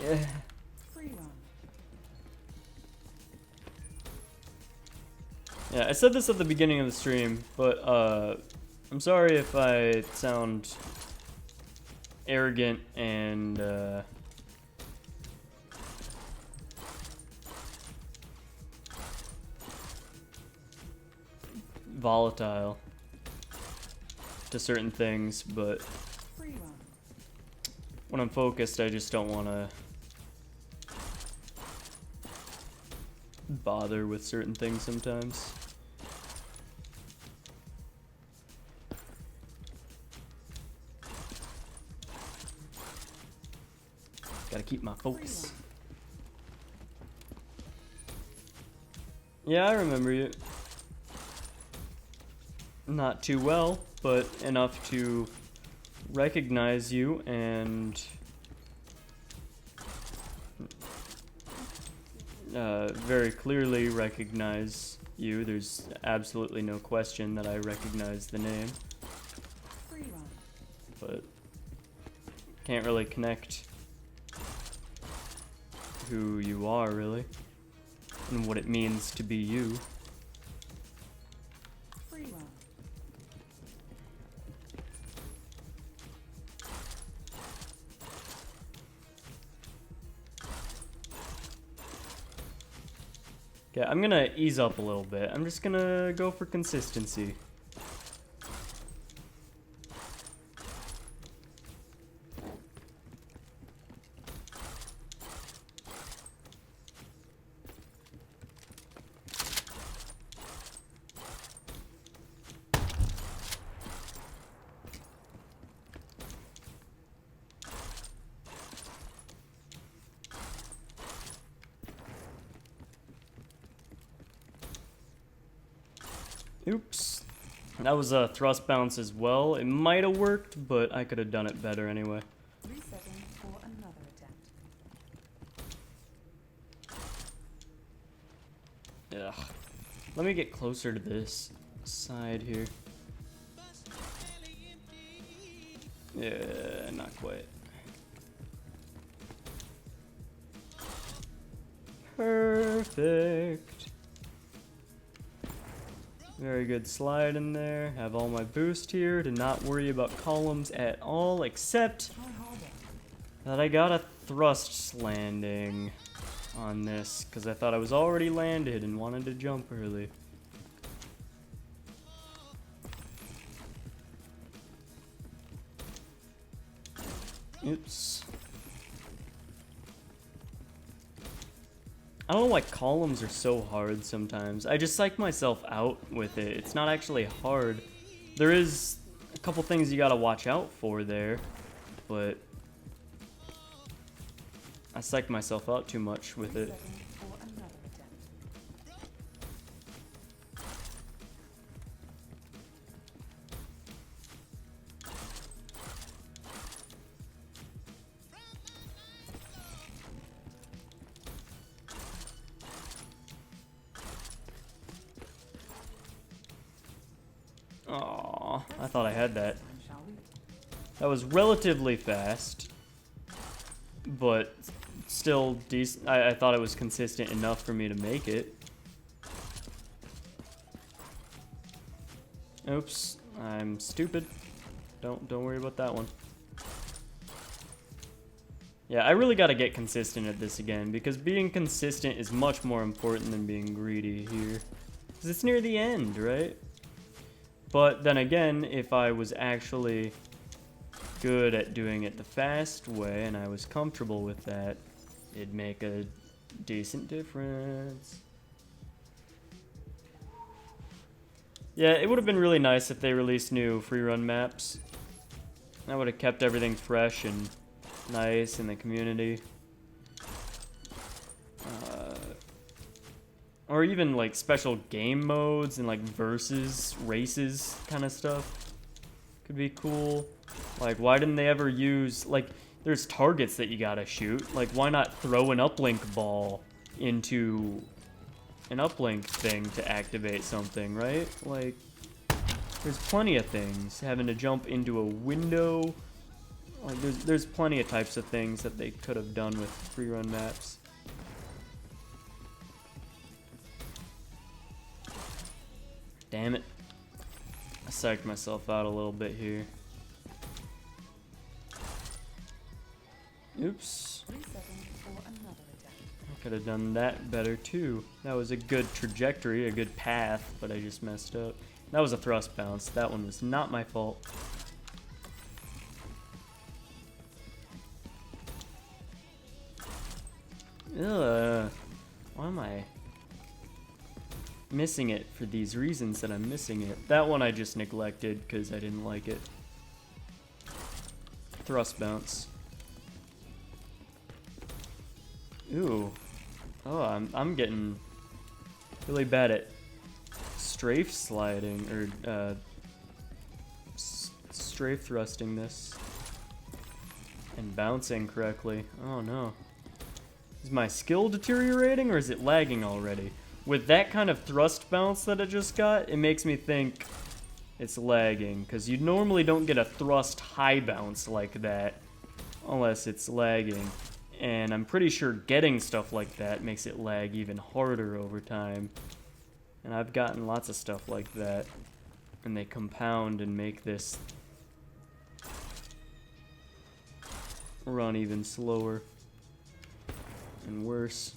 Yeah. Free run. Yeah, I said this at the beginning of the stream, but I'm sorry if I sound arrogant and volatile to certain things, but Free run. when I'm focused, I just don't want to bother with certain things sometimes. Gotta keep my focus. Yeah, I remember you. Not too well, but enough to recognize you and very clearly recognize you. There's absolutely no question that I recognize the name, Free run. but can't really connect who you are, really, and what it means to be you. Free run. Okay, I'm gonna ease up a little bit. I'm just gonna go for consistency. Oops. That was a thrust bounce as well. It might have worked, but I could have done it better anyway. Resetting for another attempt. Ugh. Let me get closer to this side here. Yeah, not quite. Perfect. Very good slide in there. Have all my boost here to not worry about columns at all, except Try harder. that I got a thrust landing on this because I thought I was already landed and wanted to jump early. Oops. I don't know why columns are so hard sometimes. I just psych myself out with it. It's not actually hard. There is a couple things you gotta watch out for there, but I psych myself out too much with it. Resetting for another attempt. Aw, I thought I had that. Time, shall we? That was relatively fast, but still decent. I thought it was consistent enough for me to make it. Oops, I'm stupid. Don't worry about that one. Yeah, I really got to get consistent at this again, because being consistent is much more important than being greedy here. Because it's near the end, right? But then again, if I was actually good at doing it the fast way, and I was comfortable with that, it'd make a decent difference. Yeah, it would have been really nice if they released new free run maps. That would have kept everything fresh and nice in the community. Or even like special game modes and like versus races kind of stuff could be cool. Like, why didn't they ever use, like, there's targets that you gotta shoot. Like, why not throw an uplink ball into an uplink thing to activate something, right? Like, there's plenty of things. Having to jump into a window. Like, there's plenty of types of things that they could have done with free run maps. Damn it. I psyched myself out a little bit here. Oops. 3 seconds for another attack. I could have done that better too. That was a good trajectory, a good path, but I just messed up. That was a thrust bounce. That one was not my fault. Ugh. Why am I missing it for these reasons that I'm missing it? That one I just neglected because I didn't like it. Thrust bounce. Ooh. Oh, I'm getting really bad at strafe sliding, or strafe thrusting this. And bouncing correctly. Oh no. Is my skill deteriorating, or is it lagging already? With that kind of thrust bounce that I just got, it makes me think it's lagging, because you normally don't get a thrust high bounce like that unless it's lagging. And I'm pretty sure getting stuff like that makes it lag even harder over time. And I've gotten lots of stuff like that, and they compound and make this run even slower and worse.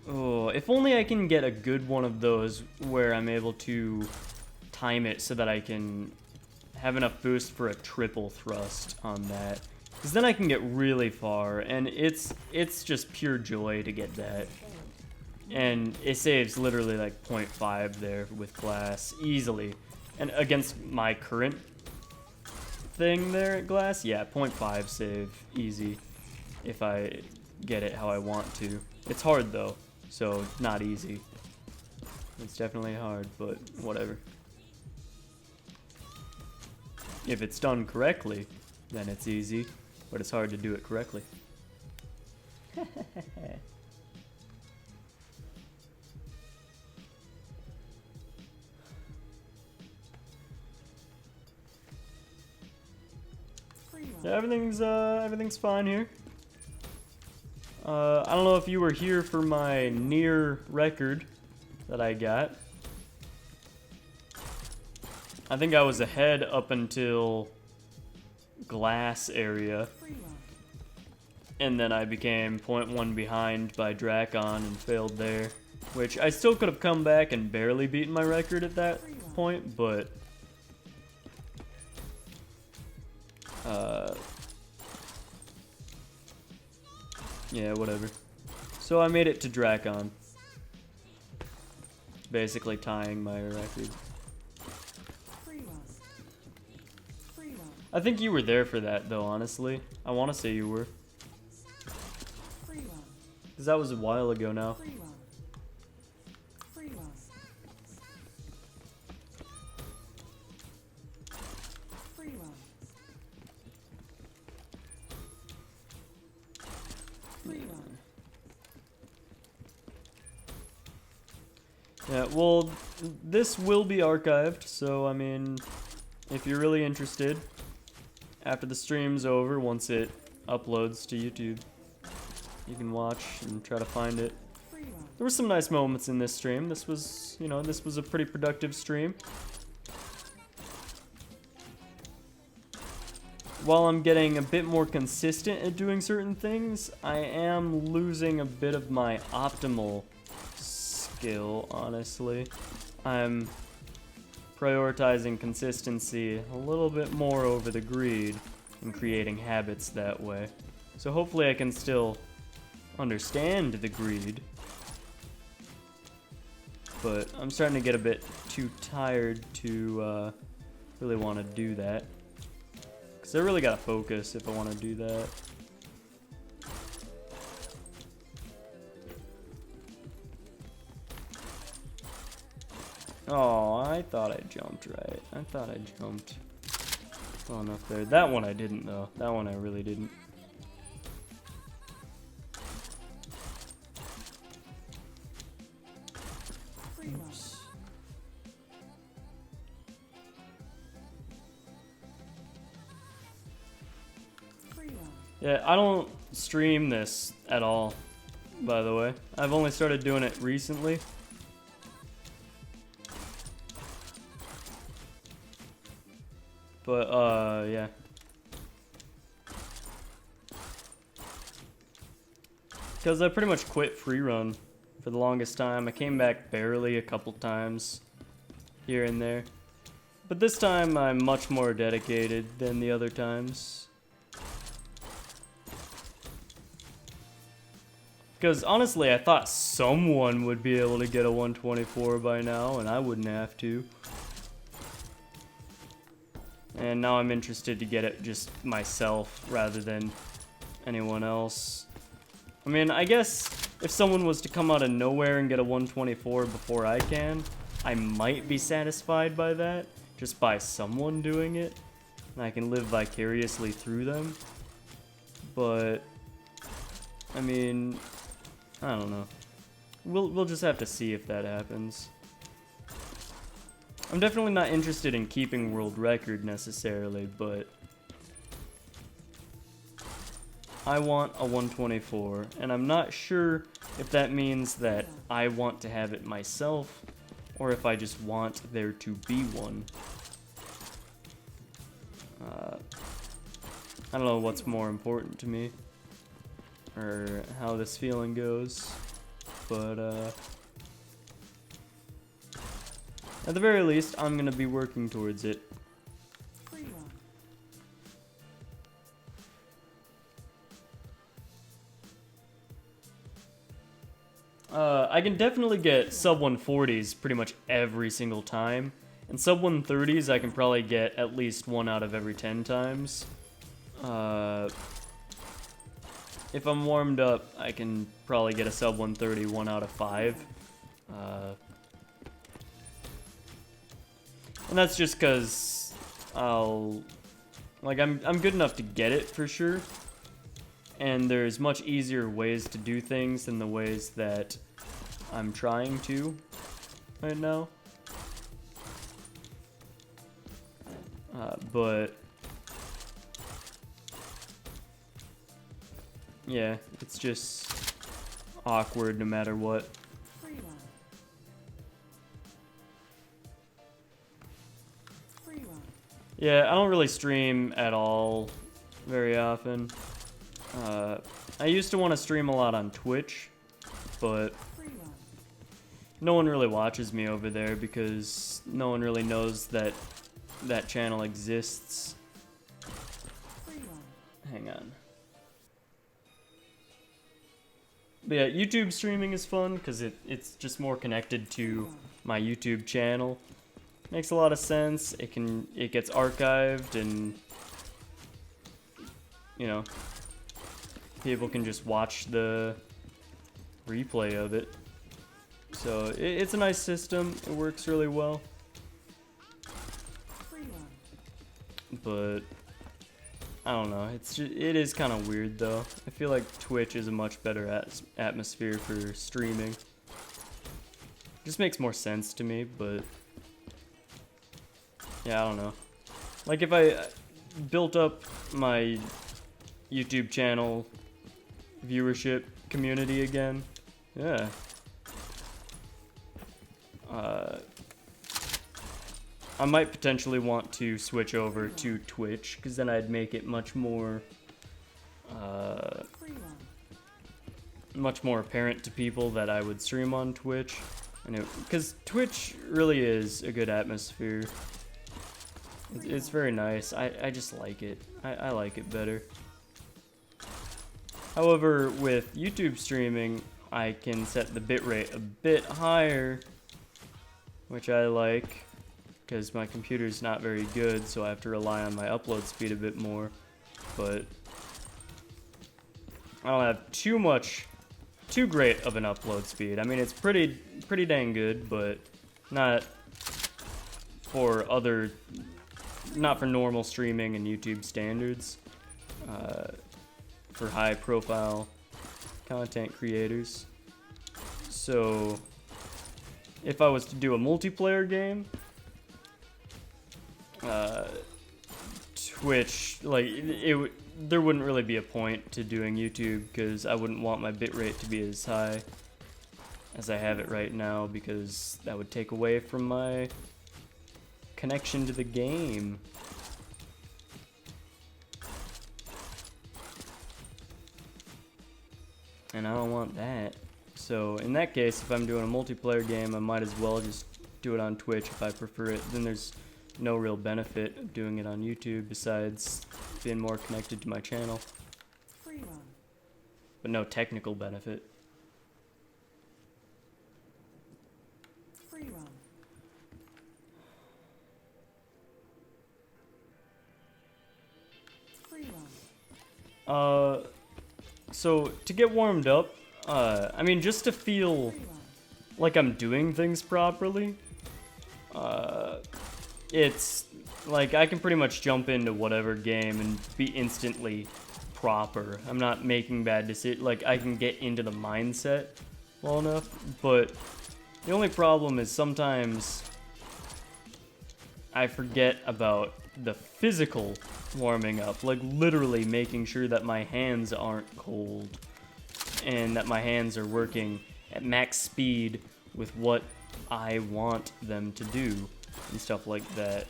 Oh, if only I can get a good one of those where I'm able to time it so that I can have enough boost for a triple thrust on that. Because then I can get really far, and it's just pure joy to get that. And it saves literally like 0.5 there with glass, easily. And against my current thing there at glass, yeah, 0.5 save, easy, if I get it how I want to. It's hard though, so not easy. It's definitely hard, but whatever. If it's done correctly, then it's easy, but it's hard to do it correctly. Yeah, everything's fine here. I don't know if you were here for my near record that I got. I think I was ahead up until glass area, and then I became 0.1 behind by Drakon and failed there, which I still could have come back and barely beaten my record at that point, but yeah, whatever. So I made it to Drakon, basically tying my record. I think you were there for that, though, honestly. I want to say you were. Because that was a while ago now. Free run. Yeah, well, this will be archived, so I mean, if you're really interested, after the stream's over, once it uploads to YouTube, you can watch and try to find it. Free run. There were some nice moments in this stream. This was, you know, this was a pretty productive stream. While I'm getting a bit more consistent at doing certain things, I am losing a bit of my optimal skill, honestly. I'm prioritizing consistency a little bit more over the greed and creating habits that way. So hopefully I can still understand the greed, but I'm starting to get a bit too tired to really want to do that. Because I really gotta focus if I want to do that. Oh, I thought I jumped right. I thought I jumped well enough there. That one I didn't, though. That one I really didn't. Free run. Oops. Free run. Yeah, I don't stream this at all, by the way. I've only started doing it recently. But, yeah. Because I pretty much quit free run for the longest time. I came back barely a couple times here and there. But this time I'm much more dedicated than the other times. Because honestly, I thought someone would be able to get a 124 by now, and I wouldn't have to. And now I'm interested to get it just myself rather than anyone else. I mean, I guess if someone was to come out of nowhere and get a 124 before I can, I might be satisfied by that, just by someone doing it. And I can live vicariously through them. But, I mean, I don't know. We'll just have to see if that happens. I'm definitely not interested in keeping world record necessarily, but I want a 124, and I'm not sure if that means that I want to have it myself, or if I just want there to be one. I don't know what's more important to me, or how this feeling goes, but at the very least, I'm gonna be working towards it. Free run. I can definitely get sub 140s pretty much every single time, and sub 130s I can probably get at least 1 out of every 10 times. If I'm warmed up, I can probably get a sub 130 1 out of 5. And that's just because I'm good enough to get it for sure. And there's much easier ways to do things than the ways that I'm trying to right now. But yeah, it's just awkward no matter what. Free run. Free run. Yeah, I don't really stream at all very often. I used to want to stream a lot on Twitch, but Free run. no one really watches me over there because no one really knows that that channel exists. Free run. Hang on. But yeah, YouTube streaming is fun because it's just more connected to my YouTube channel. Makes a lot of sense. It gets archived and, you know, people can just watch the replay of it. So it's a nice system. It works really well. Free run. But I don't know. It is kind of weird though. I feel like Twitch is a much better atmosphere for streaming. Just makes more sense to me, but yeah, I don't know. Like if I built up my YouTube channel viewership community again, yeah. I might potentially want to switch over to Twitch, because then I'd make it much more apparent to people that I would stream on Twitch. And because Twitch really is a good atmosphere. It's very nice. I just like it. I like it better. However, with YouTube streaming, I can set the bitrate a bit higher, which I like, because my computer's not very good, so I have to rely on my upload speed a bit more. But I don't have too great of an upload speed. I mean, it's pretty dang good, but not for normal streaming and YouTube standards. For high profile content creators. So if I was to do a multiplayer game, Twitch, like, there wouldn't really be a point to doing YouTube, because I wouldn't want my bitrate to be as high as I have it right now, because that would take away from my connection to the game. And I don't want that. So in that case, if I'm doing a multiplayer game, I might as well just do it on Twitch if I prefer it. Then there's no real benefit of doing it on YouTube besides being more connected to my channel. But no technical benefit. So to get warmed up, I mean, just to feel like I'm doing things properly, it's like I can pretty much jump into whatever game and be instantly proper. I'm not making bad decisions. Like, I can get into the mindset well enough, but the only problem is sometimes I forget about the physical warming up, like literally making sure that my hands aren't cold and that my hands are working at max speed with what I want them to do and stuff like that.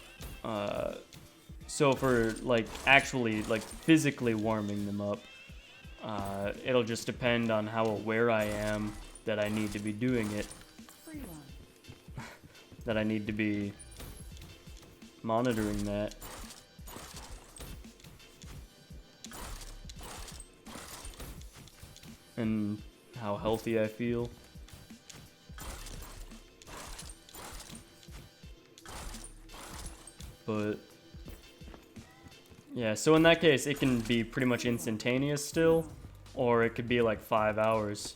So for like actually like physically warming them up, it'll just depend on how aware I am that I need to be doing it. That I need to be monitoring that. And how healthy I feel. But yeah, so in that case it can be pretty much instantaneous still, or it could be like 5 hours.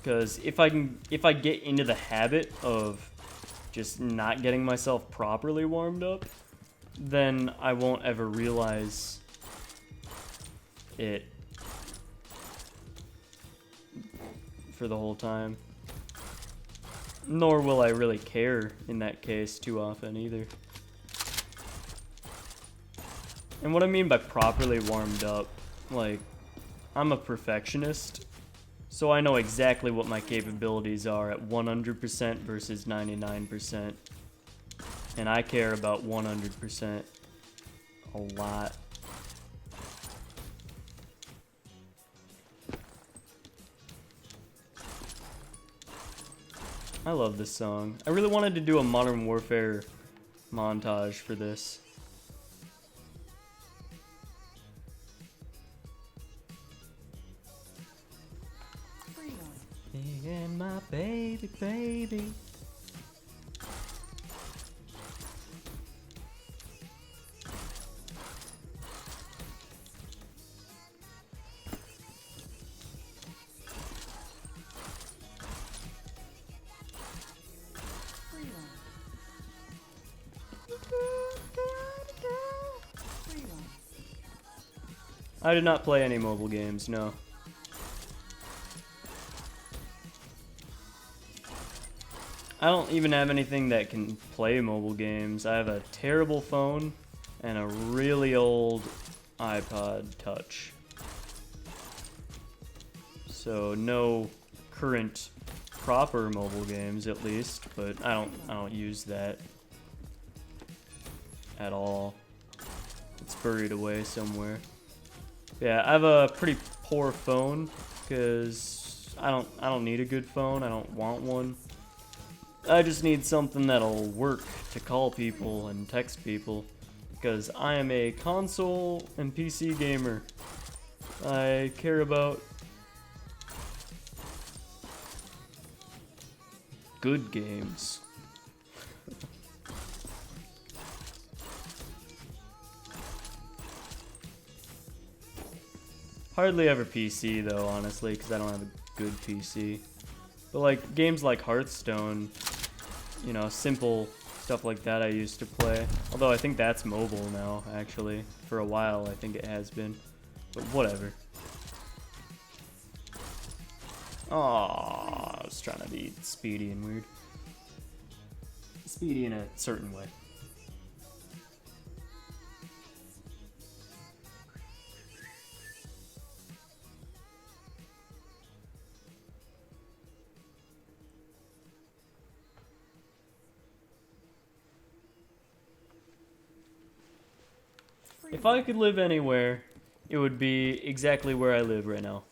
Because if I get into the habit of just not getting myself properly warmed up, then I won't ever realize it for the whole time. Nor will I really care in that case too often either. And what I mean by properly warmed up, like, I'm a perfectionist, so I know exactly what my capabilities are at 100% versus 99%. And I care about 100% a lot. I love this song. I really wanted to do a Modern Warfare montage for this. And my baby, baby. I did not play any mobile games, no. I don't even have anything that can play mobile games. I have a terrible phone and a really old iPod Touch. So no current proper mobile games at least, but I don't use that at all. It's buried away somewhere. Yeah, I have a pretty poor phone because I don't need a good phone. I don't want one. I just need something that'll work to call people and text people because I am a console and PC gamer. I care about good games. Hardly ever PC though, honestly, because I don't have a good PC. But like games like Hearthstone, you know, simple stuff like that I used to play. Although I think that's mobile now, actually. For a while, I think it has been. But whatever. Aww, I was trying to be speedy and weird. Speedy in a certain way. If I could live anywhere, it would be exactly where I live right now.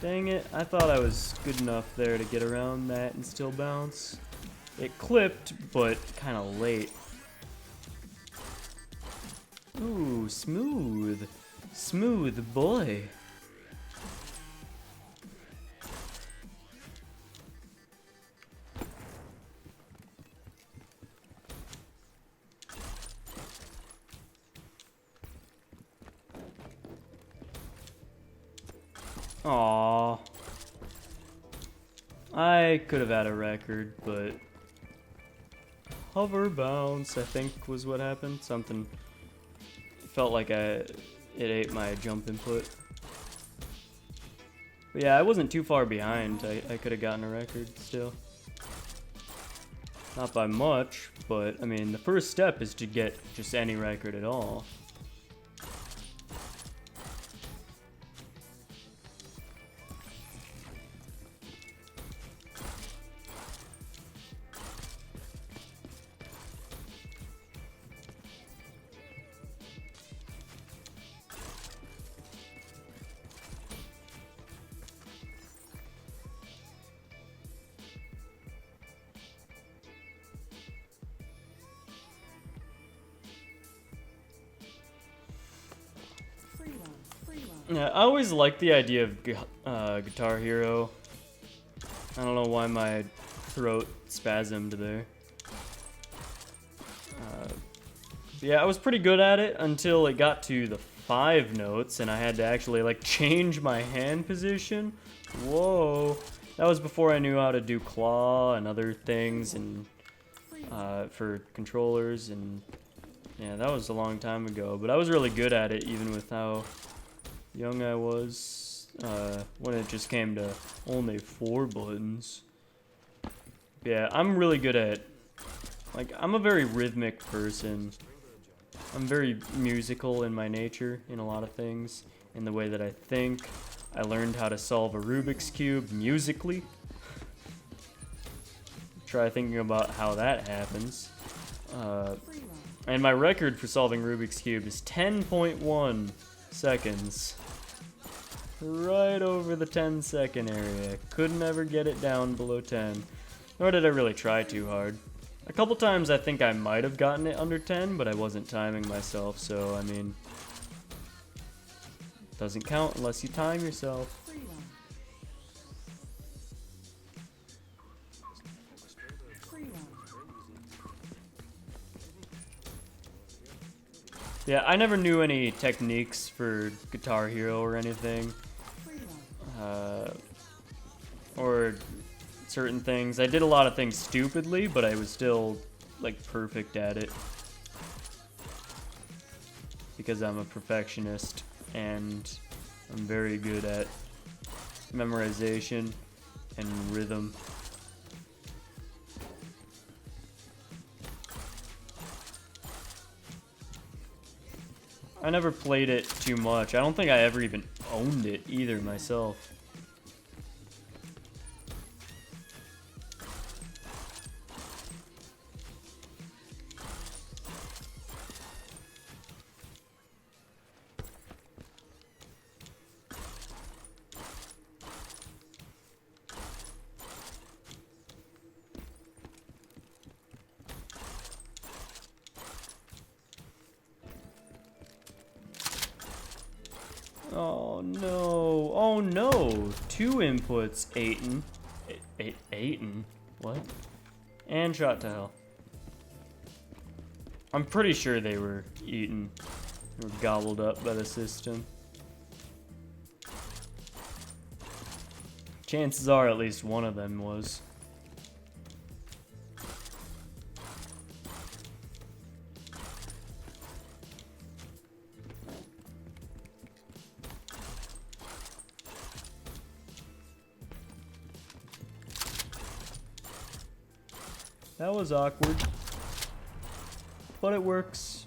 Dang it, I thought I was good enough there to get around that and still bounce. It clipped, but kind of late. Ooh, smooth. Smooth boy. Aww. I could have had a record, but hover bounce, I think, was what happened. Something felt like it ate my jump input. But yeah, I wasn't too far behind. I could have gotten a record still. Not by much, but I mean, the first step is to get just any record at all. Yeah, I always liked the idea of Guitar Hero. I don't know why my throat spasmed there. Yeah, I was pretty good at it until it got to the 5 notes and I had to actually like change my hand position. Whoa. That was before I knew how to do claw and other things and for controllers, and yeah, that was a long time ago, but I was really good at it even with how young I was when it just came to only 4 buttons. Yeah, I'm really good at, like, I'm a very rhythmic person. I'm very musical in my nature in a lot of things, in the way that I think. I learned how to solve a Rubik's Cube musically. Try thinking about how that happens. And my record for solving Rubik's Cube is 10.1 seconds. right over the 10-second area. Couldn't ever get it down below 10. Nor did I really try too hard. A couple times I think I might have gotten it under 10, but I wasn't timing myself, so I mean, doesn't count unless you time yourself. Free run. Free run. Yeah, I never knew any techniques for Guitar Hero or anything. Free run. Or certain things. I did a lot of things stupidly, but I was still, like, perfect at it. Because I'm a perfectionist, and I'm very good at memorization and rhythm. I never played it too much. I don't think I ever even owned it either myself. Oh no, oh no, 2 inputs, Aiton. Aiton? What? And shot to hell. I'm pretty sure they were eaten, or gobbled up by the system. Chances are at least one of them was. That was awkward, but it works.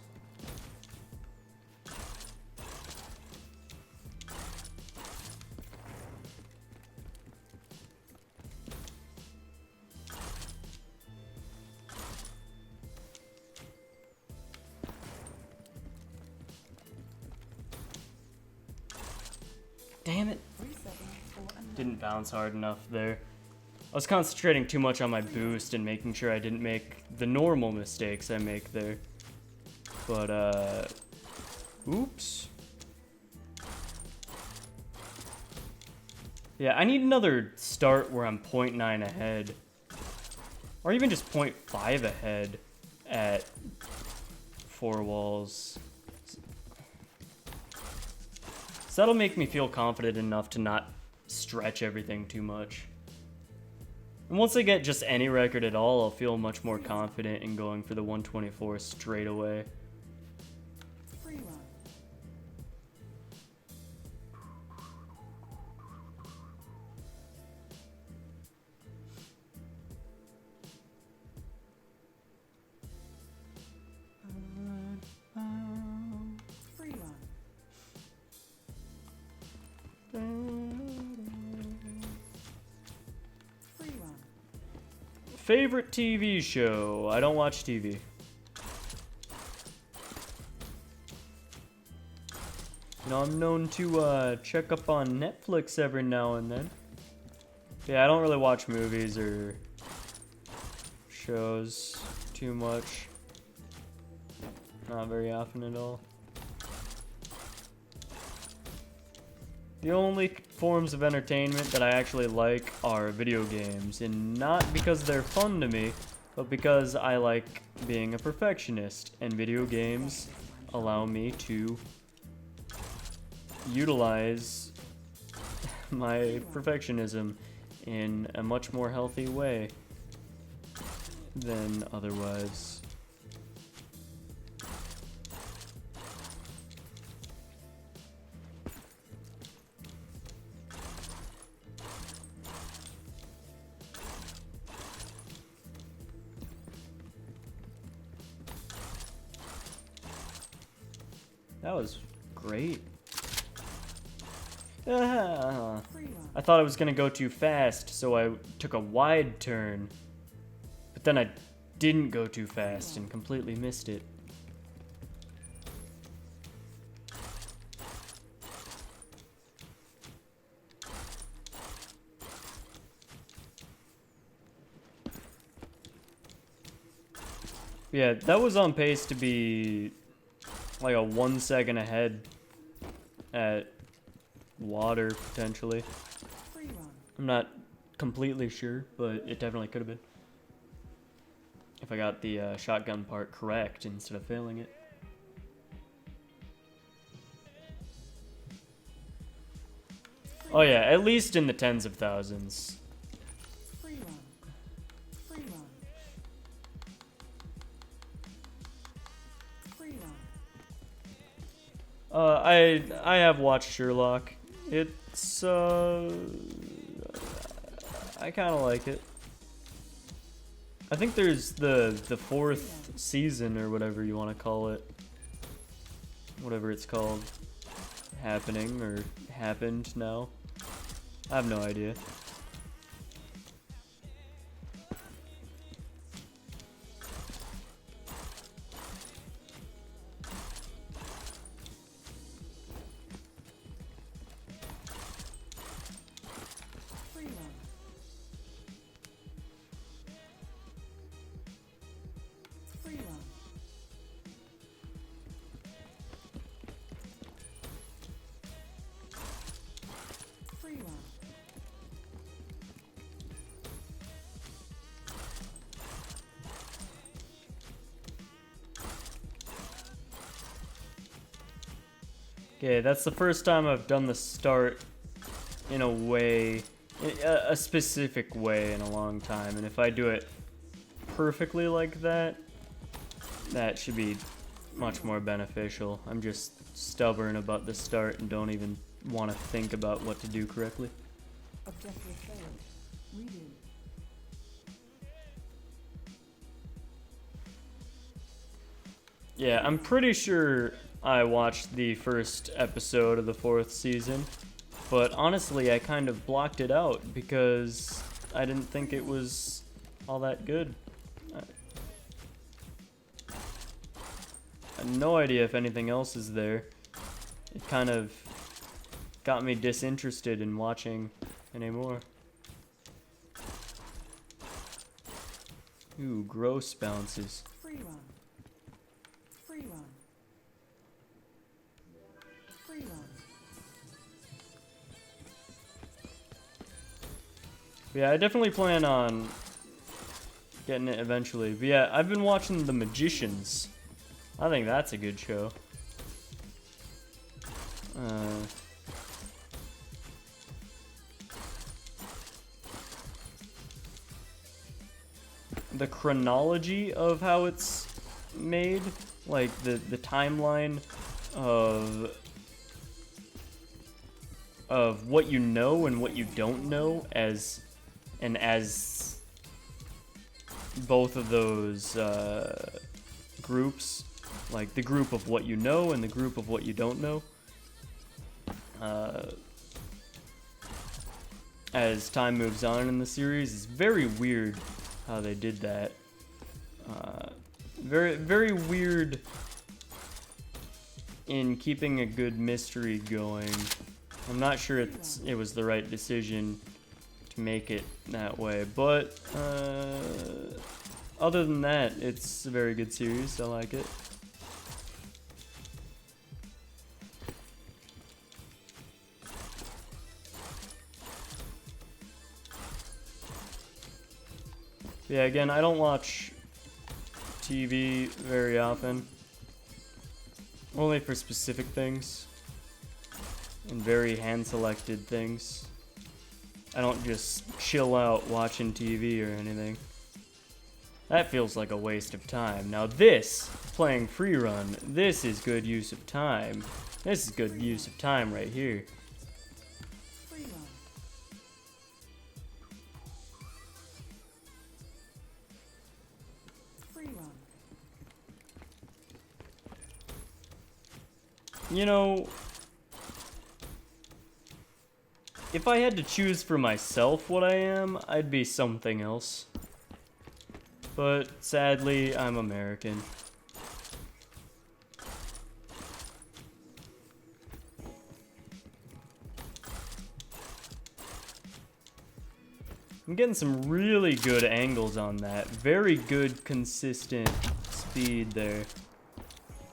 Damn it. Didn't bounce hard enough there. I was concentrating too much on my boost and making sure I didn't make the normal mistakes I make there. But, oops. Yeah, I need another start where I'm 0.9 ahead. Or even just 0.5 ahead at 4 walls. So that'll make me feel confident enough to not stretch everything too much. And once I get just any record at all, I'll feel much more confident in going for the 124 straight away. Free run. Free run. Free run. Favorite TV show? I don't watch TV. You know, I'm known to check up on Netflix every now and then. Yeah, I don't really watch movies or shows too much. Not very often at all. The only forms of entertainment that I actually like are video games, and not because they're fun to me, but because I like being a perfectionist, and video games allow me to utilize my perfectionism in a much more healthy way than otherwise. That was great. I thought I was gonna go too fast, so I took a wide turn. But then I didn't go too fast and completely missed it. Yeah, that was on pace to be like a 1 second ahead at water, potentially. Free run. I'm not completely sure, but it definitely could have been. If I got the shotgun part correct instead of failing it. Oh yeah, at least in the tens of thousands. Free run. Free run. Free run. I have watched Sherlock. It's I kind of like it. I think there's the fourth season or whatever you want to call it. Whatever it's called. Happening or happened now. I have no idea. Free run. Free run. Free run. Okay, that's the first time I've done the start in a way, a specific way in a long time. And if I do it perfectly like that, that should be much more beneficial. I'm just stubborn about the start and don't even want to think about what to do correctly. Objective failed. Redo. Yeah, I'm pretty sure I watched the first episode of the fourth season, but honestly, I kind of blocked it out because I didn't think it was all that good. I have no idea if anything else is there. It kind of got me disinterested in watching anymore. Ooh, gross bounces. Free run. Free run. Free run. Yeah, I definitely plan on getting it eventually. But yeah, I've been watching The Magicians. I think that's a good show. The chronology of how it's made, like the timeline of what you know and what you don't know, as both of those groups, like the group of what you know and the group of what you don't know, as time moves on in the series, is very weird how they did that. Very, very weird in keeping a good mystery going. I'm not sure it was the right decision to make it that way, but other than that, it's a very good series. I like it. Yeah, again, I don't watch TV very often. Only for specific things. And very hand-selected things. I don't just chill out watching TV or anything. That feels like a waste of time. Now this, playing free run, this is good use of time. This is good use of time right here. Free run. Free run. You know, if I had to choose for myself what I am, I'd be something else. But sadly, I'm American. I'm getting some really good angles on that. Very good, consistent speed there.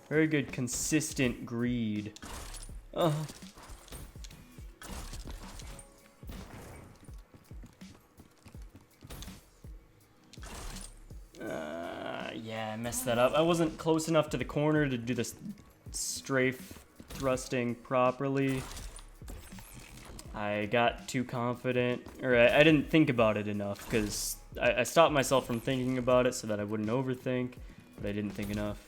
Very good, consistent greed. Yeah, I messed that up. I wasn't close enough to the corner to do this strafe thrusting properly. I got too confident, or I didn't think about it enough, because I stopped myself from thinking about it so that I wouldn't overthink, but I didn't think enough.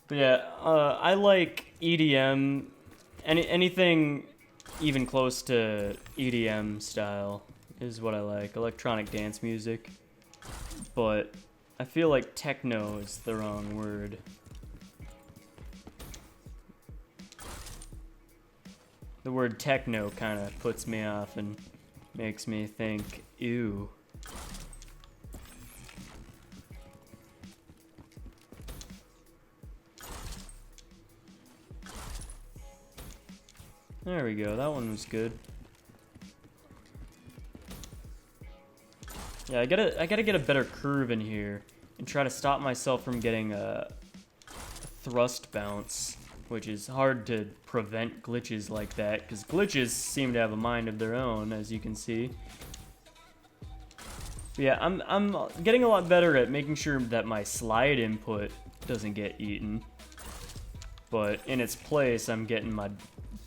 But yeah, I like EDM, anything even close to EDM style is what I like, electronic dance music, but I feel like techno is the wrong word. The word techno kind of puts me off and makes me think, ew. There we go, that one was good. Yeah, I gotta get a better curve in here and try to stop myself from getting a thrust bounce, which is hard to prevent glitches like that, because glitches seem to have a mind of their own, as you can see. But yeah, I'm getting a lot better at making sure that my slide input doesn't get eaten, but in its place, I'm getting my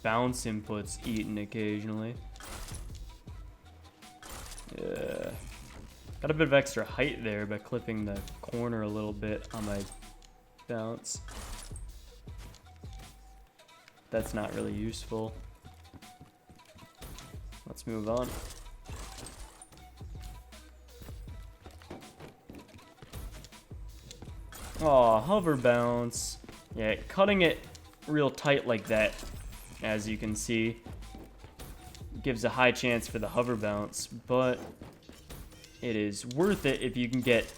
bounce inputs eaten occasionally. Yeah. Got a bit of extra height there by clipping the corner a little bit on my bounce. That's not really useful. Let's move on. Aw, hover bounce. Yeah, cutting it real tight like that, as you can see, gives a high chance for the hover bounce, but it is worth it if you can get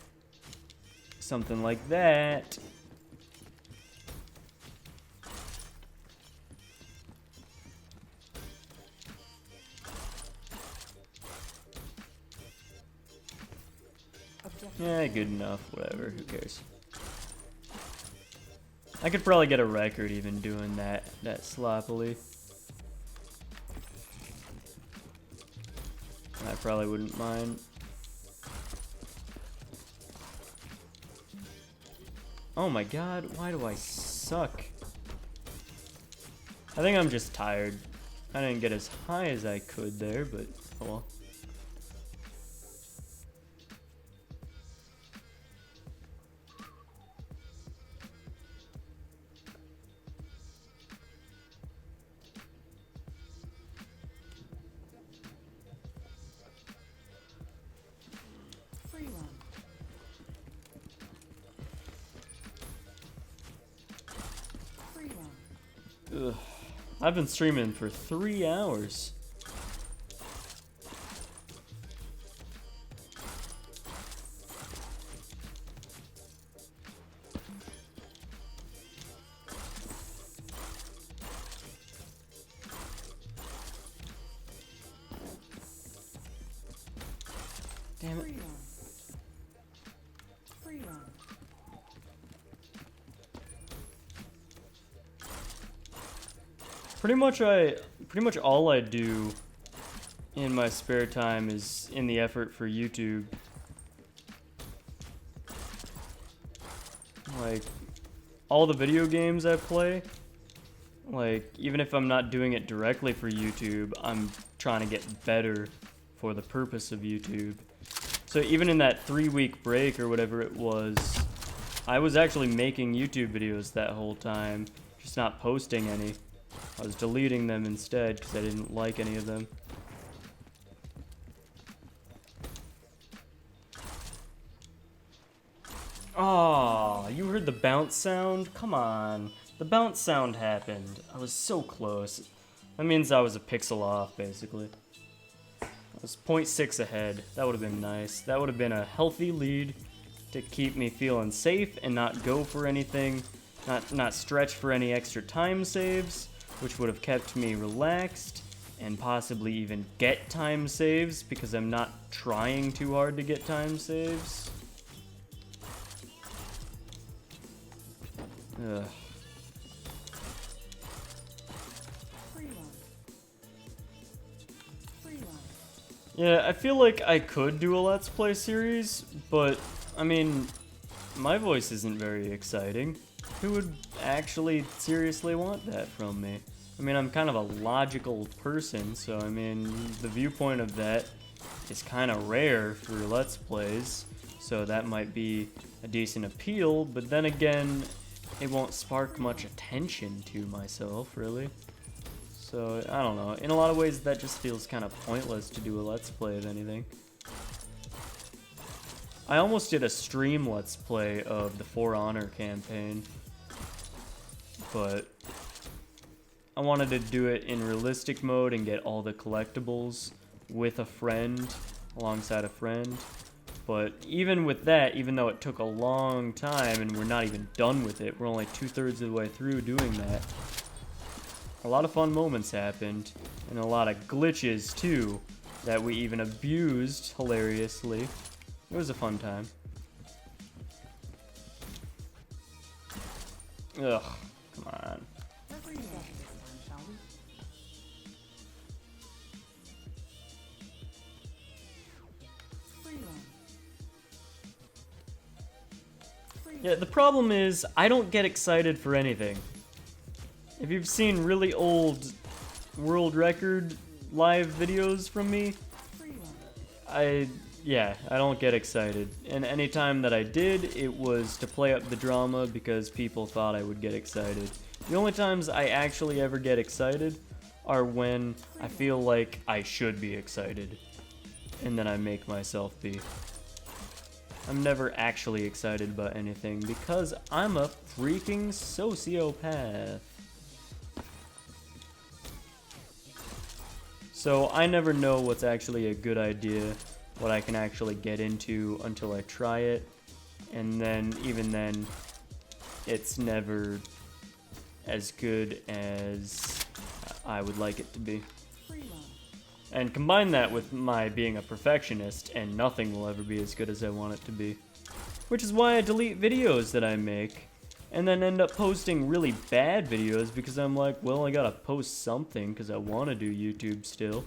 something like that. Yeah, good enough, whatever, who cares. I could probably get a record even doing that sloppily. I probably wouldn't mind. Oh my god, why do I suck? I think I'm just tired. I didn't get as high as I could there, but oh well. Free run. Free run. Ugh. I've been streaming for 3 hours. Damn it. Free run. Free run. Pretty much all I do in my spare time is in the effort for YouTube. Like, all the video games I play, like, even if I'm not doing it directly for YouTube, I'm trying to get better for the purpose of YouTube. So even in that 3-week break or whatever it was, I was actually making YouTube videos that whole time, just not posting any. I was deleting them instead because I didn't like any of them. Oh, you heard the bounce sound? Come on. The bounce sound happened. I was so close. That means I was a pixel off, basically. I was 0.6 ahead. That would have been nice. That would have been a healthy lead to keep me feeling safe and not go for anything, not stretch for any extra time saves, which would have kept me relaxed and possibly even get time saves because I'm not trying too hard to get time saves. Ugh. Yeah, I feel like I could do a Let's Play series, but, I mean, my voice isn't very exciting. Who would actually seriously want that from me? I mean, I'm kind of a logical person, so, I mean, the viewpoint of that is kind of rare for Let's Plays, so that might be a decent appeal, but then again, it won't spark much attention to myself, really. So, I don't know. In a lot of ways, that just feels kind of pointless to do a Let's Play of anything. I almost did a stream Let's Play of the For Honor campaign, but I wanted to do it in realistic mode and get all the collectibles with a friend, alongside a friend. But even with that, even though it took a long time and we're not even done with it, we're only 2/3 of the way through doing that, a lot of fun moments happened, and a lot of glitches too, that we even abused hilariously. It was a fun time. Ugh, come on. Yeah, the problem is, I don't get excited for anything. If you've seen really old world record live videos from me, I don't get excited. And any time that I did, it was to play up the drama because people thought I would get excited. The only times I actually ever get excited are when I feel like I should be excited, and then I make myself be. I'm never actually excited about anything because I'm a freaking sociopath. So I never know what's actually a good idea, what I can actually get into until I try it, and then even then, it's never as good as I would like it to be. And combine that with my being a perfectionist, and nothing will ever be as good as I want it to be. Which is why I delete videos that I make, and then end up posting really bad videos because I'm like, well, I gotta post something because I want to do YouTube still.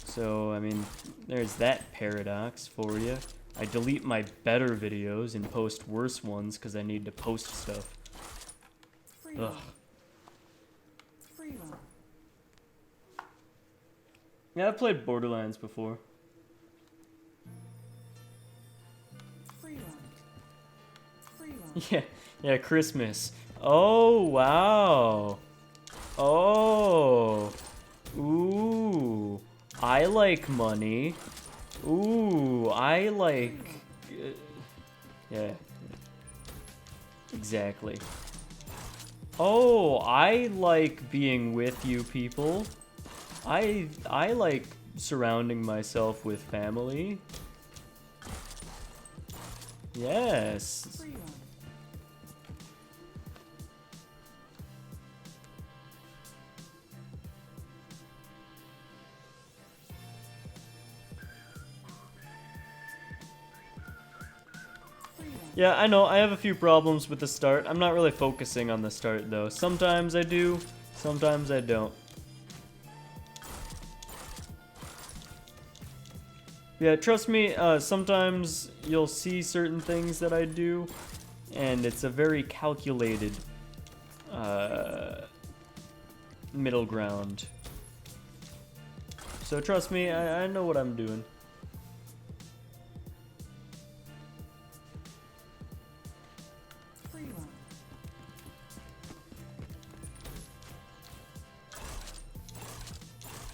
So, I mean, there's that paradox for you. I delete my better videos and post worse ones because I need to post stuff. Ugh. Yeah, I've played Borderlands before. Yeah, Christmas. Oh, wow. Oh. Ooh. I like money. Ooh, I like... yeah. Exactly. Oh, I like being with you people. I like surrounding myself with family. Yes. Yeah, I know, I have a few problems with the start. I'm not really focusing on the start, though. Sometimes I do, sometimes I don't. Yeah, trust me, sometimes you'll see certain things that I do, and it's a very calculated middle ground. So trust me, I know what I'm doing.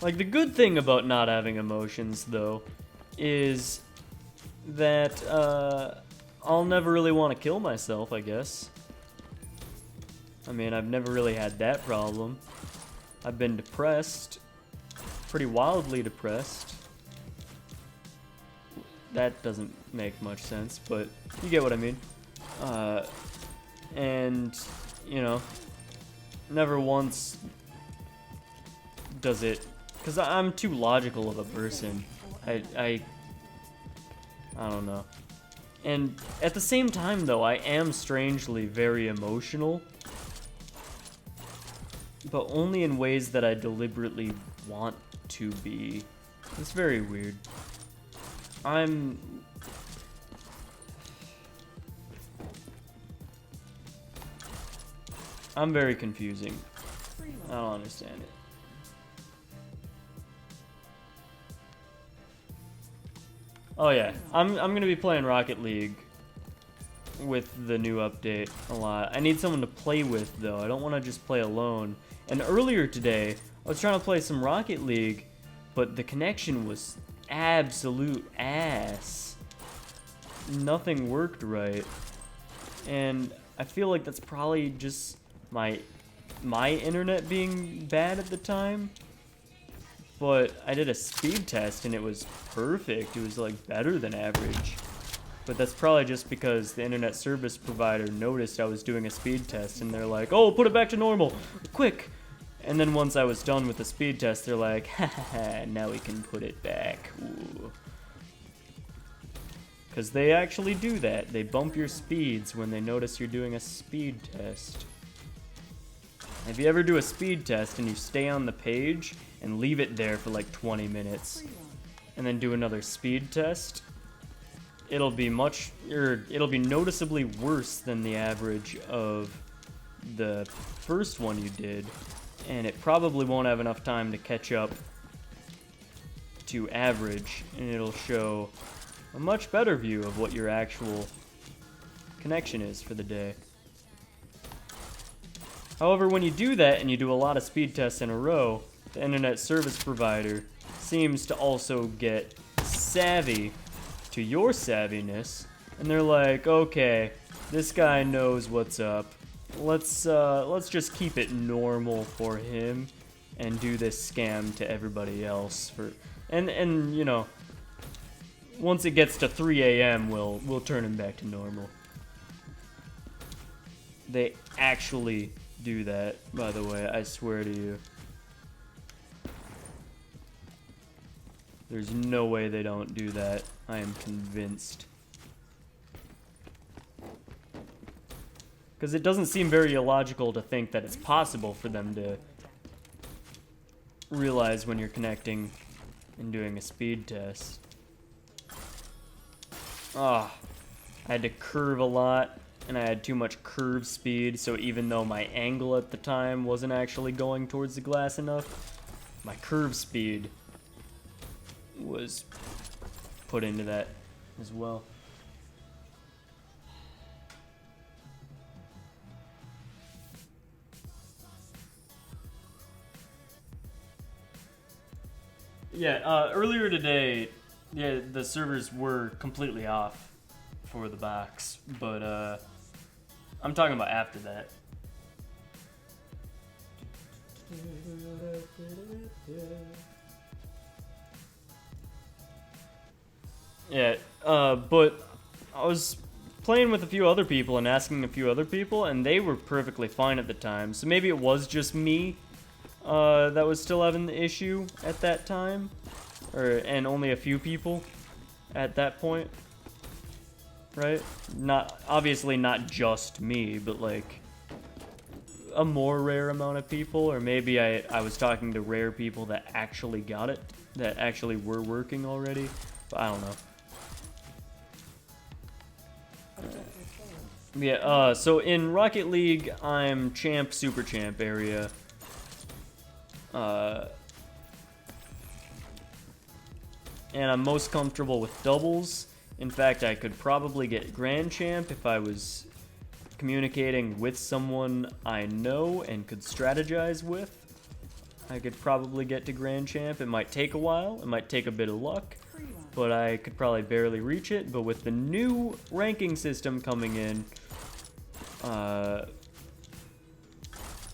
Like, the good thing about not having emotions, though, is that I'll never really want to kill myself, I guess. I mean, I've never really had that problem. I've been depressed, pretty wildly depressed. That doesn't make much sense, but you get what I mean. And, you know, never once does it Because I'm too logical of a person. I don't know. And at the same time, though, I am strangely very emotional. But only in ways that I deliberately want to be. It's very weird. I'm very confusing. I don't understand it. Oh yeah, I'm gonna be playing Rocket League with the new update a lot. I need someone to play with though. I don't want to just play alone. And earlier today, I was trying to play some Rocket League, but the connection was absolute ass. Nothing worked right. And I feel like that's probably just my internet being bad at the time. But I did a speed test and it was perfect. It was like better than average. But that's probably just because the internet service provider noticed I was doing a speed test and they're like, oh, put it back to normal, quick. And then once I was done with the speed test, they're like, ha ha ha, now we can put it back. Ooh. Because they actually do that. They bump your speeds when they notice you're doing a speed test. If you ever do a speed test and you stay on the page and leave it there for like 20 minutes and then do another speed test, it'll be noticeably worse than the average of the first one you did, and it probably won't have enough time to catch up to average, and it'll show a much better view of what your actual connection is for the day. However, when you do that and you do a lot of speed tests in a row, the internet service provider seems to also get savvy to your savviness, and they're like, okay, this guy knows what's up. Let's just keep it normal for him and do this scam to everybody else and you know, once it gets to 3 a.m. we'll turn him back to normal. They actually do that, by the way, I swear to you. There's no way they don't do that. I am convinced. Because it doesn't seem very illogical to think that it's possible for them to realize when you're connecting and doing a speed test. I had to curve a lot, and I had too much curve speed, so even though my angle at the time wasn't actually going towards the glass enough, my curve speed was put into that as well. Yeah, earlier today, yeah, the servers were completely off for the box, but I'm talking about after that. Yeah, but I was playing with a few other people and asking a few other people, and they were perfectly fine at the time. So maybe it was just me that was still having the issue at that time, and only a few people at that point, right? Obviously not just me, but like a more rare amount of people, or maybe I was talking to rare people that actually got it, that actually were working already, but I don't know. Yeah, so in Rocket League, I'm champ, super champ area. And I'm most comfortable with doubles. In fact, I could probably get grand champ if I was communicating with someone I know and could strategize with. I could probably get to grand champ. It might take a while, it might take a bit of luck, but I could probably barely reach it. But with the new ranking system coming in,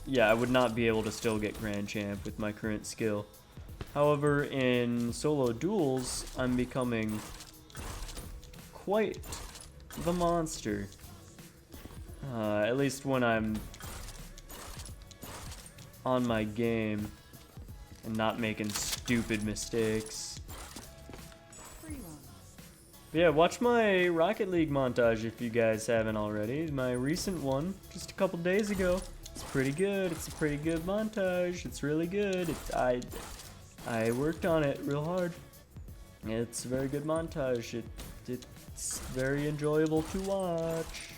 yeah, I would not be able to still get grand champ with my current skill. However, in solo duels, I'm becoming quite the monster. At least when I'm on my game and not making stupid mistakes. Free run. But yeah, watch my Rocket League montage if you guys haven't already. My recent one, just a couple days ago. It's pretty good. It's a pretty good montage. It's really good. I worked on it real hard. It's a very good montage. It's very enjoyable to watch.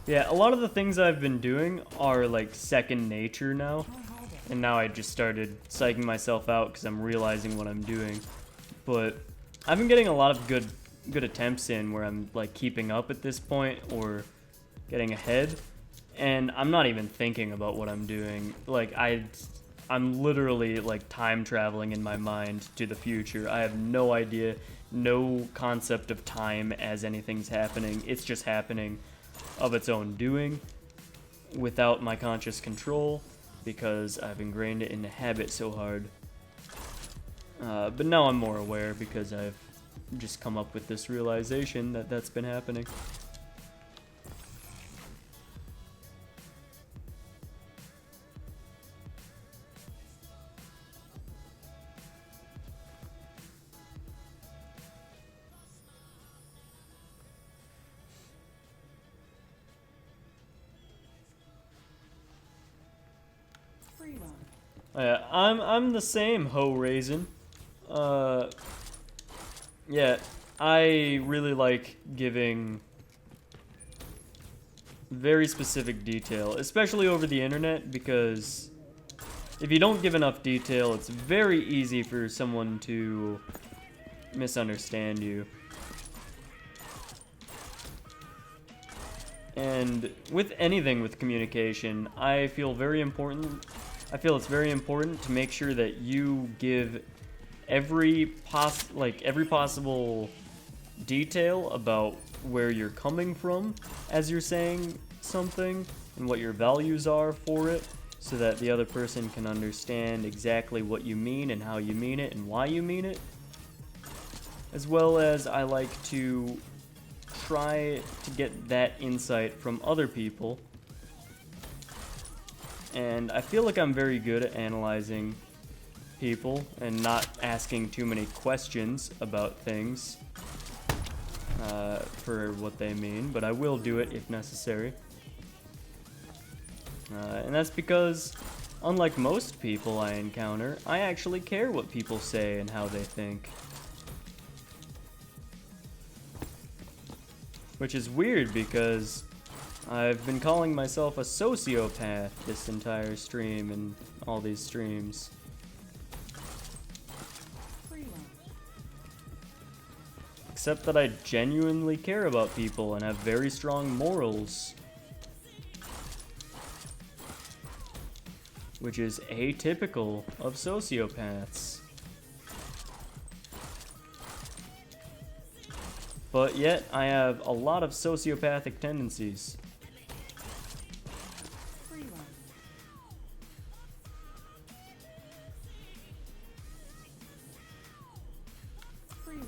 Yeah, a lot of the things I've been doing are like second nature now. And now I just started psyching myself out because I'm realizing what I'm doing. But I've been getting a lot of good attempts in where I'm like keeping up at this point or getting ahead. And I'm not even thinking about what I'm doing. Like I'm literally like time traveling in my mind to the future. I have no idea, no concept of time as anything's happening. It's just happening of its own doing without my conscious control because I've ingrained it in the habit so hard. But now I'm more aware because I've just come up with this realization that that's been happening. Free run. Yeah, I'm the same, Ho Raisin. Yeah, I really like giving very specific detail, especially over the internet, because if you don't give enough detail, it's very easy for someone to misunderstand you. And with anything with communication, I feel it's very important to make sure that you give every possible detail about where you're coming from as you're saying something and what your values are for it, so that the other person can understand exactly what you mean and how you mean it and why you mean it. As well as I like to try to get that insight from other people. And I feel like I'm very good at analyzing people and not asking too many questions about things for what they mean, but I will do it if necessary. And that's because, unlike most people I encounter, I actually care what people say and how they think. Which is weird because I've been calling myself a sociopath this entire stream and all these streams. Free run. Except that I genuinely care about people and have very strong morals. Which is atypical of sociopaths. But yet, I have a lot of sociopathic tendencies. Free run. Free run.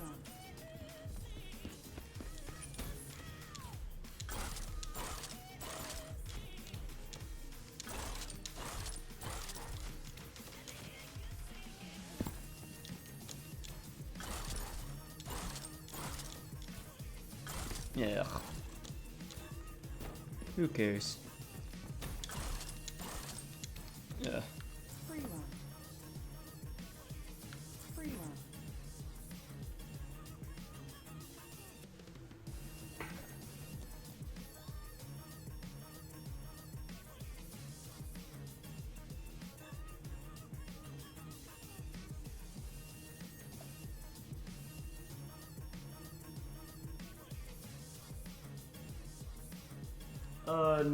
Yeah. Who cares? Yeah. Free run. Free run.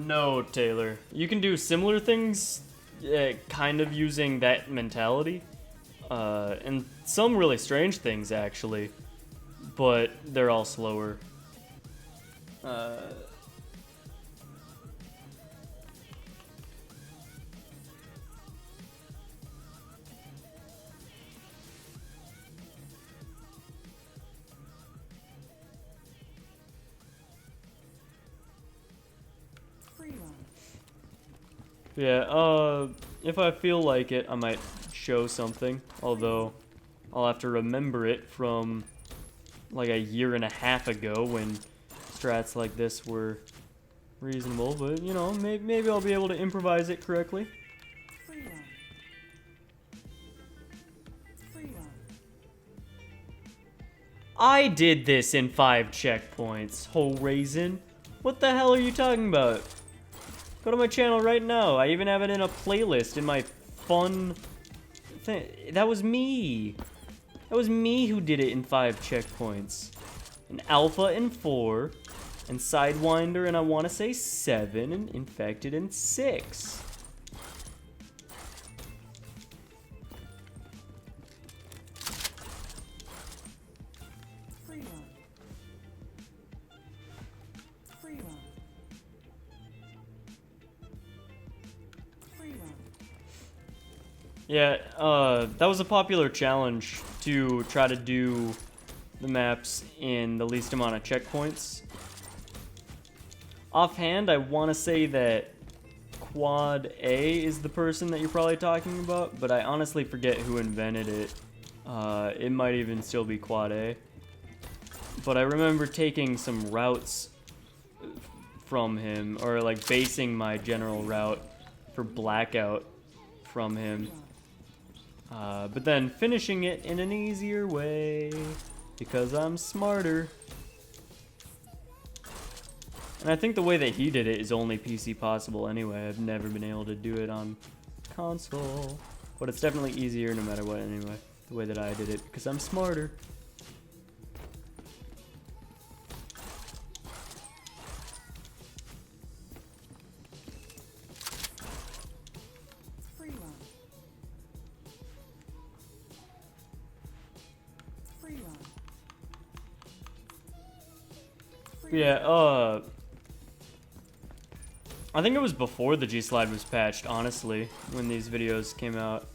No, Taylor. You can do similar things, kind of using that mentality. And some really strange things, actually. But they're all slower. Yeah, if I feel like it, I might show something. Although, I'll have to remember it from like a year and a half ago when strats like this were reasonable. But, you know, maybe I'll be able to improvise it correctly. Free run. Free run. I did this in 5 checkpoints, whole raisin. What the hell are you talking about? Go to my channel right now. I even have it in a playlist in my fun thing. That was me. That was me who did it in 5 checkpoints. An alpha in 4, and sidewinder and I want to say 7, and infected in 6. Free run. Free run. Free run. Yeah, that was a popular challenge to try to do the maps in the least amount of checkpoints. Offhand, I want to say that Quad A is the person that you're probably talking about, but I honestly forget who invented it. It might even still be Quad A. But I remember taking some routes from him, or like basing my general route for Blackout from him. But then finishing it in an easier way, because I'm smarter. And I think the way that he did it is only PC possible anyway. I've never been able to do it on console. But it's definitely easier no matter what anyway, the way that I did it, because I'm smarter. Free run. Free run. Free Yeah, I think it was before the G-Slide was patched, honestly, when these videos came out.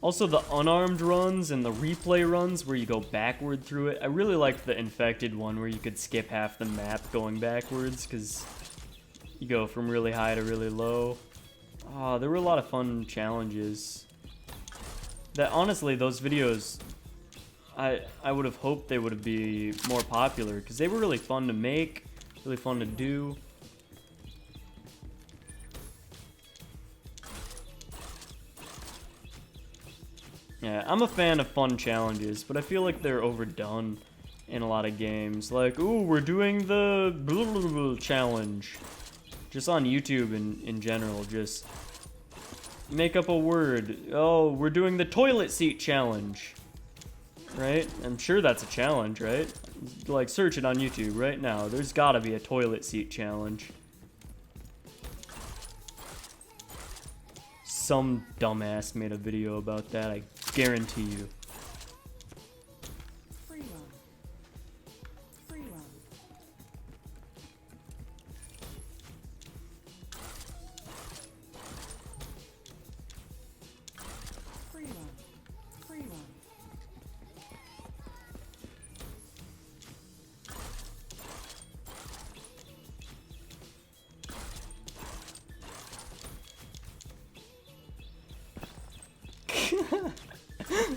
Also, the unarmed runs and the replay runs where you go backward through it. I really liked the infected one where you could skip half the map going backwards, because you go from really high to really low. Oh, there were a lot of fun challenges. That, honestly, those videos, I would have hoped they would be more popular, because they were really fun to make, really fun to do. Yeah, I'm a fan of fun challenges, but I feel like they're overdone in a lot of games. Like, ooh, we're doing the blah, blah, blah challenge. Just on YouTube in general, just make up a word. Oh, we're doing the toilet seat challenge. Right? I'm sure that's a challenge, right? Like, search it on YouTube right now. There's gotta be a toilet seat challenge. Some dumbass made a video about that, I guarantee you. Free run. Free run. Free run. Free run.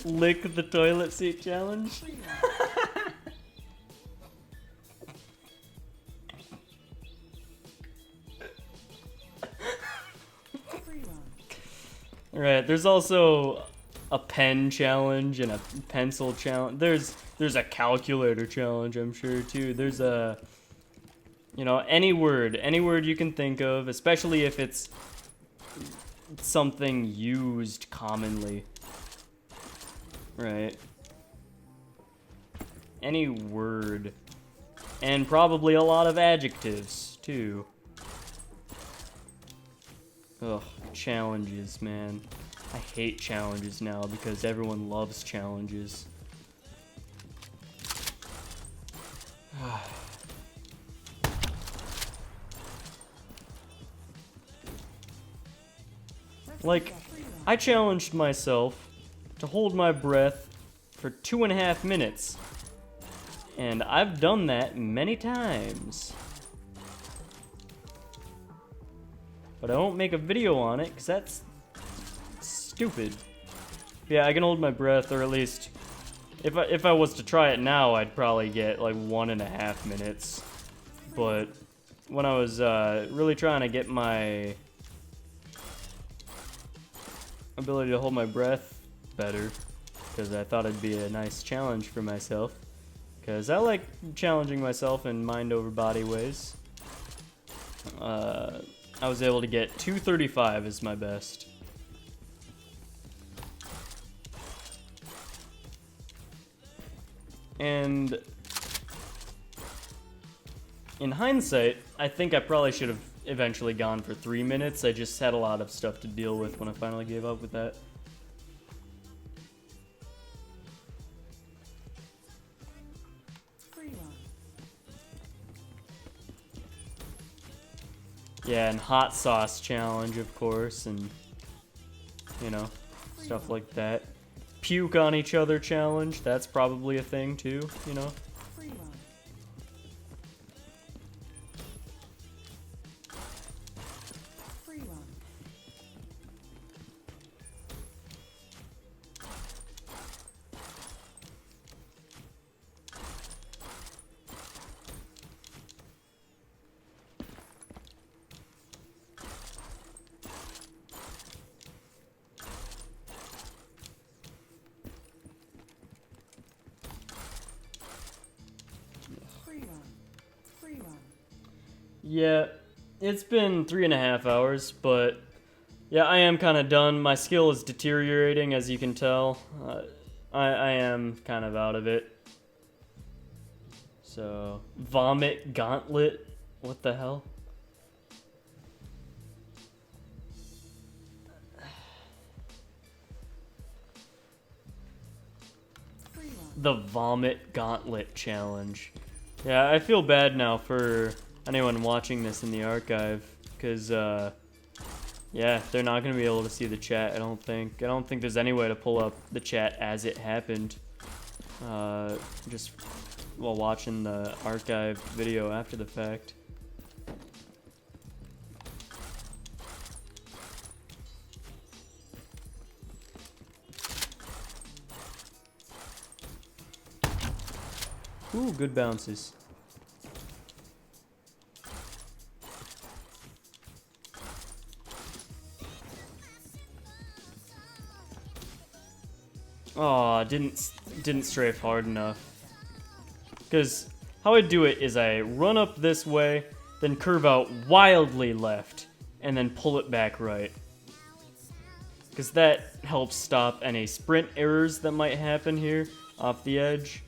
Lick the toilet seat challenge? Free run. Free run. Alright, there's also a pen challenge and a pencil challenge. There's a calculator challenge, I'm sure, too. There's a, you know, any word you can think of, especially if it's something used commonly. Right. Any word. And probably a lot of adjectives, too. Ugh, challenges, man. I hate challenges now because everyone loves challenges. Like, I challenged myself to hold my breath for 2.5 minutes. And I've done that many times. but I won't make a video on it because that's stupid. Yeah, I can hold my breath, or at least if I was to try it now, I'd probably get like 1.5 minutes. But when I was really trying to get my ability to hold my breath better, because I thought it'd be a nice challenge for myself, because I like challenging myself in mind over body ways. I was able to get 235 as my best. And in hindsight, I think I probably should have eventually gone for 3 minutes. I just had a lot of stuff to deal with when I finally gave up with that. Yeah, and hot sauce challenge, of course, and, you know, stuff like that. Puke on each other challenge, that's probably a thing too, you know. Yeah, it's been 3.5 hours, but yeah, I am kind of done. My skill is deteriorating, as you can tell. I am kind of out of it. So, vomit gauntlet? What the hell? The vomit gauntlet challenge. Yeah, I feel bad now for anyone watching this in the archive, because, yeah, they're not going to be able to see the chat, I don't think. I don't think there's any way to pull up the chat as it happened, just while watching the archive video after the fact. Ooh, good bounces. Oh, didn't strafe hard enough. Because how I do it is I run up this way, then curve out wildly left, and then pull it back right. Because that helps stop any sprint errors that might happen here off the edge,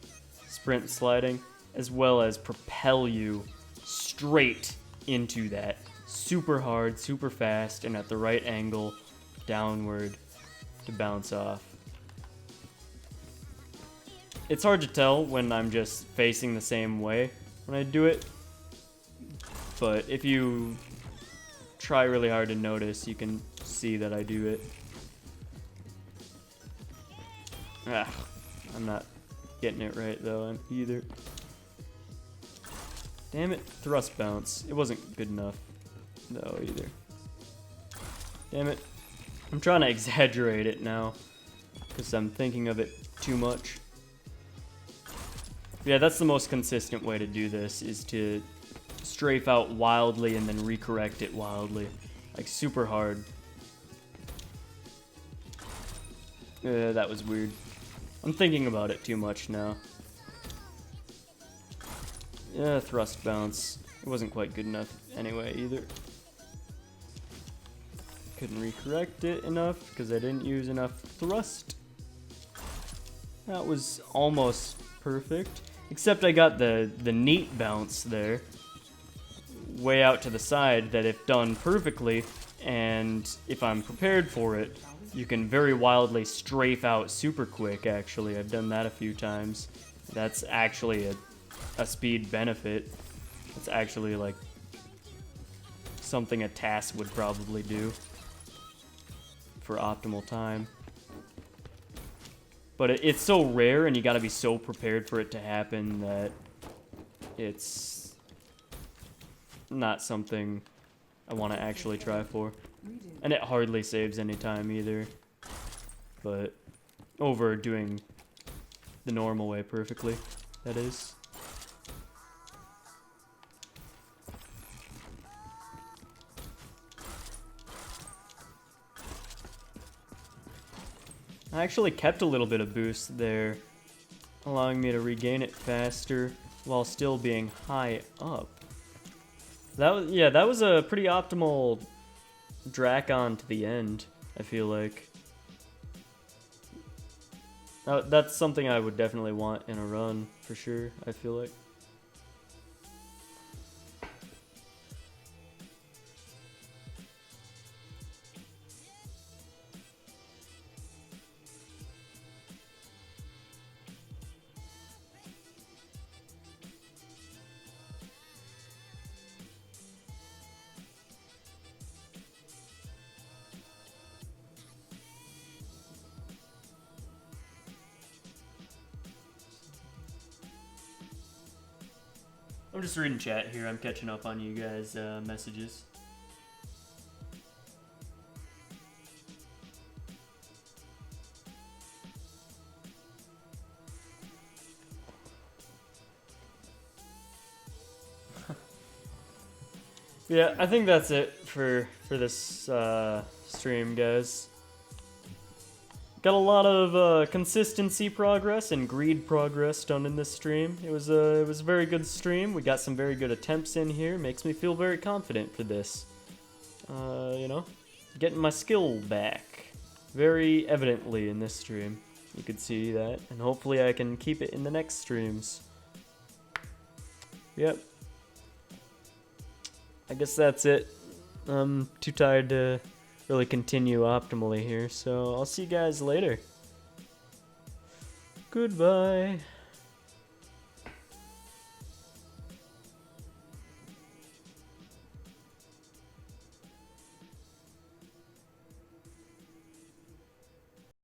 sprint sliding, as well as propel you straight into that super hard, super fast, and at the right angle downward to bounce off. It's hard to tell when I'm just facing the same way when I do it, but if you try really hard to notice, you can see that I do it. Ah, I'm not getting it right though either. Damn it, thrust bounce. It wasn't good enough though either. Damn it. I'm trying to exaggerate it now because I'm thinking of it too much. Yeah, that's the most consistent way to do this, is to strafe out wildly and then recorrect it wildly. Like, super hard. That was weird. I'm thinking about it too much now. Yeah, thrust bounce. It wasn't quite good enough anyway, either. Couldn't recorrect it enough because I didn't use enough thrust. That was almost perfect. Except I got the neat bounce there, way out to the side, that if done perfectly, and if I'm prepared for it, you can very wildly strafe out super quick, actually. I've done that a few times. That's actually a speed benefit. It's actually, like, something a task would probably do for optimal time. But it's so rare, and you gotta be so prepared for it to happen that it's not something I want to actually try for. Redo. And it hardly saves any time either. But over doing the normal way perfectly, that is. I actually kept a little bit of boost there, allowing me to regain it faster while still being high up. That was a pretty optimal Drakon to the end, I feel like. That's something I would definitely want in a run, for sure, I feel like. I'm just reading chat here. I'm catching up on you guys' messages. Yeah, I think that's it for this stream, guys. Got a lot of consistency progress and greed progress done in this stream. It was a very good stream. We got some very good attempts in here. Makes me feel very confident for this. You know, getting my skill back very evidently in this stream. You could see that, and hopefully I can keep it in the next streams. Yep. I guess that's it. I'm too tired to really continue optimally here, so I'll see you guys later. Goodbye.